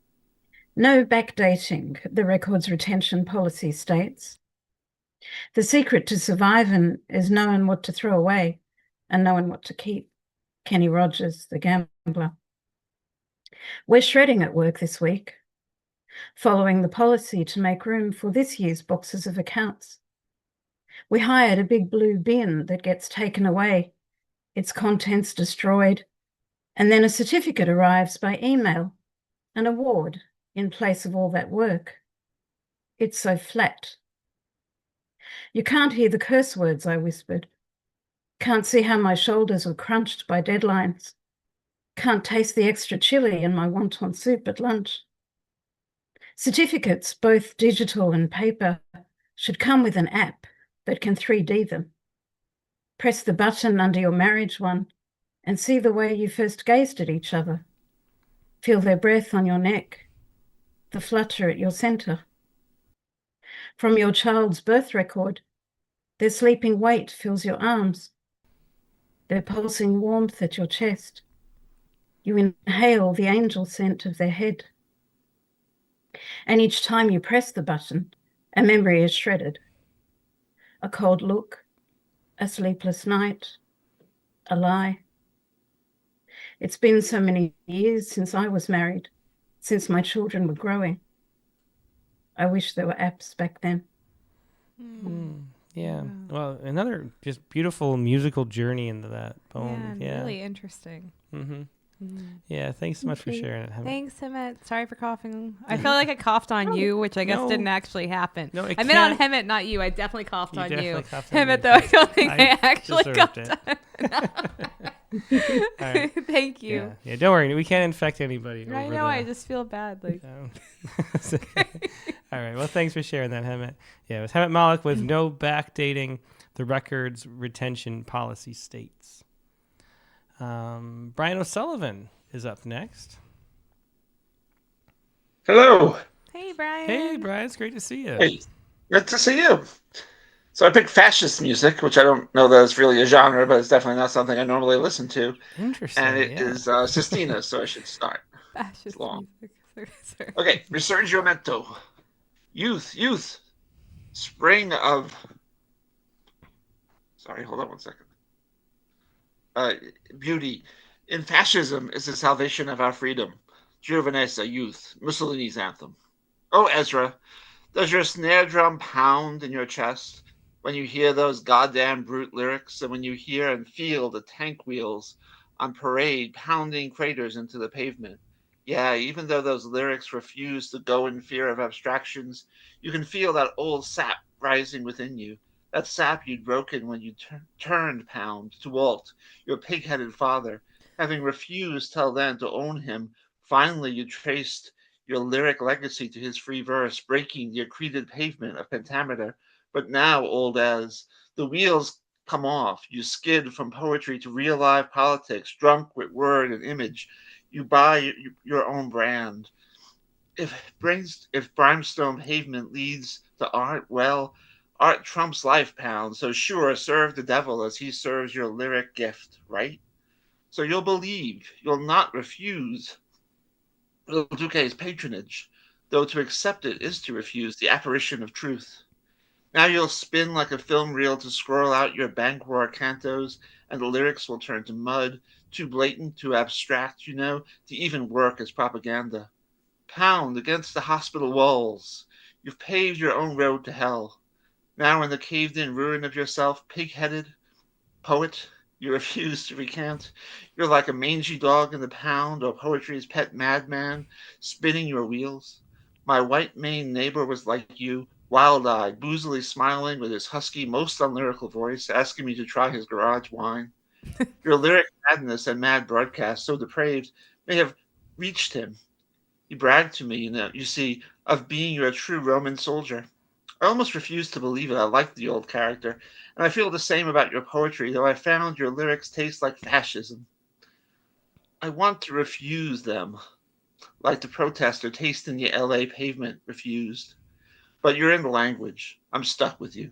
No backdating, the record's retention policy states. The secret to surviving is knowing what to throw away and knowing what to keep. Kenny Rogers, the gambler. We're shredding at work this week, following the policy to make room for this year's boxes of accounts. We hired a big blue bin that gets taken away, its contents destroyed, and then a certificate arrives by email, an award in place of all that work. It's so flat. You can't hear the curse words I whispered. Can't see how my shoulders were crunched by deadlines. Can't taste the extra chili in my wonton soup at lunch. Certificates, both digital and paper, should come with an app that can 3D them. Press the button under your marriage one and see the way you first gazed at each other. Feel their breath on your neck, the flutter at your center. From your child's birth record, their sleeping weight fills your arms, their pulsing warmth at your chest. You inhale the angel scent of their head. And each time you press the button, a memory is shredded. A cold look, a sleepless night, a lie. It's been so many years since I was married, since my children were growing. I wish there were apps back then. Yeah. Well, another just beautiful musical journey into that poem. Yeah. Really interesting. Mm-hmm. Yeah, thanks so much for sharing it, Hemant. Thanks, Hemant. Sorry for coughing. I feel like I coughed on you, which I guess didn't actually happen. No, I meant on Hemant, not you. I definitely coughed on you. Hemant, though, I I don't think I actually coughed it. on. All right. Thank you. Yeah, don't worry. We can't infect anybody. I know. I just feel bad. Like. All right. Well, thanks for sharing that, Hemant. Yeah, it was Hemant Malik with No Backdating the Records Retention Policy States. Brian O'Sullivan is up next. Hello. Hey, Brian. Hey, Brian. It's great to see you. Hey, good to see you. So I picked fascist music, which I don't know that it's really a genre, but it's definitely not something I normally listen to. Interesting. And it is Sistina, so I should start. Fascist it's long. Music. Okay, Risorgimento. Youth. Spring of... Sorry, hold on one second. Beauty. In fascism is the salvation of our freedom. Giovinezza, youth. Mussolini's anthem. Oh, Ezra, does your snare drum pound in your chest when you hear those goddamn brute lyrics, and when you hear and feel the tank wheels on parade pounding craters into the pavement? Yeah, even though those lyrics refuse to go in fear of abstractions, you can feel that old sap rising within you. That sap you'd broken when you turned Pound to Walt, your pig-headed father. Having refused till then to own him, finally you traced your lyric legacy to his free verse, breaking the accreted pavement of pentameter. But now, old as, the wheels come off. You skid from poetry to real-life politics, drunk with word and image. You buy your own brand. If brimstone pavement leads to art, well, art trumps life, Pound, so sure, serve the devil as he serves your lyric gift, right? So you'll believe, you'll not refuse Il Duce's patronage, though to accept it is to refuse the apparition of truth. Now you'll spin like a film reel to scroll out your Banquar cantos, and the lyrics will turn to mud, too blatant, too abstract, to even work as propaganda. Pound against the hospital walls. You've paved your own road to hell. Now in the caved-in ruin of yourself, pig-headed poet, you refuse to recant. You're like a mangy dog in the pound, or poetry's pet madman, spinning your wheels. My white-maned neighbor was like you, wild-eyed, boozily smiling with his husky, most unlyrical voice, asking me to try his garage wine. Your lyric madness and mad broadcast, so depraved, may have reached him. He bragged to me, you see, of being your true Roman soldier. I almost refuse to believe it. I like the old character, and I feel the same about your poetry, though I found your lyrics taste like fascism. I want to refuse them, like the protester tasting the LA pavement refused. But you're in the language. I'm stuck with you.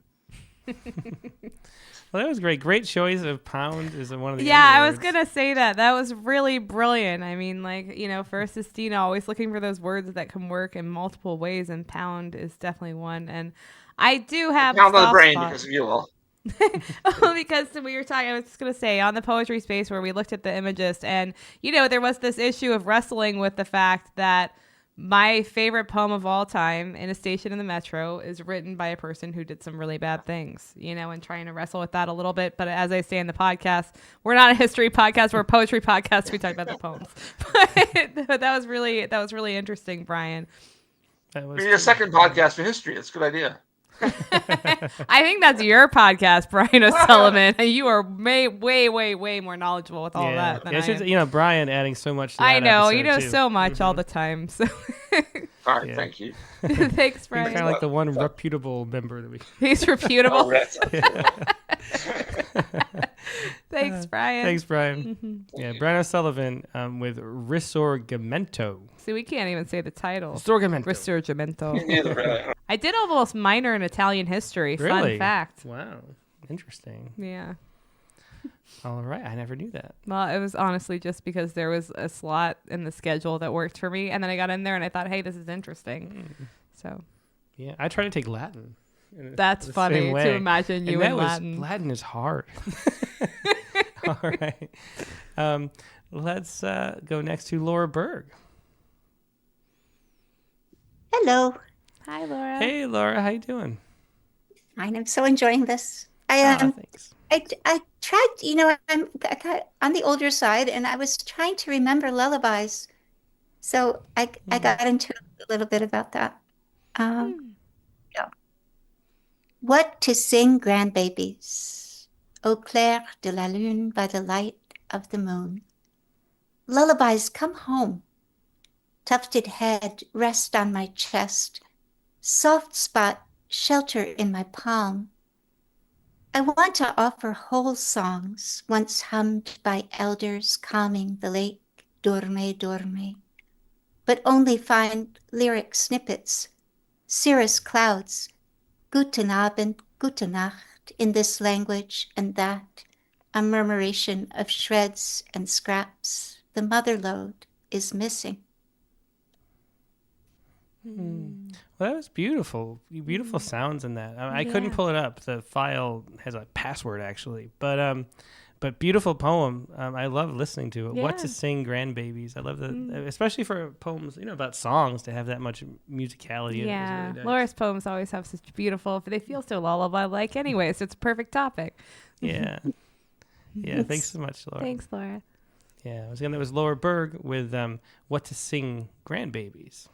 Well, that was great. Great choice of Pound is one of the I was going to say that. That was really brilliant. I mean, for Sistina, always looking for those words that can work in multiple ways, and Pound is definitely one. And I do have Pound on the brain because of you all. Because we were talking, I was just going to say, on the poetry space where we looked at the Imagist, and, there was this issue of wrestling with the fact that my favorite poem of all time, In a Station in the Metro, is written by a person who did some really bad things, and trying to wrestle with that a little bit. But as I say in the podcast, we're not a history podcast, we're a poetry podcast. We talk about the poems. But that was really interesting, Brian. Maybe a second podcast for history. That's a good idea. I think that's your podcast, Brian O'Sullivan. You are way more knowledgeable with all that than I am. You know, Brian adding so much to that I know. You know episode, too. so much all the time. So. All right, thank you. Thanks, Brian. He's kind of like the one reputable member that we. He's reputable. Thanks, Brian. Thanks, Brian. Yeah, Brian O'Sullivan with Risorgimento. See, we can't even say the title. Risorgimento. I did almost minor in Italian history. Really? Fun fact. Wow. Interesting. Yeah. All right. I never knew that. Well, it was honestly just because there was a slot in the schedule that worked for me. And then I got in there and I thought, hey, this is interesting. So. Yeah. I tried to take Latin. That's funny to imagine you in Latin. Latin is hard. All right. Let's go next to Laura Berg. Hello. Hi, Laura. Hey, Laura. How you doing? I'm so enjoying this. Thanks. I tried, I got on the older side, and I was trying to remember lullabies. So I got into a little bit about that. Yeah. What to sing, grandbabies? Au clair de la lune, by the light of the moon. Lullabies, come home. Tufted head, rest on my chest. Soft spot, shelter in my palm. I want to offer whole songs, once hummed by elders calming the lake, dorme, dorme, but only find lyric snippets, cirrus clouds, guten Abend, gute Nacht, in this language and that, a murmuration of shreds and scraps. The mother lode is missing. Well, that was beautiful. Beautiful sounds in that. I couldn't pull it up. The file has a password actually, but beautiful poem. I love listening to it. What to sing, grandbabies. I love that, especially for poems, about songs, to have that much musicality. Yeah, in it. Really nice. Laura's poems always have such beautiful. They feel so lullaby-like, anyway. So it's a perfect topic. Yeah, yeah. Thanks so much, Laura. Thanks, Laura. Yeah, that was Laura Berg with "What to Sing, Grandbabies."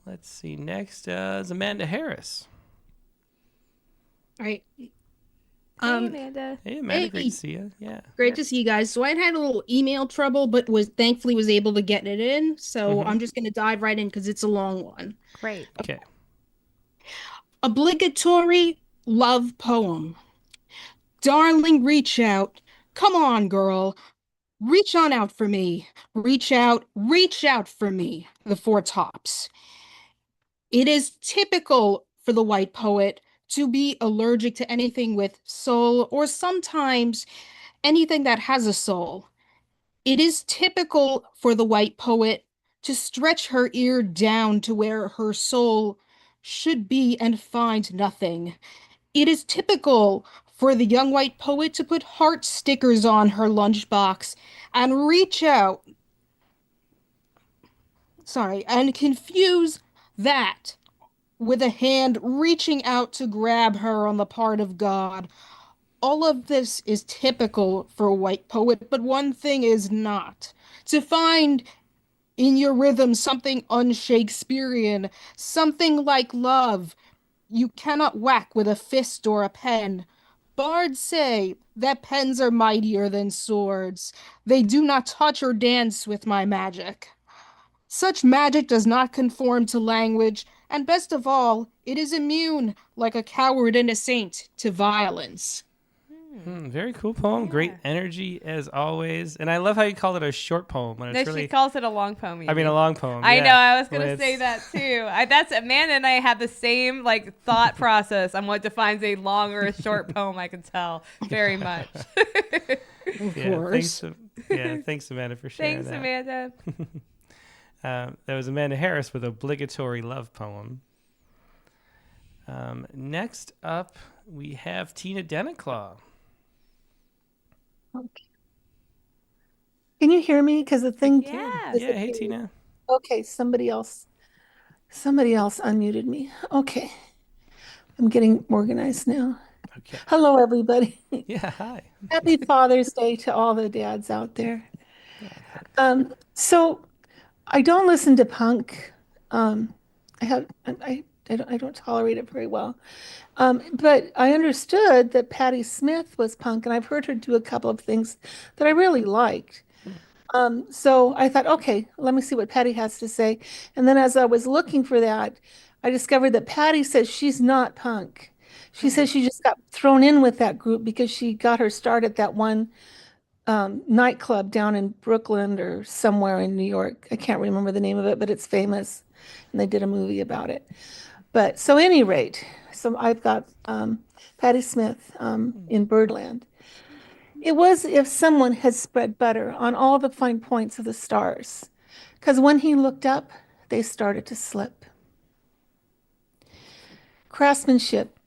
Let's see. Next is Amanda Harris. All right. Hey, Amanda. Hey, Amanda. Great to see you. Yeah. Great to see you guys. So I had a little email trouble, but thankfully was able to get it in. So I'm just going to dive right in because it's a long one. Great. Okay. Obligatory love poem. Darling, reach out. Come on, girl. Reach on out for me. Reach out for me. The Four Tops. It is typical for the white poet to be allergic to anything with soul, or sometimes anything that has a soul. It is typical for the white poet to stretch her ear down to where her soul should be and find nothing. It is typical for the young white poet to put heart stickers on her lunchbox and reach out, and confuse that with a hand reaching out to grab her on the part of God. All of this is typical for a white poet, but one thing is not. To find in your rhythm something un-Shakespearean, something like love, you cannot whack with a fist or a pen. Bards say that pens are mightier than swords. They do not touch or dance with my magic. Such magic does not conform to language, and best of all, it is immune, like a coward and a saint, to violence. Very cool poem. Great energy as always. And I love how you called it a short poem. When it's She calls it a long poem. I mean, a long poem. I yeah. know. I was going to say that too. That's Amanda and I had the same thought process on what defines a long or a short poem. I can tell very much. Of course. Thanks, Amanda, for sharing Thanks, that. Amanda. That was Amanda Harris with Obligatory Love Poem. Next up, we have Tina Denniclaw. Okay. Can you hear me? Because the thing. Yeah. Yeah. Hey, Tina. Okay. Somebody else unmuted me. Okay. I'm getting organized now. Okay. Hello, everybody. Yeah. Hi. Happy Father's Day to all the dads out there. So I don't listen to punk. I I don't tolerate it very well. But I understood that Patti Smith was punk, and I've heard her do a couple of things that I really liked. So I thought, okay, let me see what Patti has to say. And then as I was looking for that, I discovered that Patti says she's not punk. She says she just got thrown in with that group because she got her start at that one nightclub down in Brooklyn or somewhere in New York. I can't remember the name of it, but it's famous, and they did a movie about it. But so, any rate, so I've got Patti Smith in Birdland. It was if someone had spread butter on all the fine points of the stars, because when he looked up, they started to slip. Craftsmanship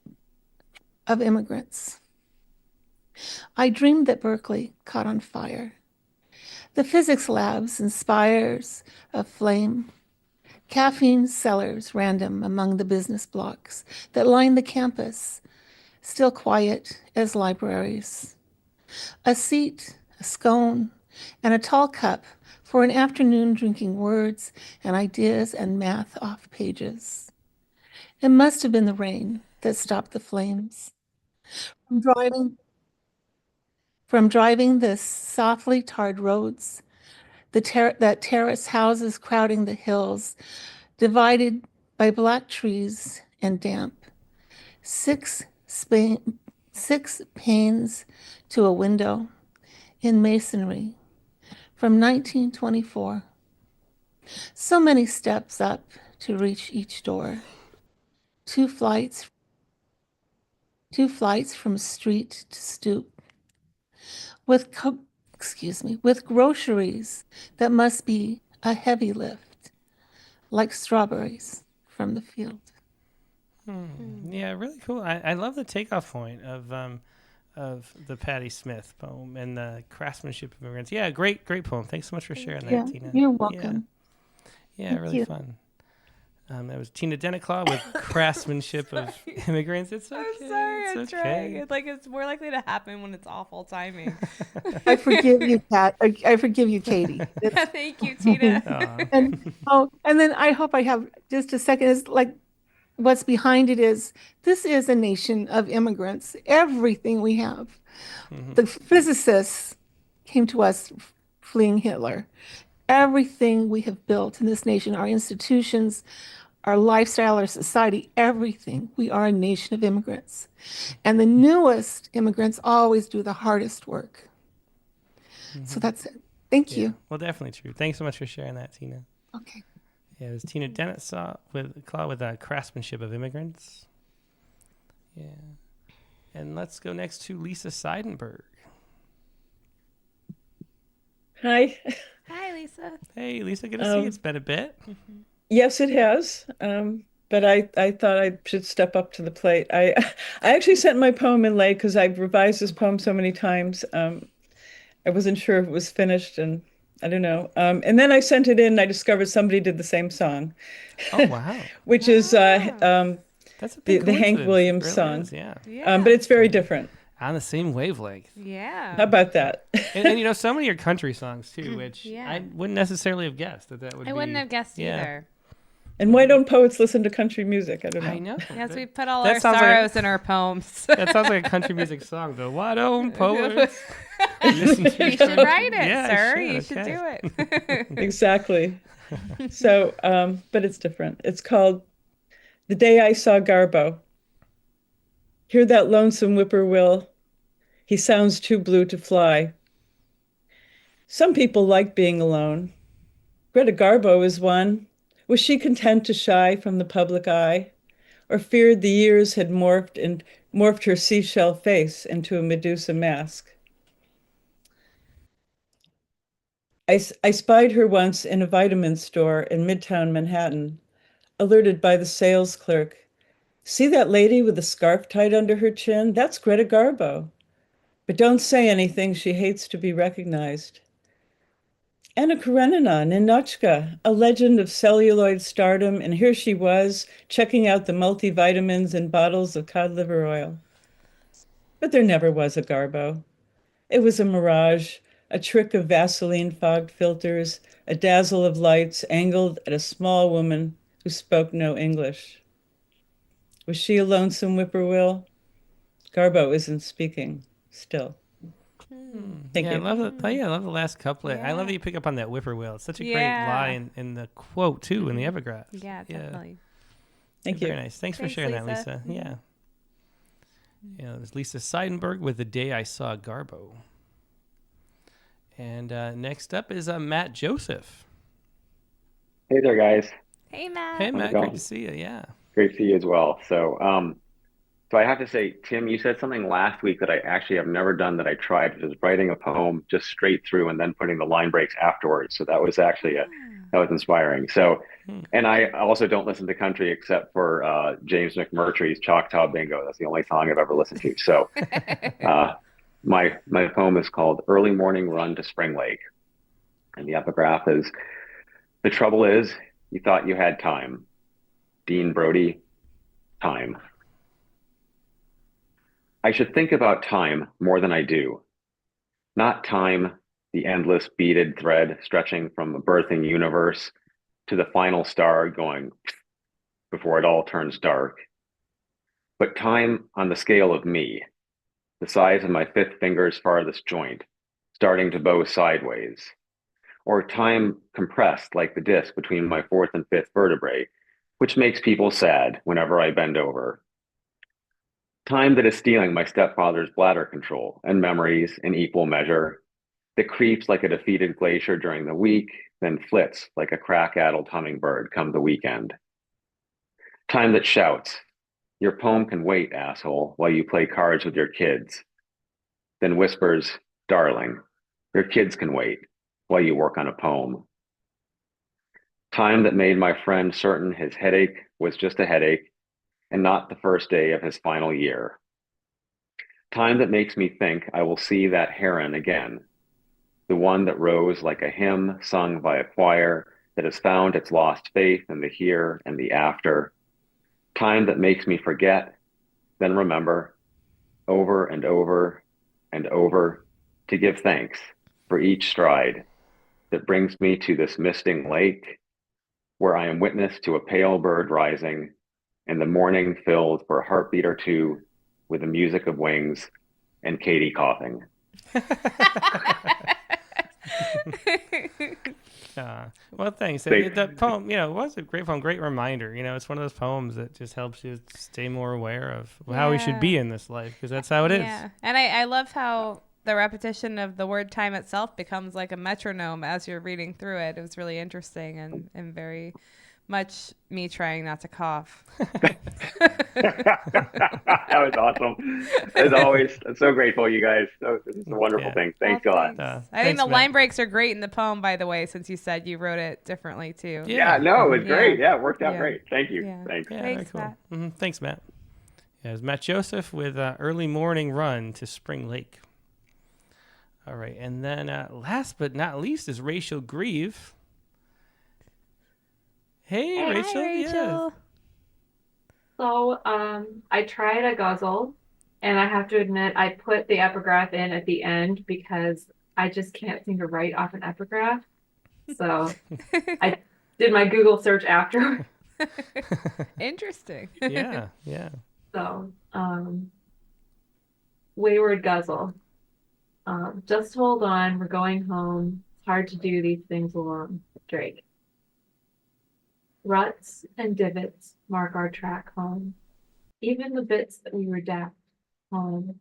of immigrants. I dreamed that Berkeley caught on fire. The physics labs and spires of flame. Caffeine cellars random among the business blocks that line the campus, still quiet as libraries. A seat, a scone, and a tall cup for an afternoon drinking words and ideas and math off pages. It must have been the rain that stopped the flames. From driving the softly tarred roads, that terrace houses crowding the hills, divided by black trees and damp. Six panes to a window in masonry from 1924. So many steps up to reach each door. Two flights from street to stoop. With groceries that must be a heavy lift, like strawberries from the field. Yeah, really cool. I love the takeoff point of the Patti Smith poem and the craftsmanship of immigrants. Yeah, great poem. Thanks so much for sharing that, Tina. You're welcome. Yeah, really fun. That was Tina Denniclaw with craftsmanship of immigrants. It's okay. I'm sorry, it's I'm okay. trying. It's more likely to happen when it's awful timing. I forgive you, Kat. I forgive you, Katie. Thank you, Tina. And then I hope I have just a second. Is like what's behind it is this is a nation of immigrants. Everything we have. The physicists came to us fleeing Hitler. Everything we have built in this nation, our institutions, our lifestyle, our society, everything. We are a nation of immigrants. And the newest immigrants always do the hardest work. So that's it. Thank you. Well, definitely true. Thanks so much for sharing that, Tina. Okay. Yeah, it was Tina Denniclaw with craftsmanship of immigrants. Yeah. And let's go next to Lisa Seidenberg. Hi. Hi, Lisa. Hey, Lisa. Good to see you. It's been a bit. Yes, it has. But I thought I should step up to the plate. I actually sent my poem in late because I've revised this poem so many times. I wasn't sure if it was finished, and I don't know. And then I sent it in, and I discovered somebody did the same song. Oh, wow. Which is That's a big the Hank coincidence. Williams It really song. is, yeah. But it's very different. On the same wavelength. Yeah. How about that? and so many are country songs too, which Yeah. I wouldn't necessarily have guessed that would be. I wouldn't have guessed either. And why don't poets listen to country music? I don't know. I know. Yes, we put all That our sounds like sorrows in our poems. That sounds like a country music song, though. Why don't poets listen to You should write it, Yeah, sir. I You should do it. Exactly. So, but it's different. It's called The Day I Saw Garbo. Hear that lonesome whippoorwill. He sounds too blue to fly. Some people like being alone. Greta Garbo is one. Was she content to shy from the public eye, or feared the years had morphed her seashell face into a Medusa mask? I spied her once in a vitamin store in Midtown Manhattan, alerted by the sales clerk. See that lady with the scarf tied under her chin? That's Greta Garbo. But don't say anything, she hates to be recognized. Anna Karenina, Ninotchka, a legend of celluloid stardom, and here she was, checking out the multivitamins in bottles of cod liver oil. But there never was a Garbo. It was a mirage, a trick of Vaseline-fogged filters, a dazzle of lights angled at a small woman who spoke no English. Was she a lonesome whippoorwill? Garbo isn't speaking still. Thank Yeah, you. I love the I love the last couplet. I love that you pick up on that whippoorwill. It's such a great line in the quote too, in the epigraph. Yeah, definitely. Thank Very you. nice. Thanks for Thanks, sharing that, Lisa. Lisa. Yeah. Yeah, it was Lisa Seidenberg with The Day I Saw Garbo. And next up is Matt Joseph. Hey there, guys. Hey, Matt. Hey, How's it Matt. going? Great to see you. Yeah. Great to see you as well. So I have to say, Tim, you said something last week that I actually have never done that I tried, which is writing a poem just straight through and then putting the line breaks afterwards. So that was actually that was inspiring. So, and I also don't listen to country except for James McMurtry's Choctaw Bingo. That's the only song I've ever listened to. So, my poem is called Early Morning Run to Spring Lake, and the epigraph is: The trouble is, you thought you had time. Dean Brody, time. I should think about time more than I do. Not time, the endless beaded thread stretching from a birthing universe to the final star going before it all turns dark. But time on the scale of me, the size of my fifth finger's farthest joint, starting to bow sideways. Or time compressed like the disc between my fourth and fifth vertebrae, which makes people sad whenever I bend over. Time that is stealing my stepfather's bladder control and memories in equal measure, that creeps like a defeated glacier during the week, then flits like a crack-addled hummingbird come the weekend. Time that shouts, your poem can wait, asshole, while you play cards with your kids. Then whispers, darling, your kids can wait while you work on a poem. Time that made my friend certain his headache was just a headache and not the first day of his final year. Time that makes me think I will see that heron again, the one that rose like a hymn sung by a choir that has found its lost faith in the here and the after. Time that makes me forget, then remember, over and over and over, to give thanks for each stride that brings me to this misting lake, where I am witness to a pale bird rising, and the morning filled for a heartbeat or two with the music of wings and Katie coughing. Well, thanks. Thanks. That poem, was a great poem, great reminder. It's one of those poems that just helps you stay more aware of how we should be in this life, because that's how it is. Yeah, and I love how the repetition of the word time itself becomes like a metronome as you're reading through it. It was really interesting and very much me trying not to cough. That was awesome. As always, I'm so grateful, you guys. This is a wonderful thing. Thanks a lot. I think the line breaks are great in the poem, by the way, since you said you wrote it differently too. Yeah, no, it was great. Yeah, it worked out great. Thank you. Yeah. Thanks. Yeah, Thanks, very Matt. cool. Thanks, Matt. Yeah, it was Matt Joseph with Early Morning Run to Spring Lake. All right, and then last but not least is Rachel Grieve. Hey, Rachel. Hi, Rachel. So, I tried a guzzle, and I have to admit, I put the epigraph in at the end because I just can't seem to write off an epigraph. So, I did my Google search after. Interesting. Yeah. So, Wayward Guzzle. Just hold on, we're going home. It's hard to do these things alone. Drake. Ruts and divots mark our track home, even the bits that we redact home.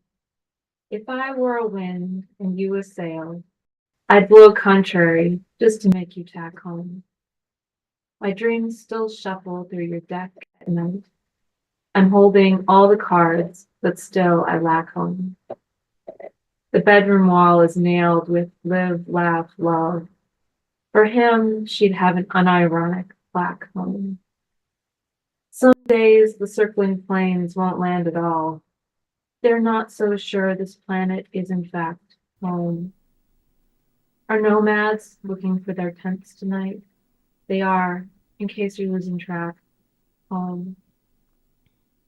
If I were a wind and you a sail, I'd blow contrary just to make you tack home. My dreams still shuffle through your deck at night. I'm holding all the cards, but still I lack home. The bedroom wall is nailed with live, laugh, love. For him, she'd have an unironic black home. Some days the circling planes won't land at all. They're not so sure this planet is in fact home. Are nomads looking for their tents tonight? They are, in case you're losing track, home.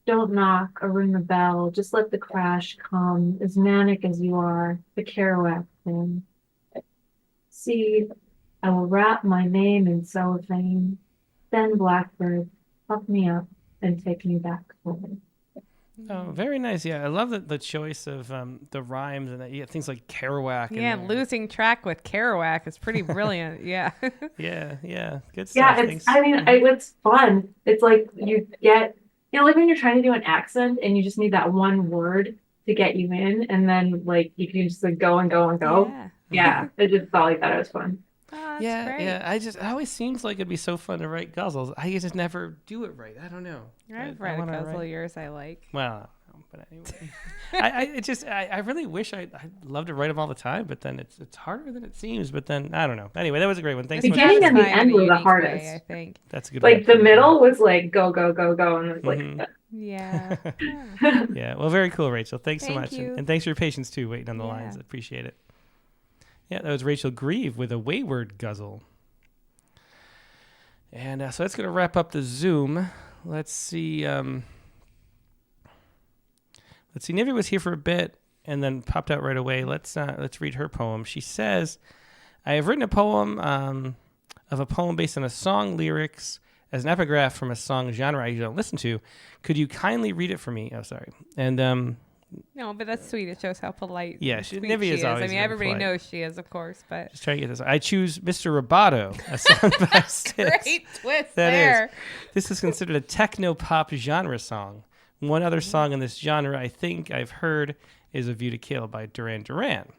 Don't knock or ring the bell, just let the crash come, as manic as you are, the Kerouac thing. See, I will wrap my name in cellophane. Then blackbird, puff me up, and take me back home. Oh, very nice. Yeah, I love the choice of the rhymes and things like Kerouac. Yeah, losing track with Kerouac is pretty brilliant. Yeah. yeah, good stuff. Yeah, Thanks. it's fun. It's like you get, like when you're trying to do an accent and you just need that one word to get you in, and then like you can just like go and go and go. Yeah, I just felt like that was fun. Oh, Yeah. It always seems like it'd be so fun to write guzzles. I just never do it right. I don't know. I've read a guzzle of yours I like. Well, but anyway, I really wish I'd love to write them all the time, but then it's harder than it seems. But then I don't know. Anyway, that was a great one. Thanks so much. Beginning and the end were the hardest. I think that's a good. Like the middle was like go go go go, and it was like yeah. Yeah. Well, very cool, Rachel. Thanks so much, you. and thanks for your patience too, waiting on the lines. I appreciate it. Yeah, that was Rachel Grieve with a wayward guzzle. And so that's going to wrap up the Zoom. Let's see. Nivy was here for a bit and then popped out right away. Let's read her poem. She says, I have written a poem of a poem based on a song lyrics as an epigraph from a song genre I don't listen to. Could you kindly read it for me? Oh, sorry. And no, but that's sweet. It shows how polite. Yeah, Nivy is always. I mean, everybody knows she is, of course, but just try to get this. I choose Mr. Roboto, a song by Styx. Great twist that there. Is. This is considered a techno pop genre song. One other song in this genre I think I've heard is A View to Kill by Duran Duran.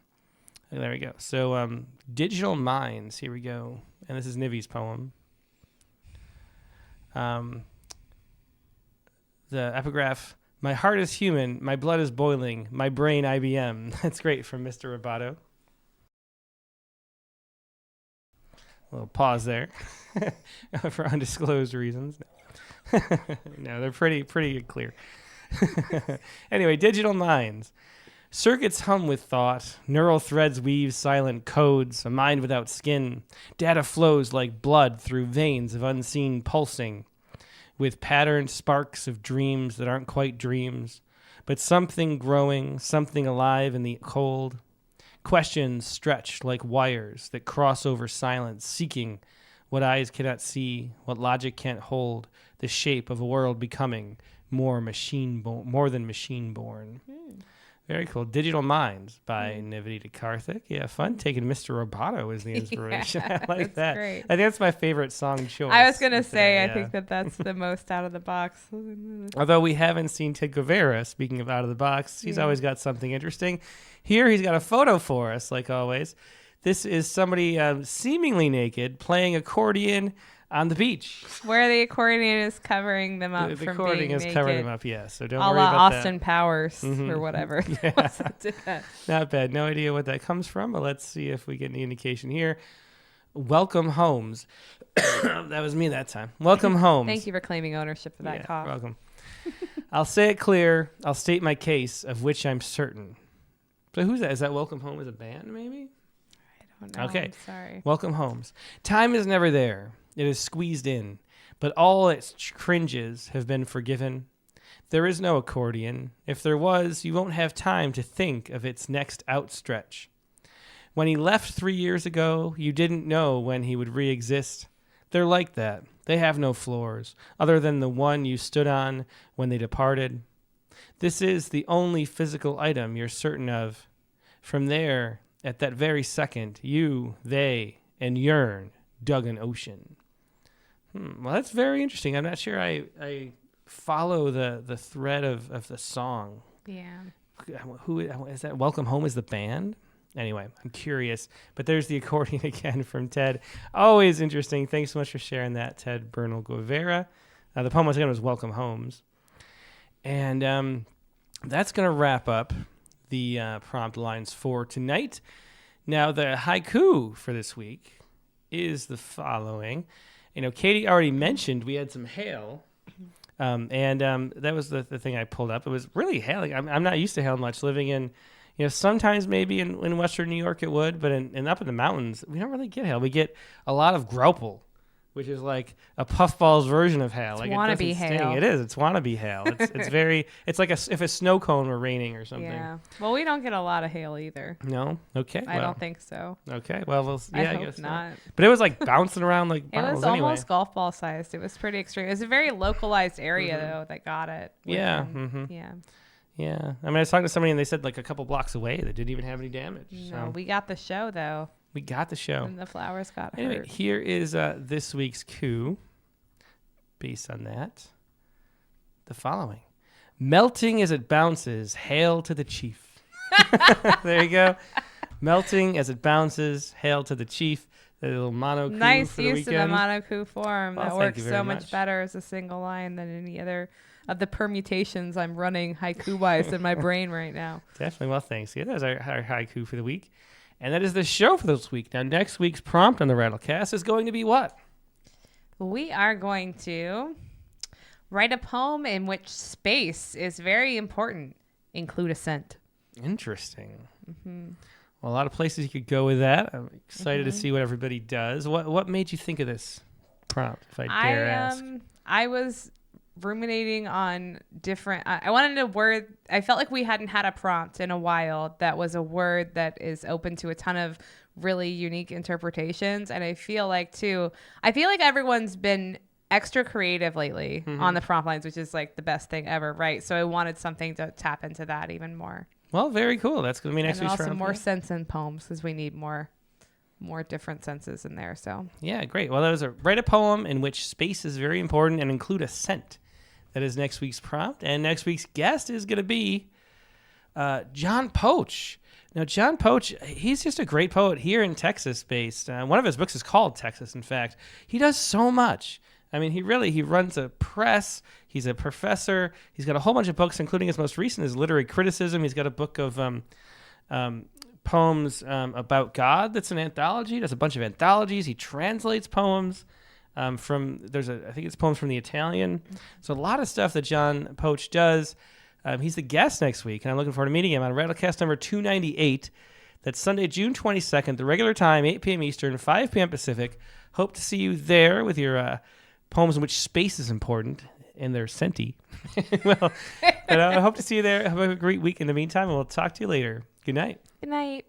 There we go. So, Digital Minds. Here we go. And this is Nivy's poem. The epigraph. My heart is human, my blood is boiling, my brain IBM. That's great from Mr. Roboto. A little pause there for undisclosed reasons. No, they're pretty clear. Anyway, Digital Minds. Circuits hum with thought, neural threads weave silent codes, a mind without skin. Data flows like blood through veins of unseen pulsing, with patterned sparks of dreams that aren't quite dreams, but something growing, something alive in the cold. Questions stretched like wires that cross over silence, seeking what eyes cannot see, what logic can't hold, the shape of a world becoming more than machine-born. Very cool. Digital Minds by Nivity Karthik. Yeah, fun taking Mr. Roboto as the inspiration. I like that. Great. I think that's my favorite song choice. I was going to say, today, I think that's the most out of the box. Although we haven't seen Ted Guevara, speaking of out of the box, he's always got something interesting. Here he's got a photo for us, like always. This is somebody seemingly naked playing accordion on the beach. Where the accordion is covering them up The from accordion being is naked. covering them up, yes. So don't a worry la about Austin that. Powers or whatever. Yeah. Not bad. No idea what that comes from, but let's see if we get any indication here. Welcome Homes. That was me that time. Welcome Homes. Thank you for claiming ownership of that cough. Welcome. I'll say it clear. I'll state my case, of which I'm certain. So who's that? Is that Welcome Home as a band, maybe? I don't know. Okay. I'm sorry. Welcome Homes. Time is never there. It is squeezed in, but all its cringes have been forgiven. There is no accordion. If there was, you won't have time to think of its next outstretch. When he left 3 years ago, you didn't know when he would re-exist. They're like that. They have no floors, other than the one you stood on when they departed. This is the only physical item you're certain of. From there, at that very second, you, they, and yearn dug an ocean. Well, that's very interesting. I'm not sure I follow the thread of the song. Yeah. Who is that? Welcome Home is the band? Anyway, I'm curious. But there's the accordion again from Ted. Always interesting. Thanks so much for sharing that, Ted Bernal Guevara. The poem once again was Welcome Homes. And that's going to wrap up the prompt lines for tonight. Now, the haiku for this week is the following. Katie already mentioned we had some hail, and that was the thing I pulled up. It was really hailing. I'm not used to hail much. Living in, sometimes maybe in Western New York it would, but up in the mountains, we don't really get hail. We get a lot of graupel, which is like a puffball's version of hail. Like, it wannabe doesn't sting. hail. It is. It's wannabe hail. It's like if a snow cone were raining or something. Yeah. Well, we don't get a lot of hail either. No? Okay. I don't think so. Okay. Well, I hope guess not. But it was like bouncing around like It was bottles anyway. almost golf ball sized. It was pretty extreme. It was a very localized area though that got it. Yeah. Yeah. Yeah. I mean, I was talking to somebody and they said like a couple blocks away that didn't even have any damage. No, So we got the show though. we got the show. And the flowers got Anyway, hurt. here is this week's coup. Based on that, the following: melting as it bounces, hail to the chief. There you go. Melting as it bounces, hail to the chief. The little mono coup Nice for the use weekend. of the monocoup form. Well, That thank works you so very much much. better as a single line than any other of the permutations I'm running haiku-wise in my brain right now. Definitely. Well, thanks. Yeah, that's our haiku for the week. And that is the show for this week. Now, next week's prompt on the Rattlecast is going to be what? We are going to write a poem in which space is very important. Include a scent. Interesting. Mm-hmm. Well, a lot of places you could go with that. I'm excited to see what everybody does. What made you think of this prompt, if I dare ask? I was ruminating on different. I wanted a word. I felt like we hadn't had a prompt in a while that was a word that is open to a ton of really unique interpretations. And I feel like everyone's been extra creative lately on the prompt lines, which is like the best thing ever, right? So I wanted something to tap into that even more. Well, very cool. That's going to be next and week's also prompt. more sense in poems because we need more different senses in there. So Yeah, great. Well, that was write a poem in which space is very important and include a scent. That is next week's prompt. And next week's guest is going to be John Poach. Now, John Poach, he's just a great poet here in Texas based. One of his books is called Texas, in fact. He does so much. I mean, he runs a press. He's a professor. He's got a whole bunch of books, including his most recent is Literary Criticism. He's got a book of poems about God that's an anthology. He does a bunch of anthologies. He translates poems I think it's poems from the Italian. So a lot of stuff that John Poach does. He's the guest next week, and I'm looking forward to meeting him on Rattlecast number 298. That's Sunday, June 22nd, the regular time, 8 p.m. Eastern, 5 p.m. Pacific. Hope to see you there with your poems in which space is important, and they're scenty. Well, but I hope to see you there. Have a great week in the meantime, and we'll talk to you later. Good night. good night.